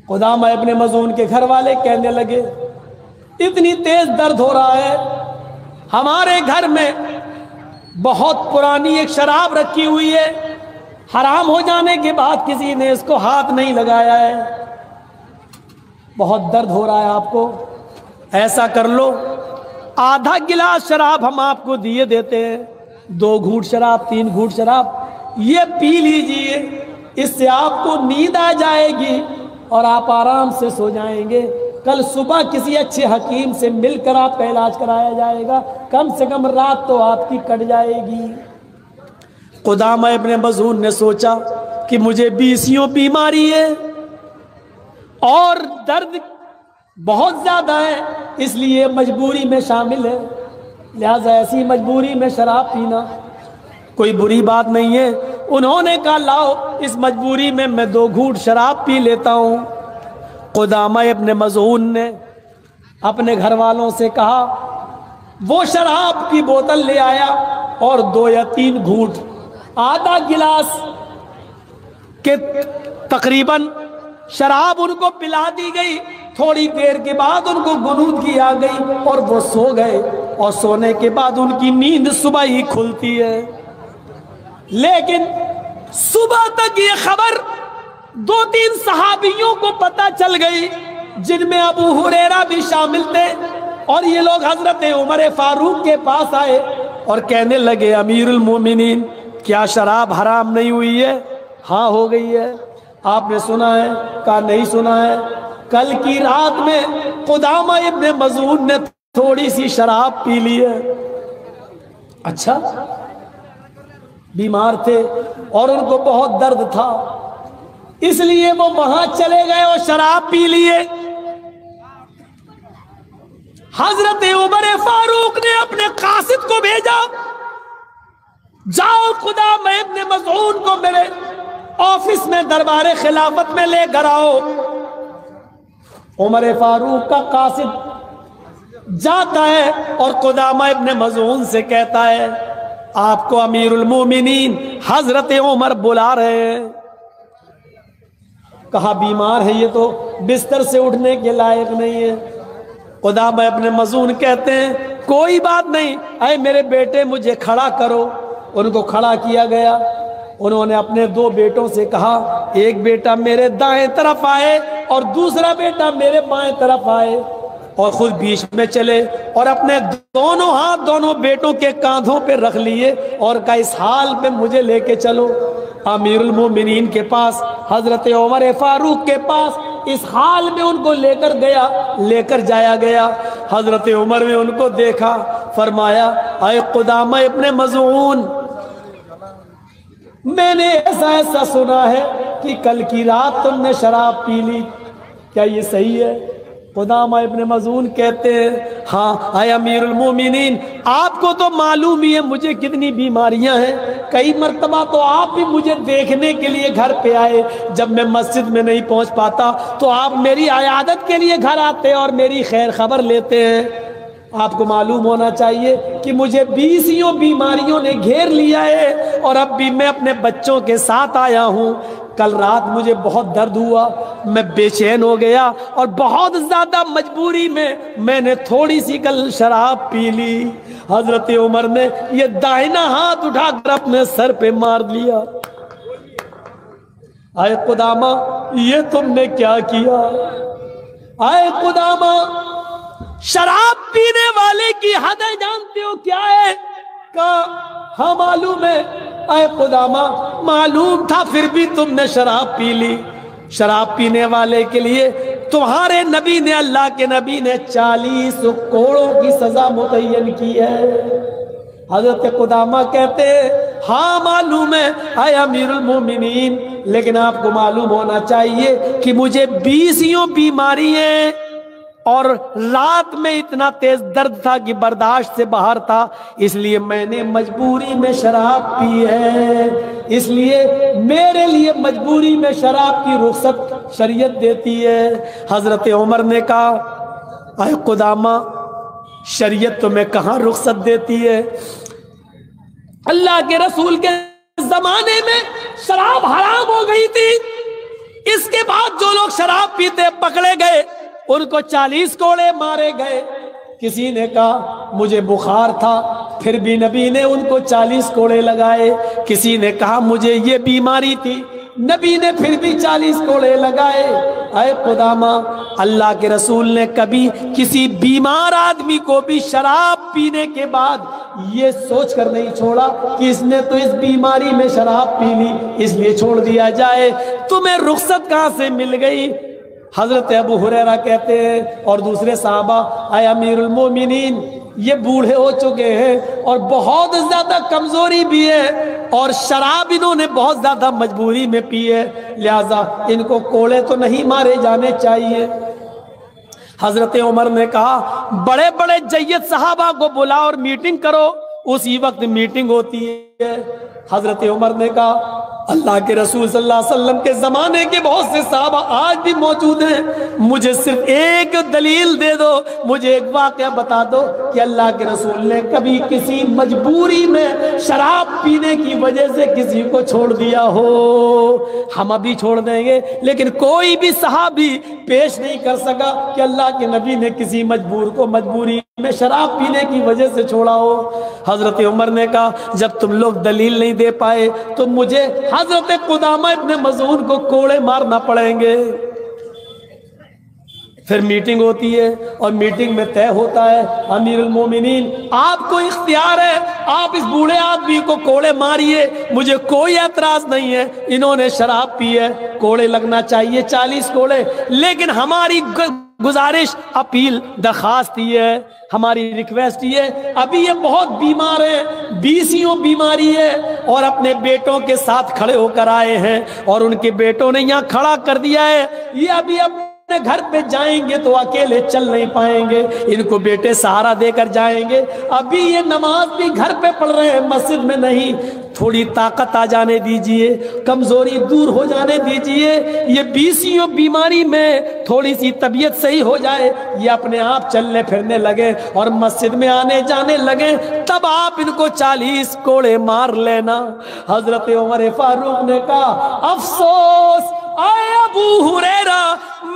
قدامہ ابن مظعون کے گھر والے کہنے لگے، اتنی تیز درد ہو رہا ہے، ہمارے گھر میں بہت پرانی ایک شراب رکھی ہوئی ہے، حرام ہو جانے کے بعد کسی نے اس کو ہاتھ نہیں لگایا ہے، بہت درد ہو رہا ہے آپ کو، ایسا کر لو آدھا گلاس شراب ہم آپ کو دیے دیتے ہیں، 2 گھونٹ شراب 3 گھونٹ شراب یہ پی لیجئے، اس سے آپ کو نیند آ جائے گی اور آپ آرام سے سو جائیں گے، کل صبح کسی اچھے حکیم سے مل کر آپ کا علاج کرایا جائے گا، کم سے کم رات تو آپ کی کٹ جائے گی۔ قدامہ ابن مظعون نے سوچا کہ مجھے 20 بیماری ہے اور درد بہت زیادہ ہے، اس لیے مجبوری میں شامل ہے، لہذا ایسی مجبوری میں شراب پینا کوئی بری بات نہیں ہے۔ انہوں نے کہا لاؤ اس مجبوری میں 2 گھونٹ شراب پی لیتا ہوں۔ قدامہ ابن مظعون نے اپنے گھر والوں سے کہا، وہ شراب کی بوتل لے آیا اور 2 یا 3 گھونٹ آدھا گلاس کے تقریباً شراب ان کو پلا دی گئی، تھوڑی دیر کے بعد ان کو غنودگی آ گئی اور وہ سو گئے، اور سونے کے بعد ان کی نیند صبح ہی کھلتی ہے، لیکن صبح تک یہ خبر 2-3 صحابیوں کو پتہ چل گئی، جن میں ابو ہریرہ بھی شامل تھے، اور یہ لوگ حضرت عمر فاروق کے پاس آئے اور کہنے لگے امیر المومنین کیا شراب حرام نہیں ہوئی ہے؟ ہاں ہو گئی ہے۔ آپ نے سنا ہے؟ کہا نہیں سنا ہے، کل کی رات میں قدامہ ابن مظعون نے تھوڑی سی شراب پی لی ہے۔ اچھا، بیمار تھے اور ان کو بہت درد تھا، اس لیے وہ وہاں چلے گئے اور شراب پی لیے۔ حضرت عمر فاروق نے اپنے قاصد کو بھیجا، جاؤ قدامہ ابن مظعون کو میرے آفس میں دربار خلافت میں لے کر آؤ۔ عمر فاروق کا قاصد جاتا ہے اور قدامہ ابن مظعون سے کہتا ہے آپ کو امیر المومنین حضرت عمر بلا رہے ہیں۔ کہا بیمار ہے یہ تو بستر سے اٹھنے کے لائق نہیں ہے۔ قدامہ ابن مظعون کہتے ہیں کوئی بات نہیں، اے میرے بیٹے مجھے کھڑا کرو۔ ان کو کھڑا کیا گیا، انہوں نے اپنے 2 بیٹوں سے کہا ایک بیٹا میرے دائیں طرف آئے اور دوسرا بیٹا میرے بائیں طرف آئے، اور خود بیچ میں چلے اور اپنے دونوں ہاتھ دونوں بیٹوں کے کاندھوں پہ رکھ لیے اور کہا اس حال میں مجھے لے کے چلو امیر المومنین کے پاس، حضرت عمر فاروق کے پاس۔ اس حال میں ان کو لے کر جایا گیا۔ حضرت عمر نے ان کو دیکھا، فرمایا اے قدامہ ابن مظعون، میں نے ایسا سنا ہے کہ کل کی رات تم نے شراب پی لی، کیا یہ صحیح ہے؟ قدامہ ابن مظعون کہتے ہیں ہاں اے امیر المومنین، آپ کو تو معلوم ہی ہے مجھے کتنی بیماریاں ہیں، کئی مرتبہ تو آپ بھی مجھے دیکھنے کے لیے گھر پہ آئے، جب میں مسجد میں نہیں پہنچ پاتا تو آپ میری عیادت کے لیے گھر آتے اور میری خیر خبر لیتے ہیں۔ آپ کو معلوم ہونا چاہیے کہ مجھے 20 بیماریوں نے گھیر لیا ہے اور اب بھی میں اپنے بچوں کے ساتھ آیا ہوں۔ کل رات مجھے بہت درد ہوا، میں بے چین ہو گیا اور بہت زیادہ مجبوری میں نے تھوڑی سی کل شراب پی لی۔ حضرت عمر نے یہ دائنا ہاتھ اٹھا کر اپنے سر پہ مار لیا۔ اے قدامہ یہ تم نے کیا کیا؟ اے قدامہ شراب پینے والے کی حد جانتے ہو کیا ہے؟ کہا ہاں معلوم ہے۔ اے قدامہ معلوم تھا پھر بھی تم نے شراب پی لی۔ شراب پینے والے کے لیے تمہارے نبی نے، اللہ کے نبی نے 40 کوڑوں کی سزا متعین کی ہے۔ حضرت قدامہ کہتے ہیں ہاں معلوم ہے اے امیر المومنین، لیکن آپ کو معلوم ہونا چاہیے کہ مجھے 20 بیماری ہیں اور رات میں اتنا تیز درد تھا کہ برداشت سے باہر تھا، اس لیے میں نے مجبوری میں شراب پی ہے، اس لیے میرے لیے مجبوری میں شراب کی رخصت شریعت دیتی ہے۔ حضرت عمر نے کہا اے قدامہ شریعت تمہیں کہاں رخصت دیتی ہے؟ اللہ کے رسول کے زمانے میں شراب حرام ہو گئی تھی، اس کے بعد جو لوگ شراب پیتے پکڑے گئے ان کو 40 کوڑے مارے گئے۔ کسی نے کہا مجھے بخار تھا، پھر بھی نبی نے ان کو 40 کوڑے لگائے. کسی نے کہا مجھے یہ بیماری تھی, نبی نے پھر بھی 40 کوڑے لگائے. اے قدامہ, اللہ کے رسول نے کبھی کسی بیمار آدمی کو بھی شراب پینے کے بعد یہ سوچ کر نہیں چھوڑا کہ اس نے تو اس بیماری میں شراب پی لی اس لیے چھوڑ دیا جائے. تمہیں رخصت کہاں سے مل گئی؟ حضرت ابو ہریرہ کہتے ہیں اور دوسرے صحابہ, اے امیر المومنین, یہ بوڑھے ہو چکے ہیں اور بہت زیادہ کمزوری بھی ہے اور شراب انہوں نے بہت زیادہ مجبوری میں پی ہے, لہذا ان کو کوڑے تو نہیں مارے جانے چاہیے. حضرت عمر نے کہا بڑے بڑے جید صحابہ کو بلا اور میٹنگ کرو. اسی وقت میٹنگ ہوتی ہے. حضرت عمر نے کہا اللہ کے رسول صلی اللہ علیہ وسلم کے زمانے کے بہت سے صحابہ آج بھی موجود ہیں, مجھے صرف ایک دلیل دے دو, مجھے ایک واقعہ بتا دو کہ اللہ کے رسول نے کبھی کسی مجبوری میں شراب پینے کی وجہ سے کسی کو چھوڑ دیا ہو. ہم ابھی چھوڑ دیں گے, لیکن کوئی بھی صحابی پیش نہیں کر سکا کہ اللہ کے نبی نے کسی مجبور کو مجبوری میں شراب پینے کی وجہ سے چھوڑا ہو. حضرت عمر نے کہا جب تم لوگ دلیل نہیں دے پائے تو مجھے حضرت قدامہ ابن مظعون کو کوڑے مارنا پڑیں گے. پھر میٹنگ ہوتی ہے اور میٹنگ میں طے ہوتا ہے امیر المومنین آپ کو اختیار ہے, آپ اس بوڑھے آدمی کو کوڑے ماریے, مجھے کوئی اعتراض نہیں ہے, انہوں نے شراب پی ہے, کوڑے لگنا چاہیے 40 کوڑے, لیکن ہماری گزارش اپیل درخواست یہ ہے, ہماری ریکویسٹ یہ ہے, ابھی یہ بہت بیمار ہے, بیسیوں بیماری ہے اور اپنے بیٹوں کے ساتھ کھڑے ہو کر آئے ہیں اور ان کے بیٹوں نے یہاں کھڑا کر دیا ہے, یہ ابھی اپنے گھر پہ جائیں گے تو اکیلے چل نہیں پائیں گے, ان کو بیٹے سہارا دے کر جائیں گے, ابھی یہ نماز بھی گھر پہ پڑھ رہے ہیں مسجد میں نہیں, تھوڑی طاقت آ جانے دیجئے, کمزوری دور ہو جانے دیجئے, یہ بیسیوں بیماری میں تھوڑی سی طبیعت صحیح ہو جائے, یہ اپنے آپ چلنے پھرنے لگے اور مسجد میں آنے جانے لگے, تب آپ ان کو 40 کوڑے مار لینا. حضرت عمر فاروق نے کہا افسوس اے ابو ہریرہ,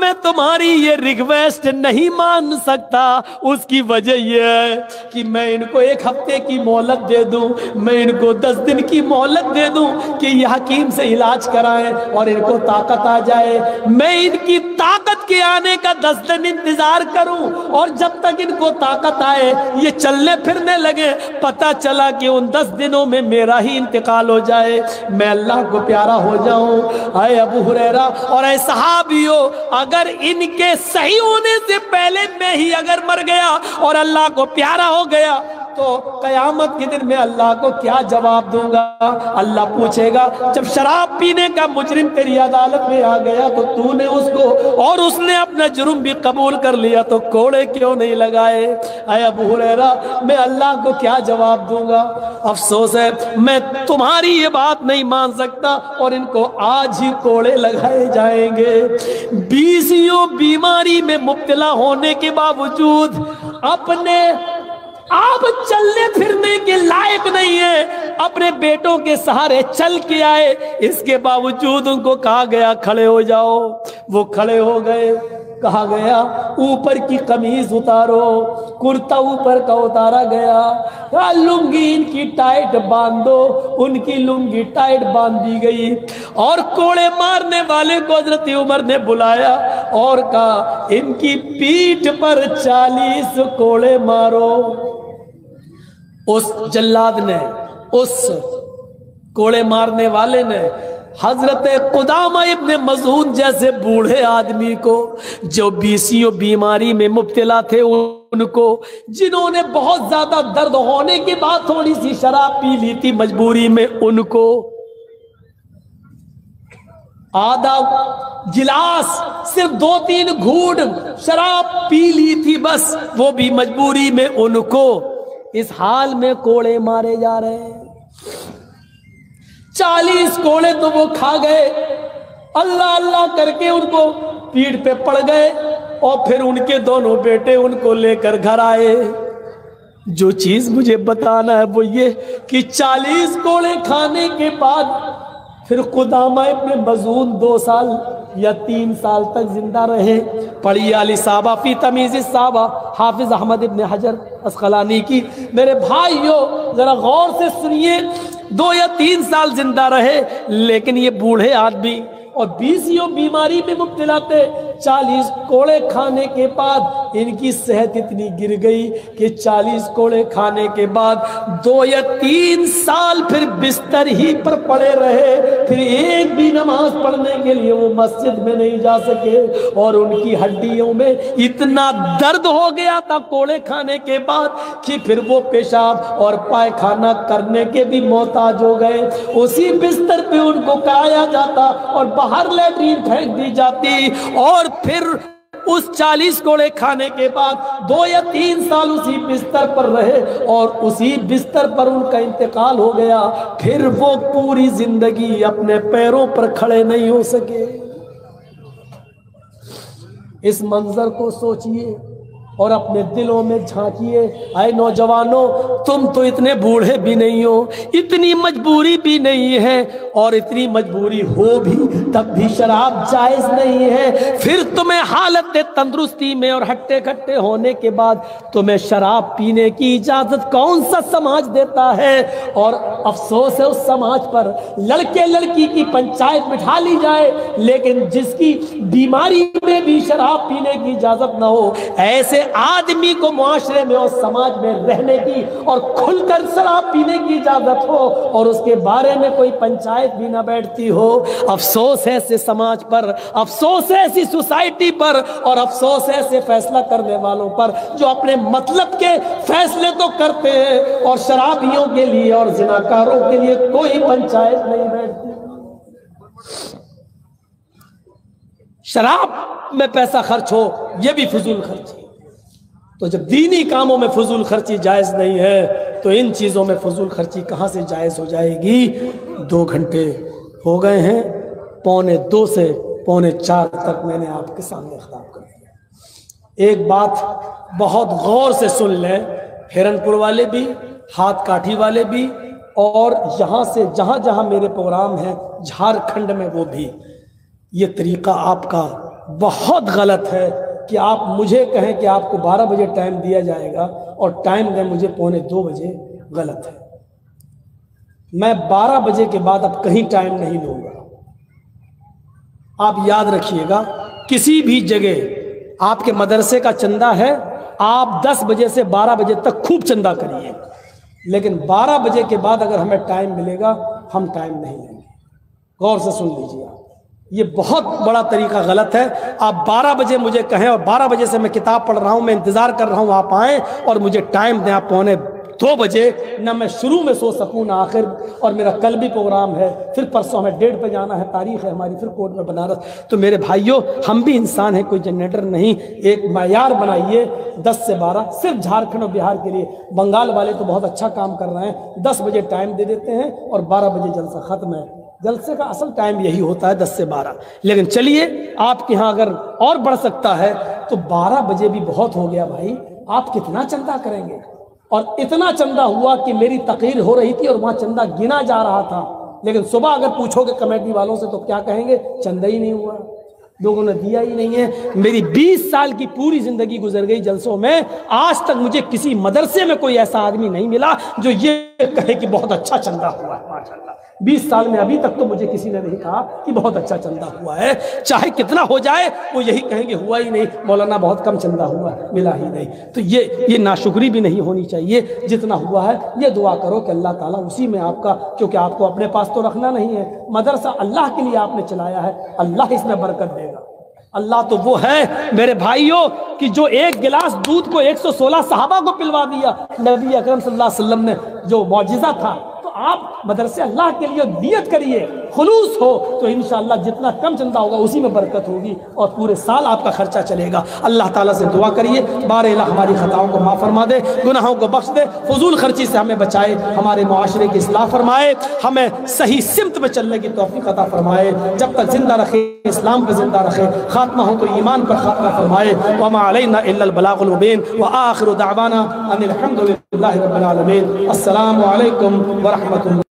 میں تمہاری یہ ریکویسٹ نہیں مان سکتا. اس کی وجہ یہ ہے کہ میں ان کو 1 ہفتے کی مہلت دے دوں, میں ان کو 10 دن کی مہلت دے دوں کہ یہ حکیم سے علاج کرائیں اور ان کو طاقت آ جائے, میں ان کی طاقت کے آنے کا 10 دن انتظار کروں اور جب تک ان کو طاقت آئے یہ چلنے پھرنے لگے, پتہ چلا کہ ان 10 دنوں میں میرا ہی انتقال ہو جائے, میں اللہ کو پیارا ہو جاؤں. اے ابو ہریرہ اور اے صحابیو, اگر ان کے صحیح ہونے سے پہلے میں ہی اگر مر گیا اور اللہ کو پیارا ہو گیا تو قیامت کے دن میں اللہ کو کیا جواب دوں گا؟ اللہ پوچھے گا جب شراب پینے کا مجرم تیری عدالت میں آ گیا تو تو نے اس کو اور اس نے اپنا جرم بھی قبول کر لیا تو کوڑے کیوں نہیں لگائے؟ اے ابو ہریرہ میں اللہ کو کیا جواب دوں گا؟ افسوس ہے میں تمہاری یہ بات نہیں مان سکتا اور ان کو آج ہی کوڑے لگائے جائیں گے. بیسیوں بیماری میں مبتلا ہونے کے باوجود اپنے آپ چلنے پھرنے کے لائق نہیں ہے, اپنے بیٹوں کے سہارے چل کے آئے, اس کے باوجود ان کو کہا گیا کھڑے ہو جاؤ, وہ کھڑے ہو گئے. کہا گیا اوپر کی قمیض اتارو, کرتا اوپر کا اتارا گیا, لنگی ان کی ٹائٹ باندھو, ان کی لنگی ٹائٹ باندھ دی گئی اور کوڑے مارنے والے کو حضرت عمر نے بلایا اور کہا ان کی پیٹھ پر 40 کوڑے مارو. اس جلاد نے, اس کوڑے مارنے والے نے حضرت قدامہ ابن مظعون جیسے بوڑھے آدمی کو, جو بیسیوں بیماری میں مبتلا تھے, ان کو جنہوں نے بہت زیادہ درد ہونے کے بعد تھوڑی سی شراب پی لی تھی مجبوری میں, ان کو آدھا گلاس صرف 2-3 گھونٹ شراب پی لی تھی بس, وہ بھی مجبوری میں, ان کو اس حال میں کوڑے مارے جا رہے ہیں. 40 کوڑے تو وہ کھا گئے, اللہ اللہ کر کے ان کو پیٹھ پہ پڑ گئے اور پھر ان کے دونوں بیٹے ان کو لے کر گھر آئے. جو چیز مجھے بتانا ہے وہ یہ کہ 40 کوڑے کھانے کے بعد پھر قدامہ ابن مظعون 2 سال یا 3 سال تک زندہ رہے۔ پڑھیے الاصابہ فی تمیز الصحابہ حافظ احمد ابن حجر اسقلانی کی۔ میرے بھائیو ذرا غور سے سنیے، 2 یا 3 سال زندہ رہے، لیکن یہ بوڑھے آدمی اور 20 بیماری میں مبتلا تھے۔ 40 کوڑے کھانے کے بعد ان کی صحت اتنی گر گئی کہ 40 کوڑے کھانے کے بعد 2 یا 3 سال پھر بستر ہی پر پڑے رہے، پھر ایک بھی نماز پڑھنے کے لیے وہ مسجد میں نہیں جا سکے، اور ان کی ہڈیوں میں اتنا درد ہو گیا تھا کوڑے کھانے کے بعد کہ پھر وہ پیشاب اور پائخانہ کرنے کے بھی محتاج ہو گئے۔ اسی بستر پہ ان کو کرایا جاتا اور باہر لیٹرین پھینک دی جاتی، اور پھر اس 40 کوڑے کھانے کے بعد 2 یا 3 سال اسی بستر پر رہے، اور اسی بستر پر ان کا انتقال ہو گیا۔ پھر وہ پوری زندگی اپنے پیروں پر کھڑے نہیں ہو سکے۔ اس منظر کو سوچئے اور اپنے دلوں میں جھانکیے۔ اے نوجوانوں، تم تو اتنے بوڑھے بھی نہیں ہو، اتنی مجبوری بھی نہیں ہے، اور اتنی مجبوری ہو بھی تب بھی شراب جائز نہیں ہے۔ پھر تمہیں حالت تندرستی میں اور ہٹے کھٹے ہونے کے بعد تمہیں شراب پینے کی اجازت کون سا سماج دیتا ہے؟ اور افسوس ہے اس سماج پر، لڑکے لڑکی کی پنچایت بٹھا لی جائے، لیکن جس کی بیماری میں بھی شراب پینے کی اجازت نہ ہو، ایسے آدمی کو معاشرے میں اور سماج میں رہنے کی اور کھل کر شراب پینے کی اجازت ہو، اور اس کے بارے میں کوئی پنچایت بھی نہ بیٹھتی ہو۔ افسوس ہے ایسے سماج پر، افسوس ہے ایسی سوسائٹی پر، اور افسوس ہے ایسے فیصلہ کرنے والوں پر جو اپنے مطلب کے فیصلے تو کرتے ہیں، اور شرابیوں کے لیے اور زناکاروں کے لیے کوئی پنچایت نہیں بیٹھتی۔ شراب میں پیسہ خرچ ہو، یہ بھی فضول خرچ ہے۔ تو جب دینی کاموں میں فضول خرچی جائز نہیں ہے تو ان چیزوں میں فضول خرچی کہاں سے جائز ہو جائے گی؟ 2 گھنٹے ہو گئے ہیں، 2:45 سے 3:45 تک میں نے آپ کے سامنے خطاب کر دیا۔ ایک بات بہت غور سے سن لیں، ہرن پور والے بھی، ہاتھ کاٹھی والے بھی، اور یہاں سے جہاں جہاں میرے پروگرام ہیں جھارکھنڈ میں وہ بھی، یہ طریقہ آپ کا بہت غلط ہے کہ آپ مجھے کہیں کہ آپ کو 12 بجے ٹائم دیا جائے گا اور ٹائم دیں مجھے 1:45 بجے، غلط ہے۔ میں 12 بجے کے بعد اب کہیں ٹائم نہیں لوں گا۔ آپ یاد رکھیے گا، کسی بھی جگہ آپ کے مدرسے کا چندہ ہے، آپ 10 بجے سے 12 بجے تک خوب چندہ کریے، لیکن 12 بجے کے بعد اگر ہمیں ٹائم ملے گا ہم ٹائم نہیں لیں گے۔ غور سے سن لیجیے آپ، یہ بہت بڑا طریقہ غلط ہے۔ آپ 12 بجے مجھے کہیں اور 12 بجے سے میں کتاب پڑھ رہا ہوں، میں انتظار کر رہا ہوں آپ آئیں اور مجھے ٹائم دیں آپ 1:45 بجے، نہ میں شروع میں سو سکوں نہ آخر، اور میرا کل بھی پروگرام ہے، پھر پرسوں ہمیں 1:30 پہ جانا ہے، تاریخ ہے ہماری، پھر کوٹ میں بنارس۔ تو میرے بھائیوں، ہم بھی انسان ہیں، کوئی جنریٹر نہیں، ایک معیار بنائیے 10 سے 12، صرف جھارکھنڈ اور بہار کے لیے۔ بنگال والے تو بہت اچھا کام کر رہے ہیں، 10 بجے ٹائم دے دیتے ہیں اور 12 بجے جلسہ ختم ہے۔ جلسے کا اصل ٹائم یہی ہوتا ہے 10 سے 12، لیکن چلیے آپ کے ہاں اگر اور بڑھ سکتا ہے تو 12 بجے بھی بہت ہو گیا بھائی، آپ کتنا چندہ کریں گے؟ اور اتنا چندہ ہوا کہ میری تقریر ہو رہی تھی اور وہاں چندہ گنا جا رہا تھا، لیکن صبح اگر پوچھو گے کمیٹی والوں سے تو کیا کہیں گے؟ چندہ ہی نہیں ہوا، لوگوں نے دیا ہی نہیں ہے۔ میری 20 سال کی پوری زندگی گزر گئی جلسوں میں، آج تک مجھے کسی مدرسے میں کوئی ایسا آدمی نہیں ملا جو یہ کہے کہ بہت اچھا چندہ ہوا ہے۔ ماشاءاللہ 20 سال میں ابھی تک تو مجھے کسی نے نہیں کہا کہ بہت اچھا چندہ ہوا ہے، چاہے کتنا ہو جائے وہ یہی کہیں گے ہوا ہی نہیں، مولانا بہت کم چندہ ہوا ہے، ملا ہی نہیں۔ تو یہ ناشکری بھی نہیں ہونی چاہیے، جتنا ہوا ہے یہ دعا کرو کہ اللہ تعالیٰ اسی میں آپ کا، کیونکہ آپ کو اپنے پاس تو رکھنا نہیں ہے، مدرسہ اللہ کے لیے آپ نے چلایا ہے، اللہ اس میں برکت دے گا۔ اللہ تو وہ ہے میرے بھائیوں کہ جو 1 گلاس دودھ کو 116 صحابہ کو پلوا دیا، نبی اکرم صلی اللہ علیہ وسلم نے، جو معجزہ تھا۔ تو آپ مدرسے اللہ کے لیے نیت کریے، خلوص ہو تو انشاءاللہ جتنا کم چندہ ہوگا اسی میں برکت ہوگی اور پورے سال آپ کا خرچہ چلے گا۔ اللہ تعالیٰ سے دعا کریے بار الہ ہماری خطاؤں کو معاف فرما دے، گناہوں کو بخش دے، فضول خرچی سے ہمیں بچائے، ہمارے معاشرے کی اصلاح فرمائے، ہمیں صحیح سمت میں چلنے کی توفیق عطا فرمائے، جب تک زندہ رکھے اسلام پہ زندہ رکھے، خاتمہ ہو تو ایمان پر خاتمہ فرمائے۔ وما علینا الا البلاغ المبین، وآخر دعوانا ان الحمد للہ رب العالمین۔ السلام علیکم ورحمۃ اللہ۔